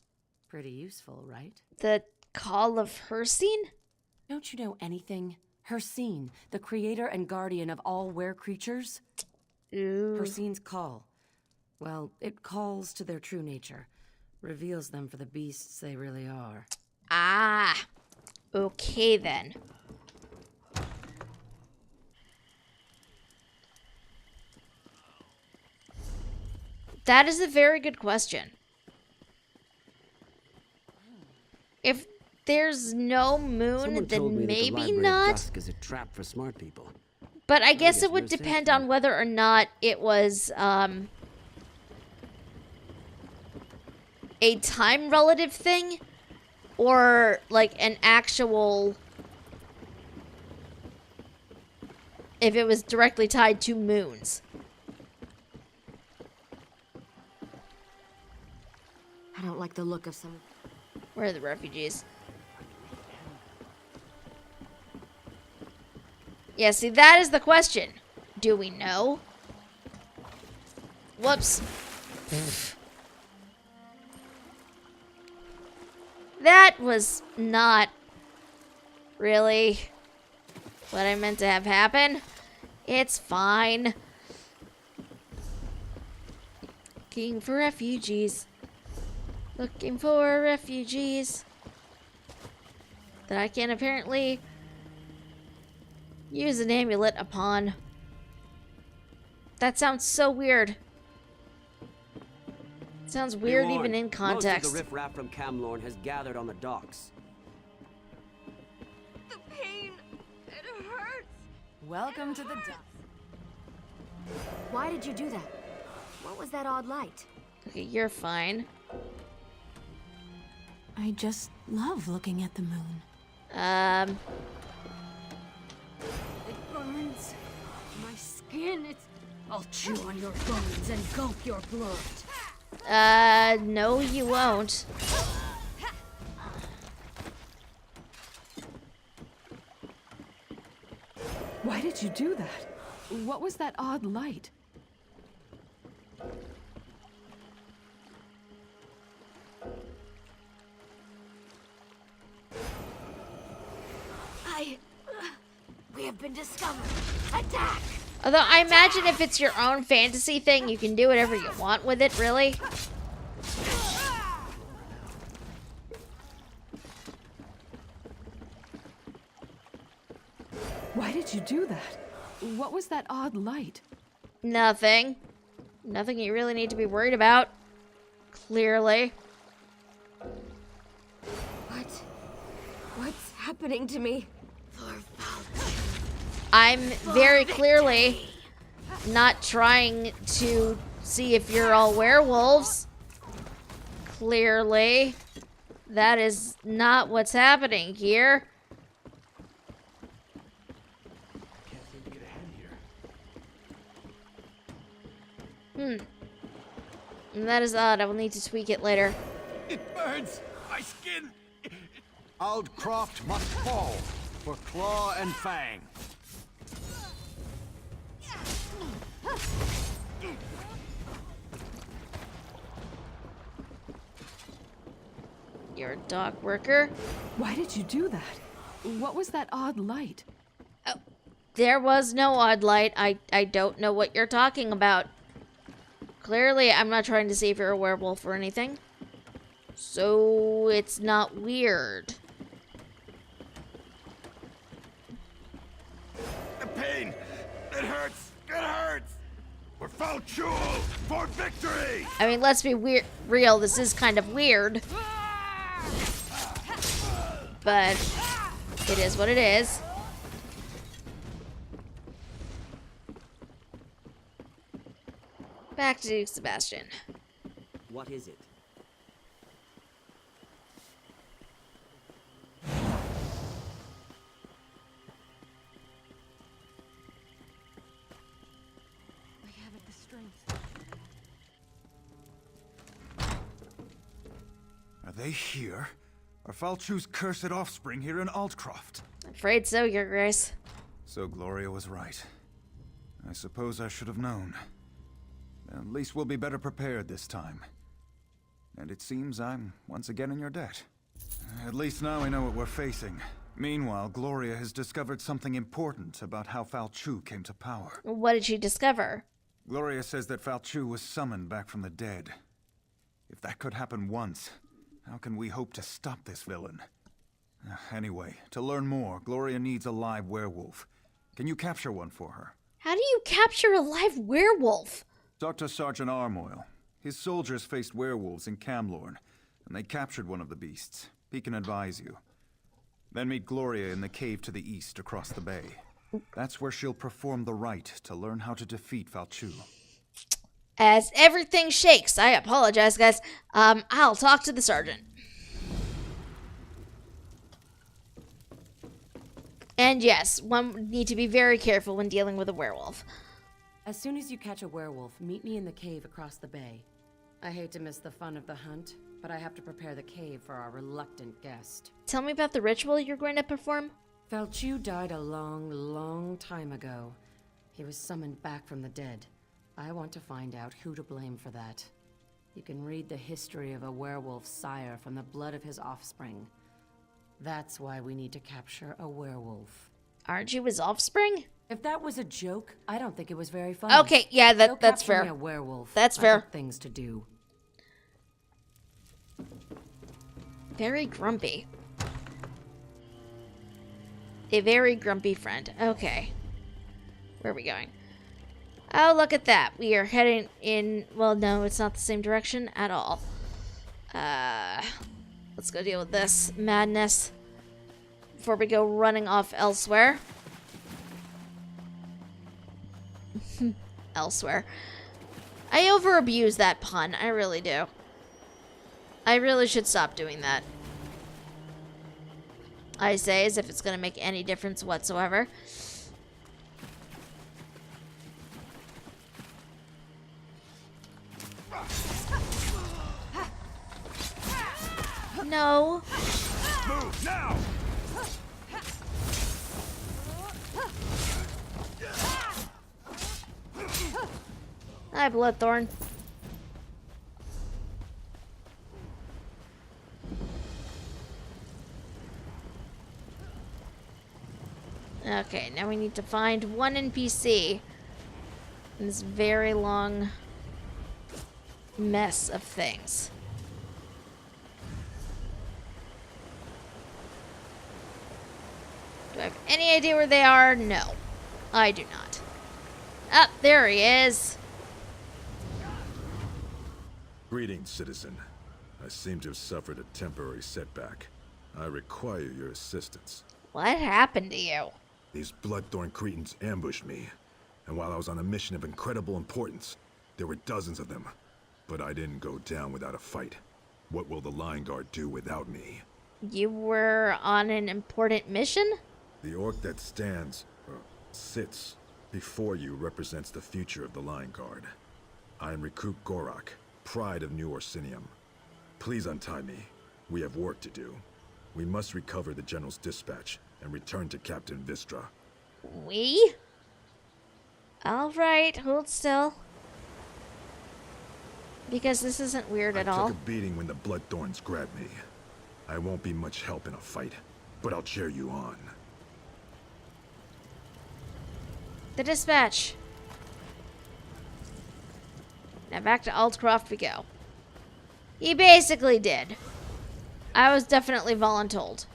S3: Pretty useful, right?
S1: The call of Hircine?
S3: Don't you know anything? Hircine, the creator and guardian of all were-creatures? Hircine's call. Well, it calls to their true nature. Reveals them for the beasts they really are.
S1: Ah. Okay, then. That is a very good question. If there's no moon, then maybe not.
S14: Dusk is a trap for smart people.
S1: But I guess it would depend on whether or not it was a time relative thing or like an actual, if it was directly tied to moons.
S5: I don't like the look of some.
S1: Where are the refugees? Yeah, see, that is the question. Do we know? Whoops. That was not really what I meant to have happen. It's fine. Looking for refugees. Looking for refugees that I can apparently use an amulet upon. That sounds so weird. It sounds weird even in context.
S14: Most of the riffraff from Camlorn has gathered on the docks.
S5: The pain, it hurts.
S2: Welcome to the dust.
S5: Why did you do that? What was that odd light?
S1: Okay, you're fine.
S18: I just love looking at the moon.
S5: It burns. My skin, I'll chew on your bones and gulp your blood.
S1: No you won't.
S18: Why did you do that? What was that odd light?
S5: We have been discovered. Attack!
S1: Although I imagine if it's your own fantasy thing, you can do whatever you want with it, really.
S18: Why did you do that? What was that odd light?
S1: Nothing. Nothing you really need to be worried about. Clearly.
S5: What's happening to me?
S1: I'm very clearly not trying to see if you're all werewolves. Clearly. That is not what's happening here. And that is odd. I will need to tweak it later.
S10: It burns my skin. Aldcroft must fall for Claw and Fang.
S1: You're a dock worker.
S18: Why did you do that? What was that odd light?
S1: Oh, there was no odd light. I don't know what you're talking about. Clearly, I'm not trying to see if you're a werewolf or anything. So, it's not weird.
S10: The pain! It hurts! It hurts! For Falchul! For victory!
S1: I mean, let's be real. This is kind of weird. But it is what it is. Back to Sebastian.
S14: What is it?
S4: I haven't the strength.
S17: Are they here? Are Falchu's cursed offspring here in Altcroft?
S1: Afraid so, Your Grace.
S17: So Gloria was right. I suppose I should have known. At least we'll be better prepared this time. And it seems I'm once again in your debt. At least now we know what we're facing. Meanwhile, Gloria has discovered something important about how Falchu came to power.
S1: What did she discover?
S17: Gloria says that Falchu was summoned back from the dead. If that could happen once, how can we hope to stop this villain? Anyway, to learn more, Gloria needs a live werewolf. Can you capture one for her?
S1: How do you capture a live werewolf?
S17: Talk to Sergeant Armoyle. His soldiers faced werewolves in Camlorn, and they captured one of the beasts. He can advise you. Then meet Gloria in the cave to the east across the bay. That's where she'll perform the rite to learn how to defeat Falchu.
S1: As everything shakes, I apologize, guys. I'll talk to the sergeant. And yes, one would need to be very careful when dealing with a werewolf.
S3: As soon as you catch a werewolf, meet me in the cave across the bay. I hate to miss the fun of the hunt, but I have to prepare the cave for our reluctant guest.
S1: Tell me about the ritual you're going to perform.
S3: Falchu died a long, long time ago. He was summoned back from the dead. I want to find out who to blame for that. You can read the history of a werewolf sire from the blood of his offspring. That's why we need to capture a werewolf.
S1: Aren't you his offspring?
S3: If that was a joke, I don't think it was very funny.
S1: Okay, yeah, that's
S3: capture
S1: fair.
S3: Me a werewolf.
S1: That's
S3: I
S1: fair.
S3: got things to do.
S1: Very grumpy. A very grumpy friend. Okay. Where are we going? Oh, look at that. We are heading in... Well, no, it's not the same direction at all. Let's go deal with this madness before we go running off elsewhere. Elsewhere. I over-abuse that pun. I really do. I really should stop doing that. I say as if it's going to make any difference whatsoever. No.
S11: Move now!
S1: Hi, Bloodthorn. Okay, now we need to find one NPC in this very long mess of things. Do I have any idea where they are? No, I do not. Ah, there he is.
S11: Greetings, citizen. I seem to have suffered a temporary setback. I require your assistance.
S1: What happened to you?
S11: These Bloodthorn cretins ambushed me, and while I was on a mission of incredible importance, there were dozens of them. But I didn't go down without a fight. What will the Lion Guard do without me?
S1: You were on an important mission?
S11: The orc that sits before you represents the future of the Lion Guard. I am Recruit Gorak, pride of New Orsinium. Please untie me. We have work to do. We must recover the General's dispatch and return to Captain Vistra.
S1: We? Alright, hold still. Because this isn't weird at all.
S11: I took a beating when the Bloodthorns grabbed me. I won't be much help in a fight, but I'll cheer you on.
S1: The dispatch. Now back to Altcroft we go. He basically did. I was definitely voluntold.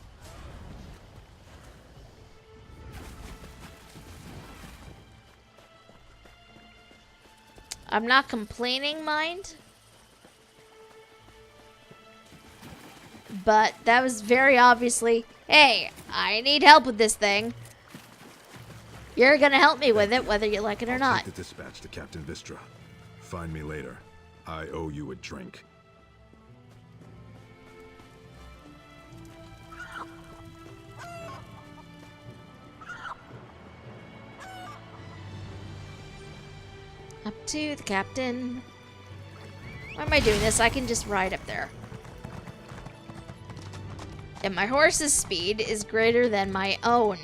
S1: I'm not complaining, mind. but that was very obviously, hey, I need help with this thing. You're gonna help me with it, whether you like it or not.
S11: Take the dispatch to Captain Vistra. Find me later. I owe you a drink.
S1: Up to the captain. Why am I doing this? I can just ride up there. And my horse's speed is greater than my own.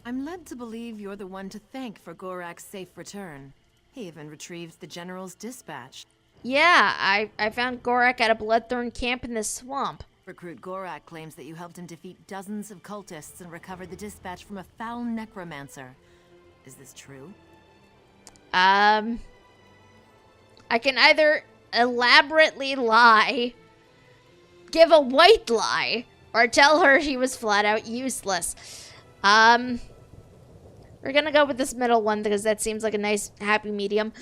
S2: I'm led to believe you're the one to thank for Gorak's safe return. He even retrieved the General's dispatch.
S1: Yeah, I found Gorak at a Bloodthorn camp in the swamp.
S2: Recruit Gorak claims that you helped him defeat dozens of cultists and recovered the dispatch from a foul necromancer. Is this true?
S1: I can either elaborately lie, give a white lie, or tell her he was flat out useless. We're gonna go with this middle one because that seems like a nice happy medium.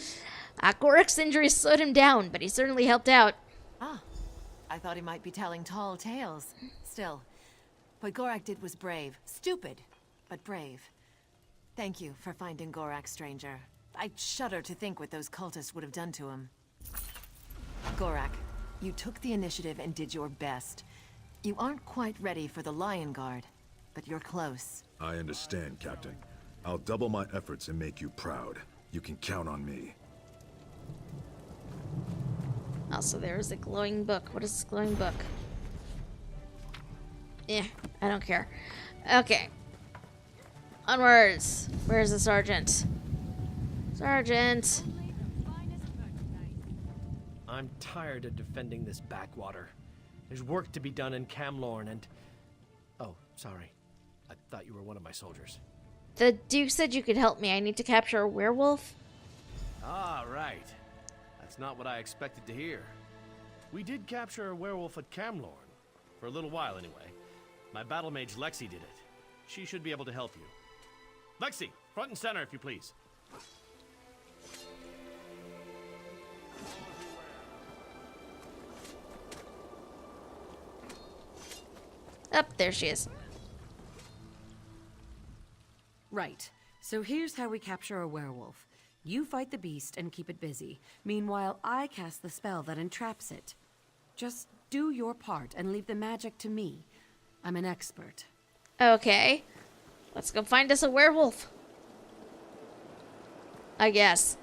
S1: Gorak's injuries slowed him down, but he certainly helped out.
S2: Ah, I thought he might be telling tall tales. Still, what Gorak did was brave. Stupid, but brave. Thank you for finding Gorak, stranger. I shudder to think what those cultists would have done to him. Gorak, you took the initiative and did your best. You aren't quite ready for the Lion Guard, but you're close.
S11: I understand, Captain. I'll double my efforts and make you proud. You can count on me.
S1: Also, there's a glowing book. What is this glowing book? I don't care. Okay. Onwards. Where's the sergeant? Sergeant.
S19: I'm tired of defending this backwater. There's work to be done in Camlorn and... Oh, sorry. I thought you were one of my soldiers.
S1: The Duke said you could help me. I need to capture a werewolf.
S19: Ah, right. That's not what I expected to hear. We did capture a werewolf at Camlorn. For a little while, anyway. My battle mage Lexi did it. She should be able to help you. Lexi, front and center, if you please.
S1: Up, there she is.
S3: Right. So here's how we capture a werewolf. You fight the beast and keep it busy. Meanwhile, I cast the spell that entraps it. Just do your part and leave the magic to me. I'm an expert.
S1: Okay. Let's go find us a werewolf. I guess.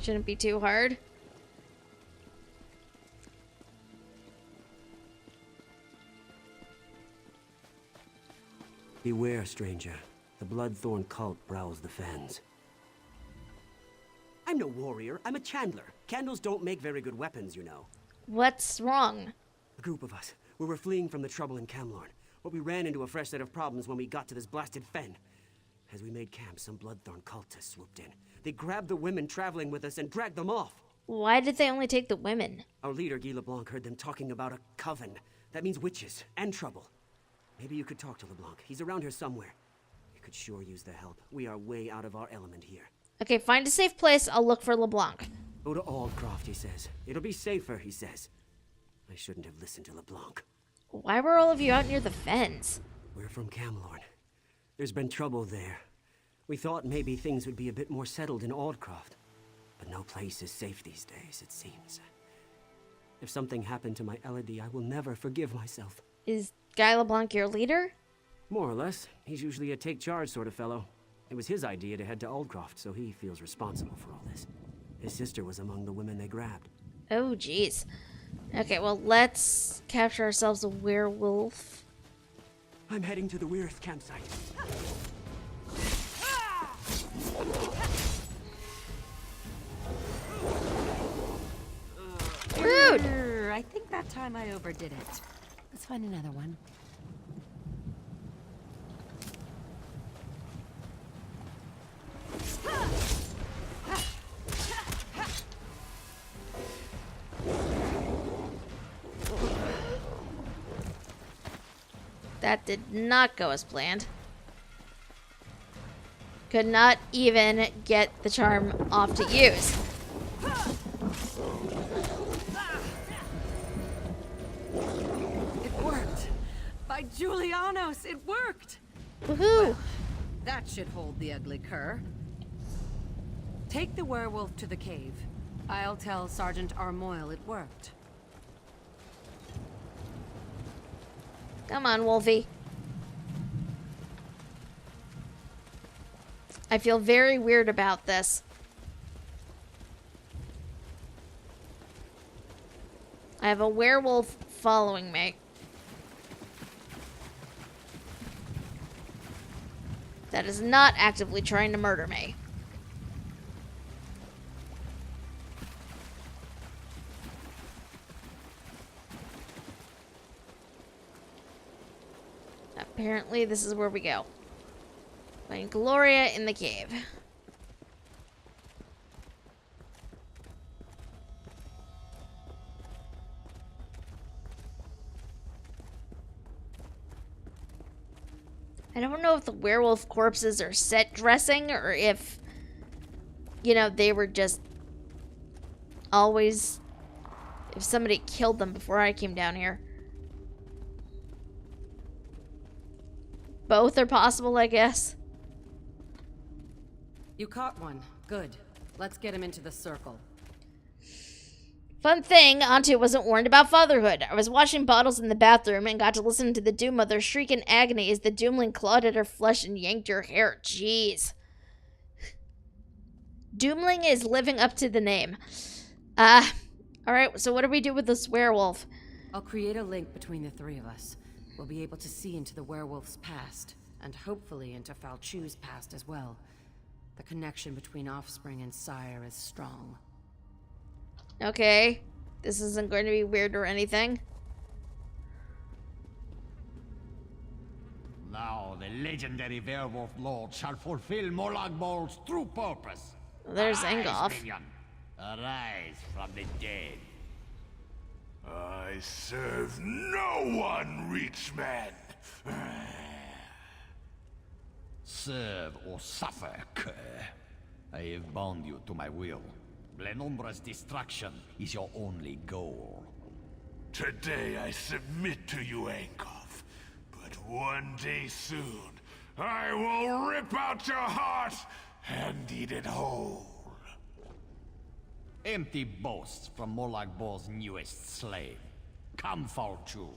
S1: Shouldn't be too hard.
S14: Beware, stranger. The Bloodthorn cult prowls the fens. I'm no warrior. I'm a chandler. Candles don't make very good weapons, you know.
S1: What's wrong?
S14: A group of us. We were fleeing from the trouble in Camlorn, but we ran into a fresh set of problems when we got to this blasted fen. As we made camp, some Bloodthorn cultists swooped in. They grabbed the women traveling with us and dragged them off.
S1: Why did they only take the women?
S14: Our leader, Guy LeBlanc, heard them talking about a coven. That means witches and trouble. Maybe you could talk to LeBlanc. He's around here somewhere. You could sure use the help. We are way out of our element here.
S1: Okay, find a safe place. I'll look for LeBlanc.
S14: Go to Aldcroft, he says. It'll be safer, he says. I shouldn't have listened to LeBlanc.
S1: Why were all of you out near the fens?
S14: We're from Camlorn. There's been trouble there. We thought maybe things would be a bit more settled in Aldcroft. But no place is safe these days, it seems. If something happened to my Elodie, I will never forgive myself.
S1: Is Guy LeBlanc your leader?
S14: More or less. He's usually a take-charge sort of fellow. It was his idea to head to Aldcroft, so he feels responsible for all this. His sister was among the women they grabbed.
S1: Oh, jeez. Okay, well, let's capture ourselves a werewolf.
S14: I'm heading to the Weirth campsite.
S1: Rude!
S3: I think that time I overdid it. Let's find another one.
S1: That did not go as planned. Could not even get the charm off to use.
S3: It worked! By Julianos, it worked!
S1: Woohoo!
S3: Well, that should hold the ugly cur. Take the werewolf to the cave. I'll tell Sergeant Armoyle it worked.
S1: Come on, Wolfie. I feel very weird about this. I have a werewolf following me. That is not actively trying to murder me. Apparently, this is where we go. Find Gloria in the cave. I don't know if the werewolf corpses are set dressing or if, you know, they were just always, if somebody killed them before I came down here. Both are possible, I guess.
S3: You caught one. Good. Let's get him into the circle.
S1: Fun thing, Antu wasn't warned about fatherhood. I was washing bottles in the bathroom and got to listen to the Doom Mother shriek in agony as the Doomling clawed at her flesh and yanked her hair. Jeez. Doomling is living up to the name. Alright, so what do we do with this werewolf?
S3: I'll create a link between the three of us. We'll be able to see into the werewolf's past, and hopefully into Falchu's past as well. The connection between offspring and sire is strong.
S1: Okay. This isn't going to be weird or anything.
S10: Now the legendary werewolf lord shall fulfill Molag Bol's true purpose.
S1: There's
S10: Arise,
S1: Ingolf.
S10: minion. Arise from the dead.
S7: I serve no one, Reachman.
S10: Serve or suffer, cur. I have bound you to my will. Blenumbra's destruction is your only goal.
S7: Today I submit to you, Angoff. But one day soon, I will rip out your heart and eat it whole.
S10: Empty boasts from Molag Bol's newest slave. Come, Falchu.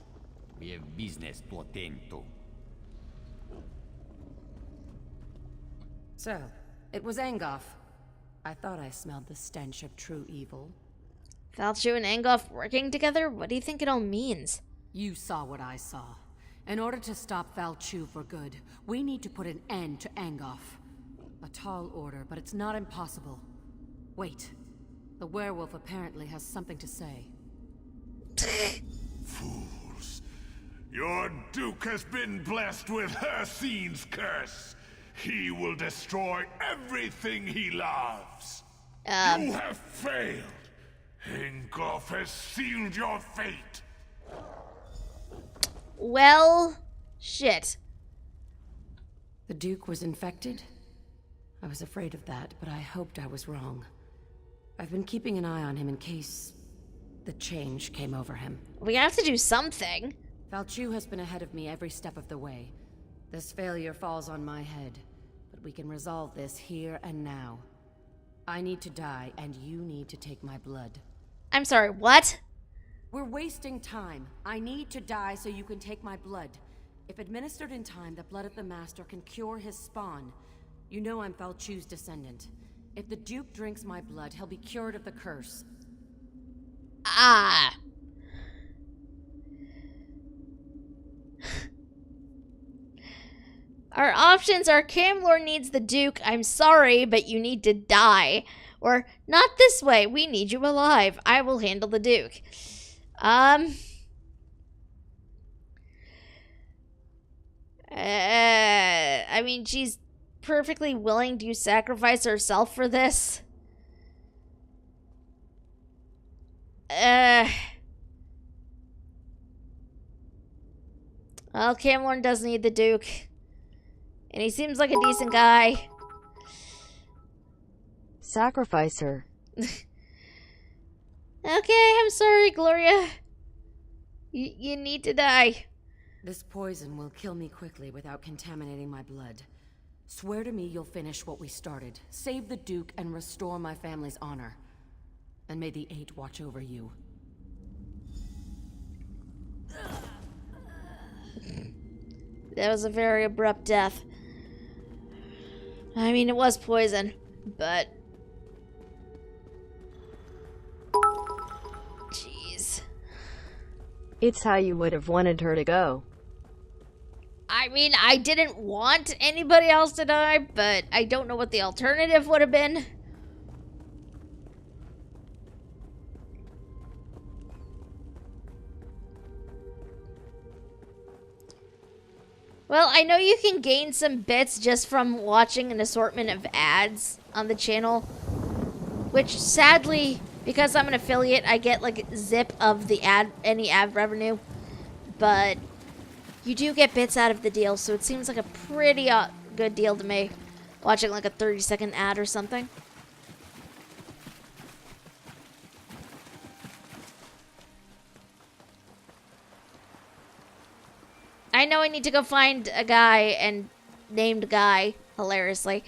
S10: We have business to attend to.
S3: So, it was Angoff. I thought I smelled the stench of true evil.
S1: Falchu and Angoff working together? What do you think it all means?
S3: You saw what I saw. In order to stop Falchu for good, we need to put an end to Angoff. A tall order, but it's not impossible. Wait. The werewolf apparently has something to say.
S7: Fools. Your Duke has been blessed with Hircine's curse. He will destroy everything he loves. You have failed. Ingolf has sealed your fate.
S1: Well, shit.
S3: The Duke was infected? I was afraid of that, but I hoped I was wrong. I've been keeping an eye on him in case the change came over him.
S1: We have to do something.
S3: Falchu has been ahead of me every step of the way. This failure falls on my head, but we can resolve this here and now. I need to die, and you need to take my blood.
S1: I'm sorry, what?
S3: We're wasting time. I need to die so you can take my blood. If administered in time, the blood of the Master can cure his spawn. You know I'm Falchu's descendant. If the Duke drinks my blood, he'll be cured of the curse.
S1: Ah. Our options are Camlor needs the Duke, I'm sorry, but you need to die. Or, not this way, we need you alive. I will handle the Duke. I mean, she's perfectly willing to sacrifice herself for this. Well, Camlorn does need the Duke. And he seems like a decent guy.
S6: Sacrifice her.
S1: Okay, I'm sorry, Gloria. You need to die.
S3: This poison will kill me quickly without contaminating my blood. Swear to me you'll finish what we started. Save the Duke and restore my family's honor. And may the Eight watch over you.
S1: That was a very abrupt death. I mean, it was poison, but... Jeez.
S6: It's how you would have wanted her to go.
S1: I mean, I didn't want anybody else to die, but I don't know what the alternative would have been. Well, I know you can gain some bits just from watching an assortment of ads on the channel, which sadly, because I'm an affiliate, I get like zip of the any ad revenue, but you do get bits out of the deal, so it seems like a pretty good deal to me, watching like a 30-second ad or something. I know I need to go find a guy and named Guy, hilariously.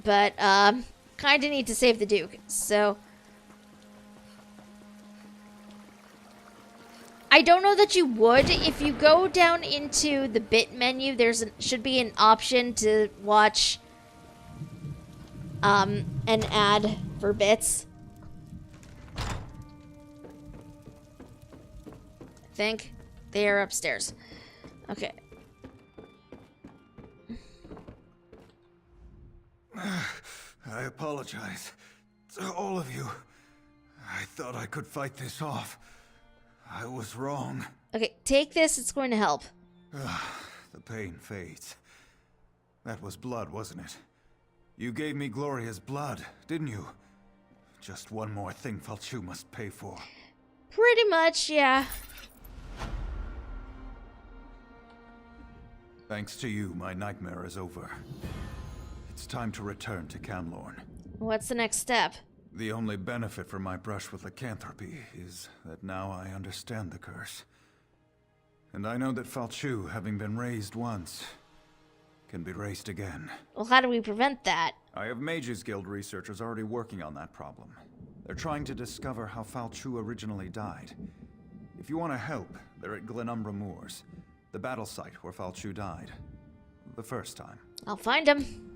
S1: But, kinda need to save the Duke, so... I don't know that you would. If you go down into the bit menu, should be an option to watch, an ad for bits. I think. They are upstairs. Okay.
S17: I apologize to all of you. I thought I could fight this off. I was wrong.
S1: Okay, take this. It's going to help.
S17: The pain fades. That was blood, wasn't it? You gave me Gloria's blood, didn't you? Just one more thing Falchu must pay for.
S1: Pretty much, yeah.
S17: Thanks to you, my nightmare is over. It's time to return to Camlorn.
S1: What's the next step?
S17: The only benefit from my brush with lycanthropy is that now I understand the curse. And I know that Falchu, having been raised once, can be raised again.
S1: Well, how do we prevent that?
S17: I have Mages Guild researchers already working on that problem. They're trying to discover how Falchu originally died. If you want to help, they're at Glenumbra Moors, the battle site where Falchu died. The first time.
S1: I'll find him.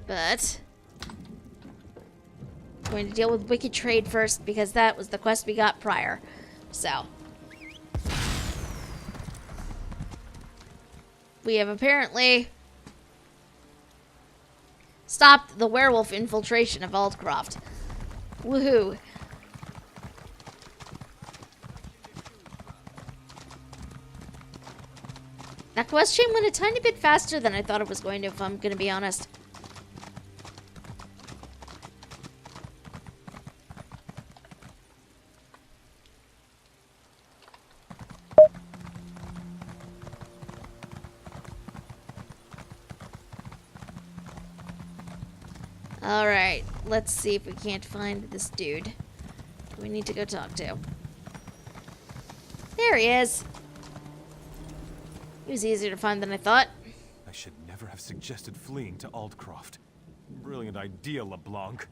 S1: But I'm going to deal with Wicked Trade first because that was the quest we got prior. So we have apparently stopped the werewolf infiltration of Aldcroft. Woohoo. That quest chain went a tiny bit faster than I thought it was going to, if I'm going to be honest. Alright, let's see if we can't find this dude we need to go talk to. There he is. He was easier to find than I thought.
S13: I should never have suggested fleeing to Aldcroft. Brilliant idea, LeBlanc.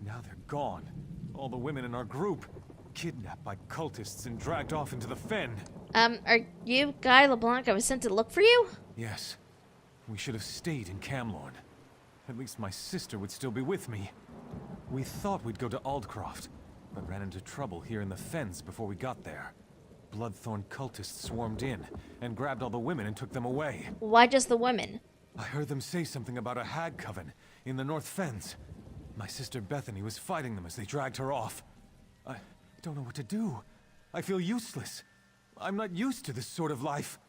S13: Now they're gone. All the women in our group, kidnapped by cultists and dragged off into the fen.
S1: Are you Guy LeBlanc? I was sent to look for you?
S13: Yes. We should have stayed in Camlorn. At least my sister would still be with me. We thought we'd go to Aldcroft, but ran into trouble here in the fens before we got there. Bloodthorn cultists swarmed in and grabbed all the women and took them away.
S1: Why just the women?
S13: I heard them say something about a hag coven in the North Fens. My sister Bethany was fighting them as they dragged her off. I don't know what to do. I feel useless. I'm not used to this sort of life.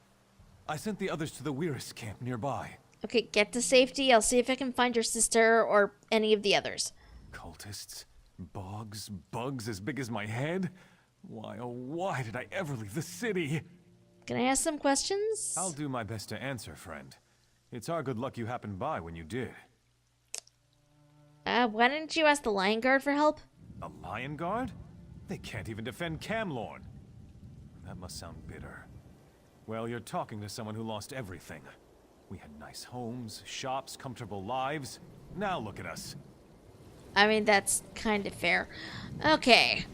S13: I sent the others to the Weiris camp nearby.
S1: Okay, get to safety. I'll see if I can find your sister or any of the others.
S13: Cultists? Bogs? Bugs as big as my head? Why, oh why did I ever leave the city?
S1: Can I ask some questions?
S13: I'll do my best to answer, friend. It's our good luck you happened by when you did.
S1: Why didn't you ask the Lion Guard for help?
S13: A Lion Guard? They can't even defend Camlorn. That must sound bitter. Well, you're talking to someone who lost everything. We had nice homes, shops, comfortable lives. Now look at us.
S1: I mean, that's kind of fair. Okay.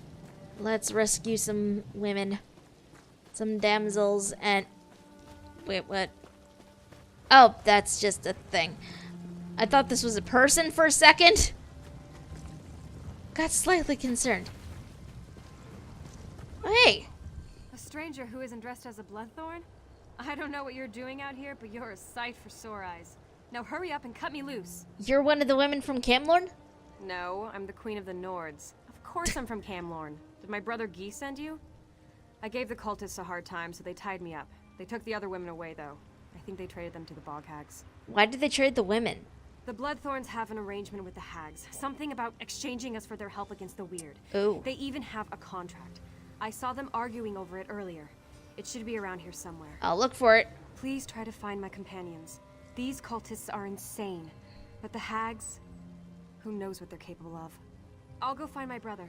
S1: Let's rescue some women. Some damsels and... Wait, what? Oh, that's just a thing. I thought this was a person for a second. Got slightly concerned. Hey!
S4: A stranger who isn't dressed as a Bloodthorn? I don't know what you're doing out here, but you're a sight for sore eyes. Now hurry up and cut me loose.
S1: You're one of the women from Camlorn?
S4: No, I'm the Queen of the Nords. Of course I'm from Camlorn. Did my brother Guy send you? I gave the cultists a hard time, so they tied me up. They took the other women away, though. I think they traded them to the Bog Hags.
S1: Why did they trade the women?
S4: The Bloodthorns have an arrangement with the Hags. Something about exchanging us for their help against the Weird.
S1: Ooh.
S4: They even have a contract. I saw them arguing over it earlier. It should be around here somewhere.
S1: I'll look for it.
S4: Please try to find my companions. These cultists are insane. But the Hags... who knows what they're capable of. I'll go find my brother.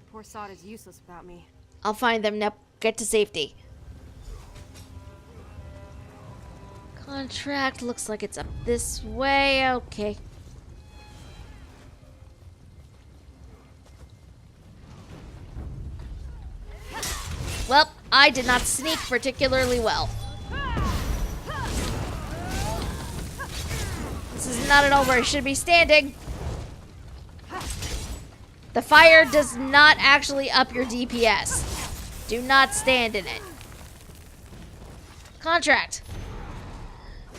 S4: Poor Sod is useless without me.
S1: I'll find them. Now get to safety. Contract looks like it's up this way. Okay. Well, I did not sneak particularly well. This is not at all where I should be standing. The fire does not actually up your DPS. Do not stand in it. Contract.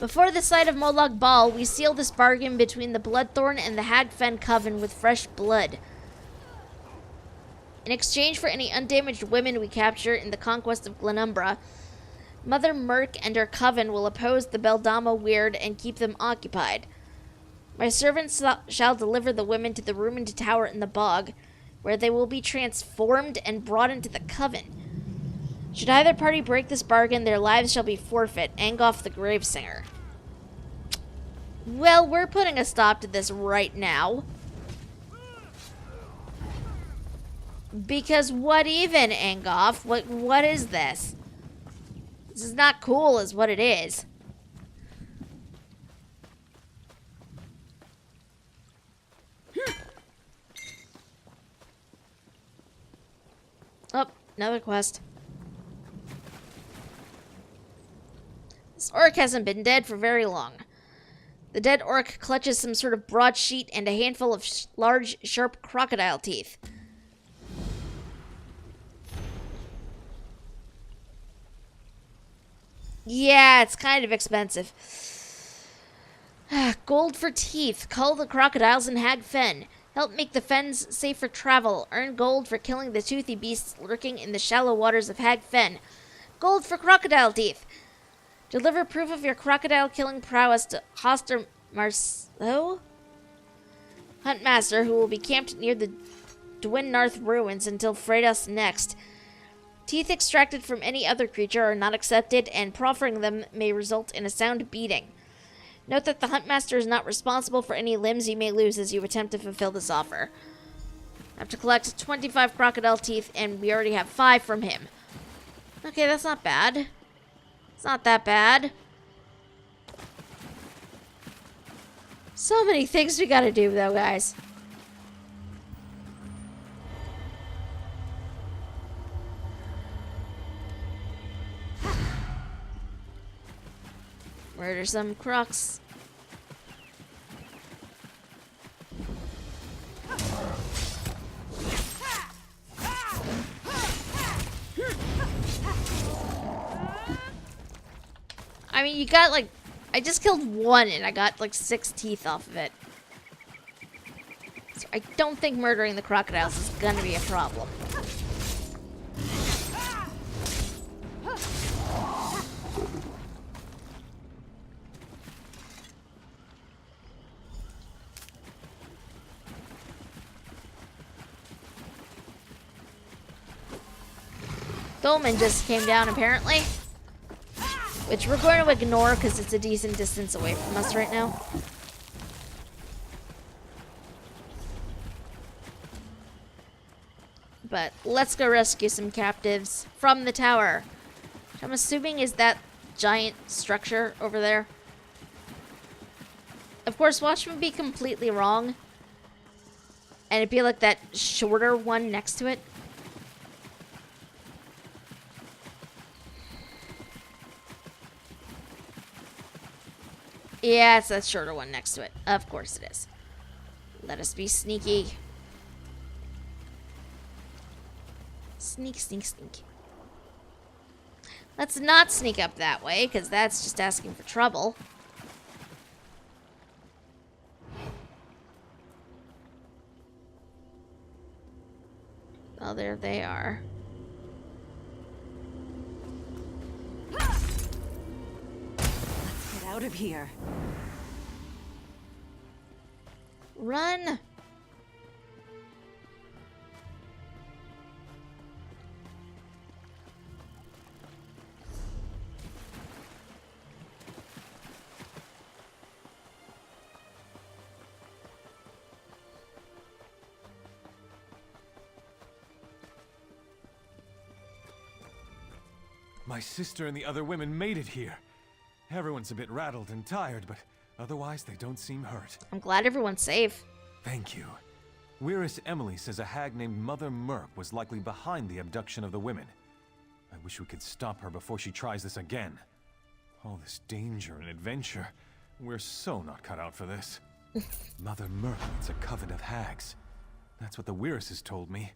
S1: Before the sight of Molag Bal, we seal this bargain between the Bloodthorn and the Hagfen Coven with fresh blood. In exchange for any undamaged women we capture in the conquest of Glenumbra, Mother Merc and her coven will oppose the Beldama Weird and keep them occupied. My servants shall deliver the women to the ruined tower in the bog, where they will be transformed and brought into the coven. Should either party break this bargain, their lives shall be forfeit. Angoff the Gravesinger. Well, we're putting a stop to this right now. Because what even, Angoff? What is this? This is not cool is what it is. Oh, another quest. This orc hasn't been dead for very long. The dead orc clutches some sort of broadsheet and a handful of large, sharp crocodile teeth. Yeah, it's kind of expensive. Gold for teeth. Cull the crocodiles in Hag Fen. Help make the fens safe for travel. Earn gold for killing the toothy beasts lurking in the shallow waters of Hag Fen. Gold for crocodile teeth. Deliver proof of your crocodile killing prowess to Hoster Marceau, Huntmaster, who will be camped near the Dwinnarth ruins until Fredas next. Teeth extracted from any other creature are not accepted, and proffering them may result in a sound beating. Note that the Huntmaster is not responsible for any limbs you may lose as you attempt to fulfill this offer. I have to collect 25 crocodile teeth, and we already have 5 from him. Okay, that's not bad. It's not that bad. So many things we gotta do, though, guys. Murder some crocs. I mean, you got like... I just killed one and I got like 6 teeth off of it. So I don't think murdering the crocodiles is gonna be a problem. Dolmen just came down, apparently. Which we're going to ignore because it's a decent distance away from us right now. But let's go rescue some captives from the tower. Which I'm assuming is that giant structure over there. Of course, watch me be completely wrong. And it'd be like that shorter one next to it. Yeah, it's that shorter one next to it. Of course it is. Let us be sneaky. Sneak, sneak, sneak. Let's not sneak up that way, because that's just asking for trouble. Oh, there they are.
S2: Let's get out of here.
S1: Run!
S13: My sister and the other women made it here. Everyone's a bit rattled and tired, but otherwise they don't seem hurt.
S1: I'm glad everyone's safe.
S13: Thank you. Wyress Emily says a hag named Mother Merk was likely behind the abduction of the women. I wish we could stop her before she tries this again. All this danger and adventure. We're so not cut out for this. Mother Merk needs a coven of hags. That's what the Wyrresses told me.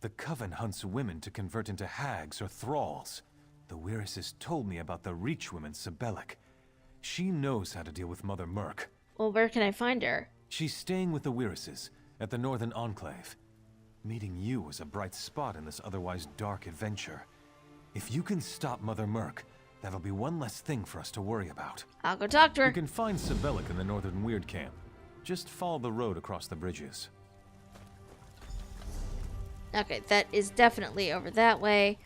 S13: The coven hunts women to convert into hags or thralls. The Wyrresses told me about the Reach woman, Sibelic. She knows how to deal with Mother Merk.
S1: Well, where can I find her?
S13: She's staying with the Wyrresses at the Northern Enclave. Meeting you was a bright spot in this otherwise dark adventure. If you can stop Mother Merk, that'll be one less thing for us to worry about.
S1: I'll go talk to her.
S13: You can find Sibelic in the Northern Weird Camp. Just follow the road across the bridges.
S1: Okay, that is definitely over that way.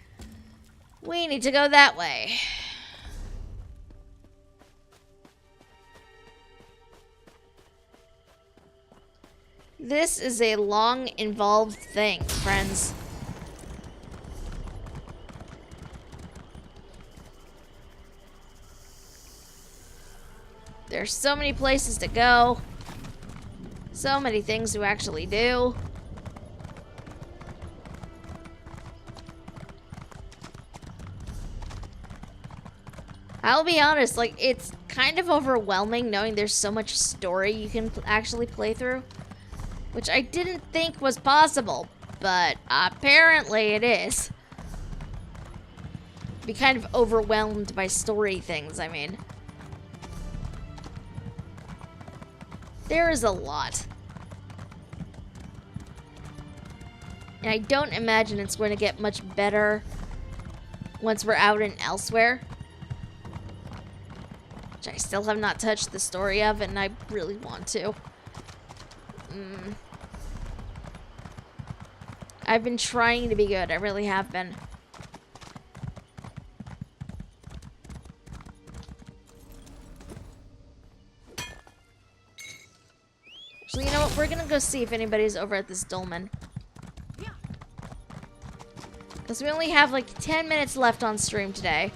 S1: We need to go that way. This is a long, involved thing, friends. There's so many places to go. So many things to actually do. I'll be honest, like, it's kind of overwhelming knowing there's so much story you can actually play through. Which I didn't think was possible, but apparently it is. Be kind of overwhelmed by story things, I mean. There is a lot. And I don't imagine it's going to get much better once we're out and elsewhere. Which I still have not touched the story of, and I really want to. I've been trying to be good. I really have been. Actually, you know what? We're gonna go see if anybody's over at this dolmen. Because we only have like 10 minutes left on stream today.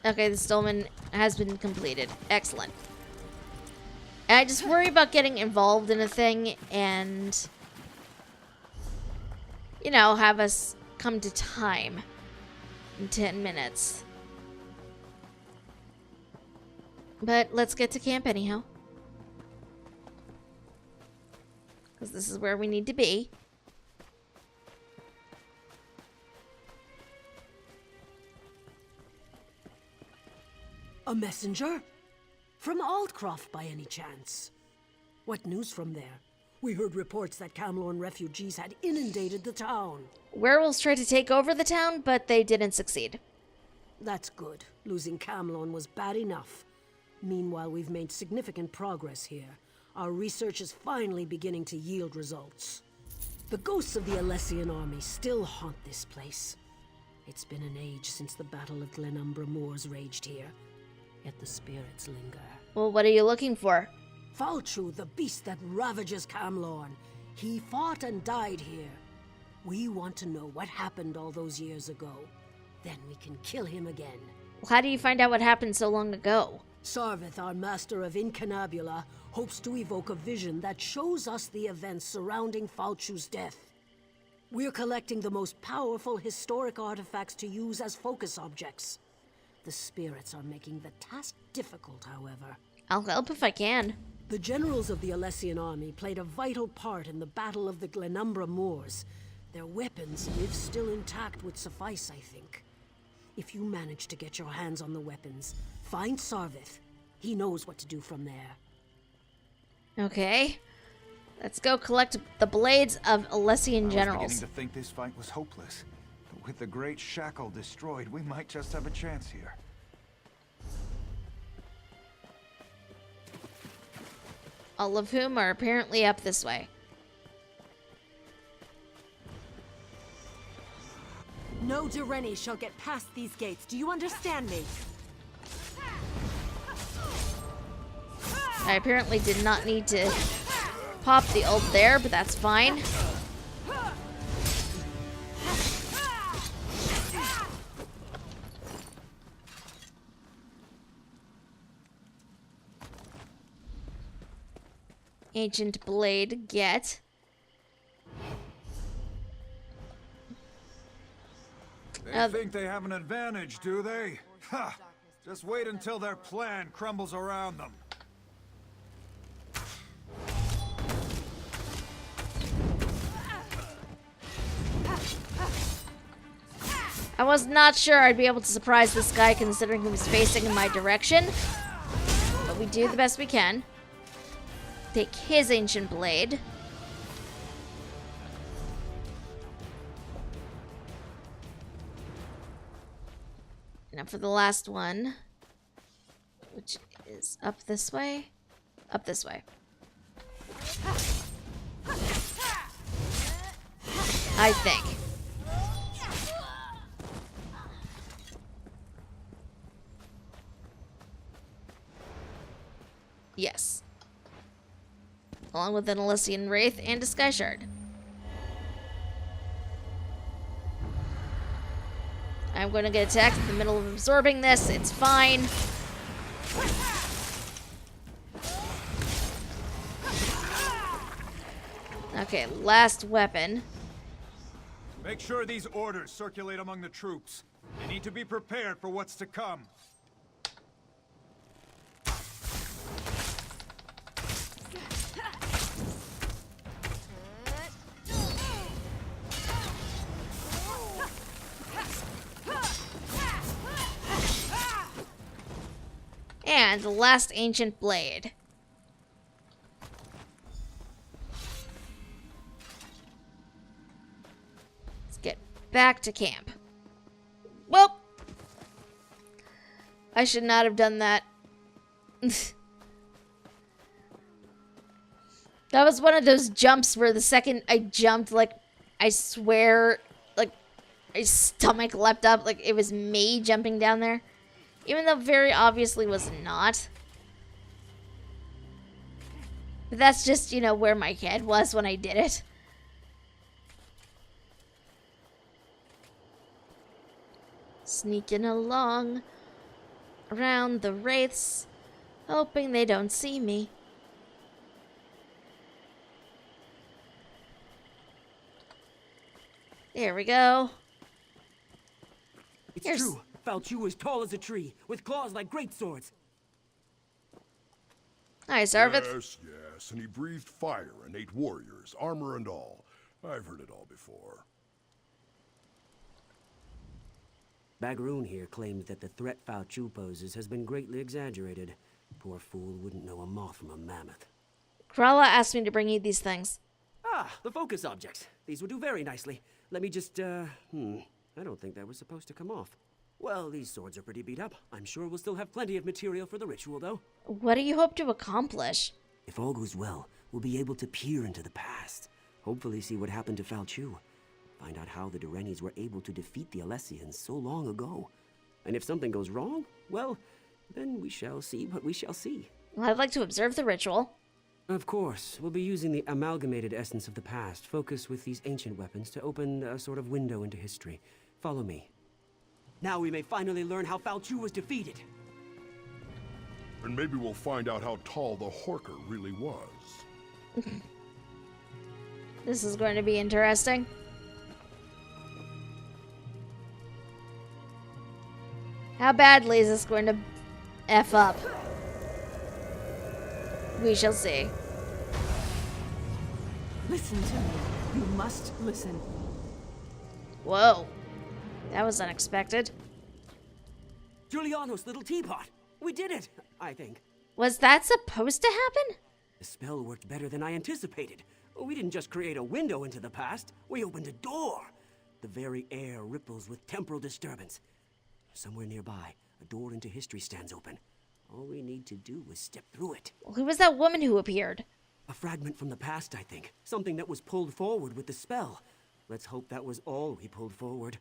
S1: Okay, this dolmen has been completed. Excellent. And I just worry about getting involved in a thing and, you know, have us come to time in 10 minutes. But let's get to camp anyhow. Because this is where we need to be.
S20: A messenger? From Aldcroft, by any chance? What news from there? We heard reports that Camlorn refugees had inundated the town.
S1: Werewolves tried to take over the town, but they didn't succeed.
S20: That's good. Losing Camlorn was bad enough. Meanwhile, we've made significant progress here. Our research is finally beginning to yield results. The ghosts of the Alessian army still haunt this place. It's been an age since the Battle of Glenumbra Moors raged here, yet the spirits linger.
S1: Well, what are you looking for?
S20: Falchu, the beast that ravages Camlorn. He fought and died here. We want to know what happened all those years ago. Then we can kill him again.
S1: How do you find out what happened so long ago?
S20: Sarvith, our master of Incanabula, hopes to evoke a vision that shows us the events surrounding Falchu's death. We're collecting the most powerful historic artifacts to use as focus objects. The spirits are making the task difficult, however.
S1: I'll help if I can.
S20: The generals of the Alessian army played a vital part in the Battle of the Glenumbra Moors. Their weapons, if still intact, would suffice, I think. If you manage to get your hands on the weapons, find Sarvith. He knows what to do from there.
S1: Okay. Let's go collect the blades of Alessian
S17: I was
S1: generals.
S17: beginning to think this fight was hopeless. But with the Great Shackle destroyed, we might just have a chance here.
S1: All of whom are apparently up this way.
S2: No Direni shall get past these gates. Do you understand me?
S1: I apparently did not need to pop the ult there, but that's fine. Ancient blade, get.
S17: They think they have an advantage, do they? Ha! Just wait until their plan crumbles around them.
S1: I was not sure I'd be able to surprise this guy considering he was facing in my direction. But we do the best we can. Take his ancient blade. Now for the last one, which is up this way. Up this way. I think. Yes. Along with an Alessian Wraith and a Sky Shard. I'm going to get attacked in the middle of absorbing this. It's fine. Okay, last weapon.
S17: Make sure these orders circulate among the troops. They need to be prepared for what's to come.
S1: And the last ancient blade. Let's get back to camp. Well, I should not have done that. That was one of those jumps where the second I jumped, like, I swear, like, my stomach leapt up, like it was me jumping down there. Even though very obviously was not. But that's just, you know, where my head was when I did it. Sneaking along around the wraiths, hoping they don't see me. There we go.
S14: It's true. Falchu is tall as a tree, with claws like great swords.
S1: Hi, Sarvith.
S11: Yes, and he breathed fire and ate warriors, armor and all. I've heard it all before.
S14: Bagroon here claims that the threat Falchu poses has been greatly exaggerated. Poor fool wouldn't know a moth from a mammoth.
S1: Krala asked me to bring you these things.
S14: Ah, the focus objects. These would do very nicely. Let me just, I don't think that was supposed to come off. Well, these swords are pretty beat up. I'm sure we'll still have plenty of material for the ritual, though.
S1: What do you hope to accomplish?
S14: If all goes well, we'll be able to peer into the past. Hopefully see what happened to Falchu. Find out how the Durenis were able to defeat the Alessians so long ago. And if something goes wrong, well, then we shall see what we shall see.
S1: Well, I'd like to observe the ritual.
S14: Of course, we'll be using the amalgamated essence of the past, focused with these ancient weapons to open a sort of window into history. Follow me. Now we may finally learn how Falchu was defeated.
S11: And maybe we'll find out how tall the Horker really was.
S1: This is going to be interesting. How badly is this going to F up? We shall see.
S18: Listen to me. You must listen.
S1: Whoa. That was unexpected.
S14: Giuliano's little teapot. We did it, I think.
S1: Was that supposed to happen?
S14: The spell worked better than I anticipated. We didn't just create a window into the past. We opened a door. The very air ripples with temporal disturbance. Somewhere nearby, a door into history stands open. All we need to do is step through it.
S1: Who was that woman who appeared?
S14: A fragment from the past, I think. Something that was pulled forward with the spell. Let's hope that was all we pulled forward.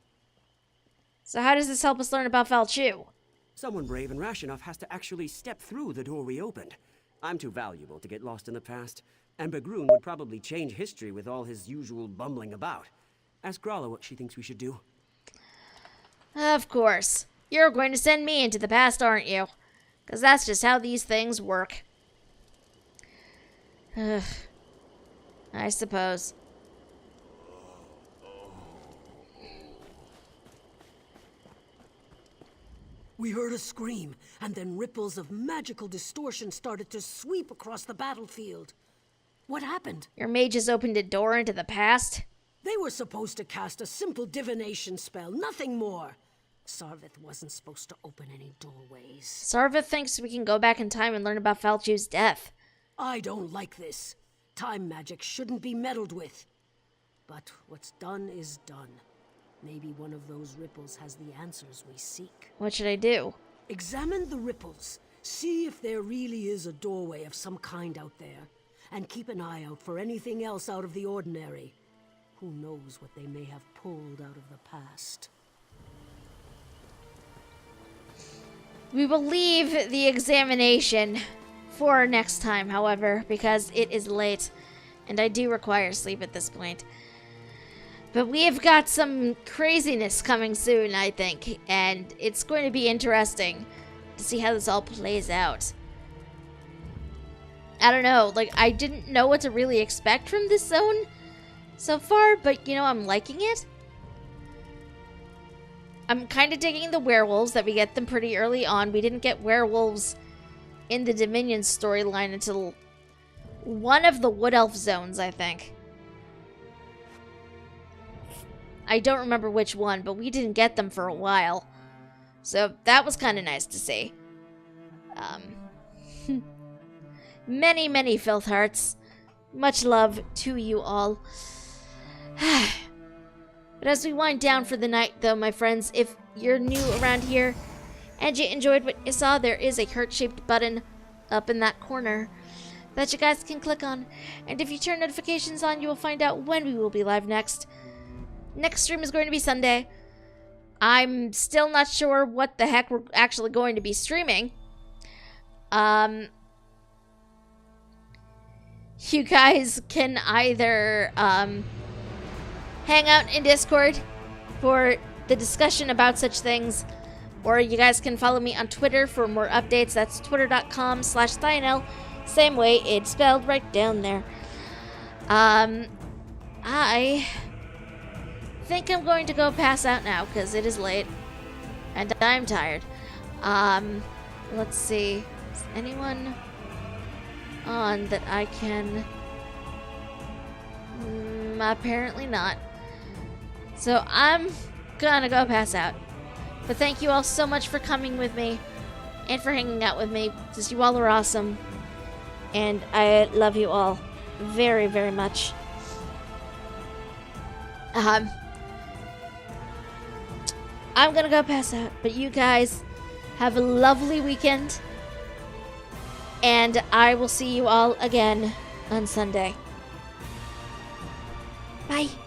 S1: So how does this help us learn about Falchu?
S14: Someone brave and rash enough has to actually step through the door we opened. I'm too valuable to get lost in the past, and Bergrun would probably change history with all his usual bumbling about. Ask Grala what she thinks we should do.
S1: Of course. You're going to send me into the past, aren't you? Because that's just how these things work. I suppose.
S20: We heard a scream, and then ripples of magical distortion started to sweep across the battlefield. What happened?
S1: Your mages opened a door into the past?
S20: They were supposed to cast a simple divination spell, nothing more. Sarvith wasn't supposed to open any doorways.
S1: Sarvith thinks we can go back in time and learn about Falchu's death.
S20: I don't like this. Time magic shouldn't be meddled with. But what's done is done. Maybe one of those ripples has the answers we seek.
S1: What should I do?
S20: Examine the ripples. See if there really is a doorway of some kind out there. And keep an eye out for anything else out of the ordinary. Who knows what they may have pulled out of the past.
S1: We will leave the examination for next time, however, because it is late, and I do require sleep at this point. But we have got some craziness coming soon, I think, and it's going to be interesting to see how this all plays out. I don't know, like, I didn't know what to really expect from this zone so far, but, you know, I'm liking it. I'm kind of digging the werewolves, that we get them pretty early on. We didn't get werewolves in the Dominion storyline until one of the Wood Elf zones, I think. I don't remember which one, but we didn't get them for a while. So that was kind of nice to see. Many, many filth hearts. Much love to you all. But as we wind down for the night, though, my friends, if you're new around here and you enjoyed what you saw, there is a heart-shaped button up in that corner that you guys can click on. And if you turn notifications on, you will find out when we will be live next. Next stream is going to be Sunday. I'm still not sure what the heck we're actually going to be streaming. You guys can either hang out in Discord for the discussion about such things, or you guys can follow me on Twitter for more updates. That's twitter.com/Thionel. Same way, it's spelled right down there. I think I'm going to go pass out now because it is late and I'm tired. Let's see. Is anyone on that I can? Apparently not. So I'm gonna go pass out. But thank you all so much for coming with me and for hanging out with me, because you all are awesome. And I love you all very, very much. I'm gonna go pass out, but you guys have a lovely weekend. And I will see you all again on Sunday. Bye.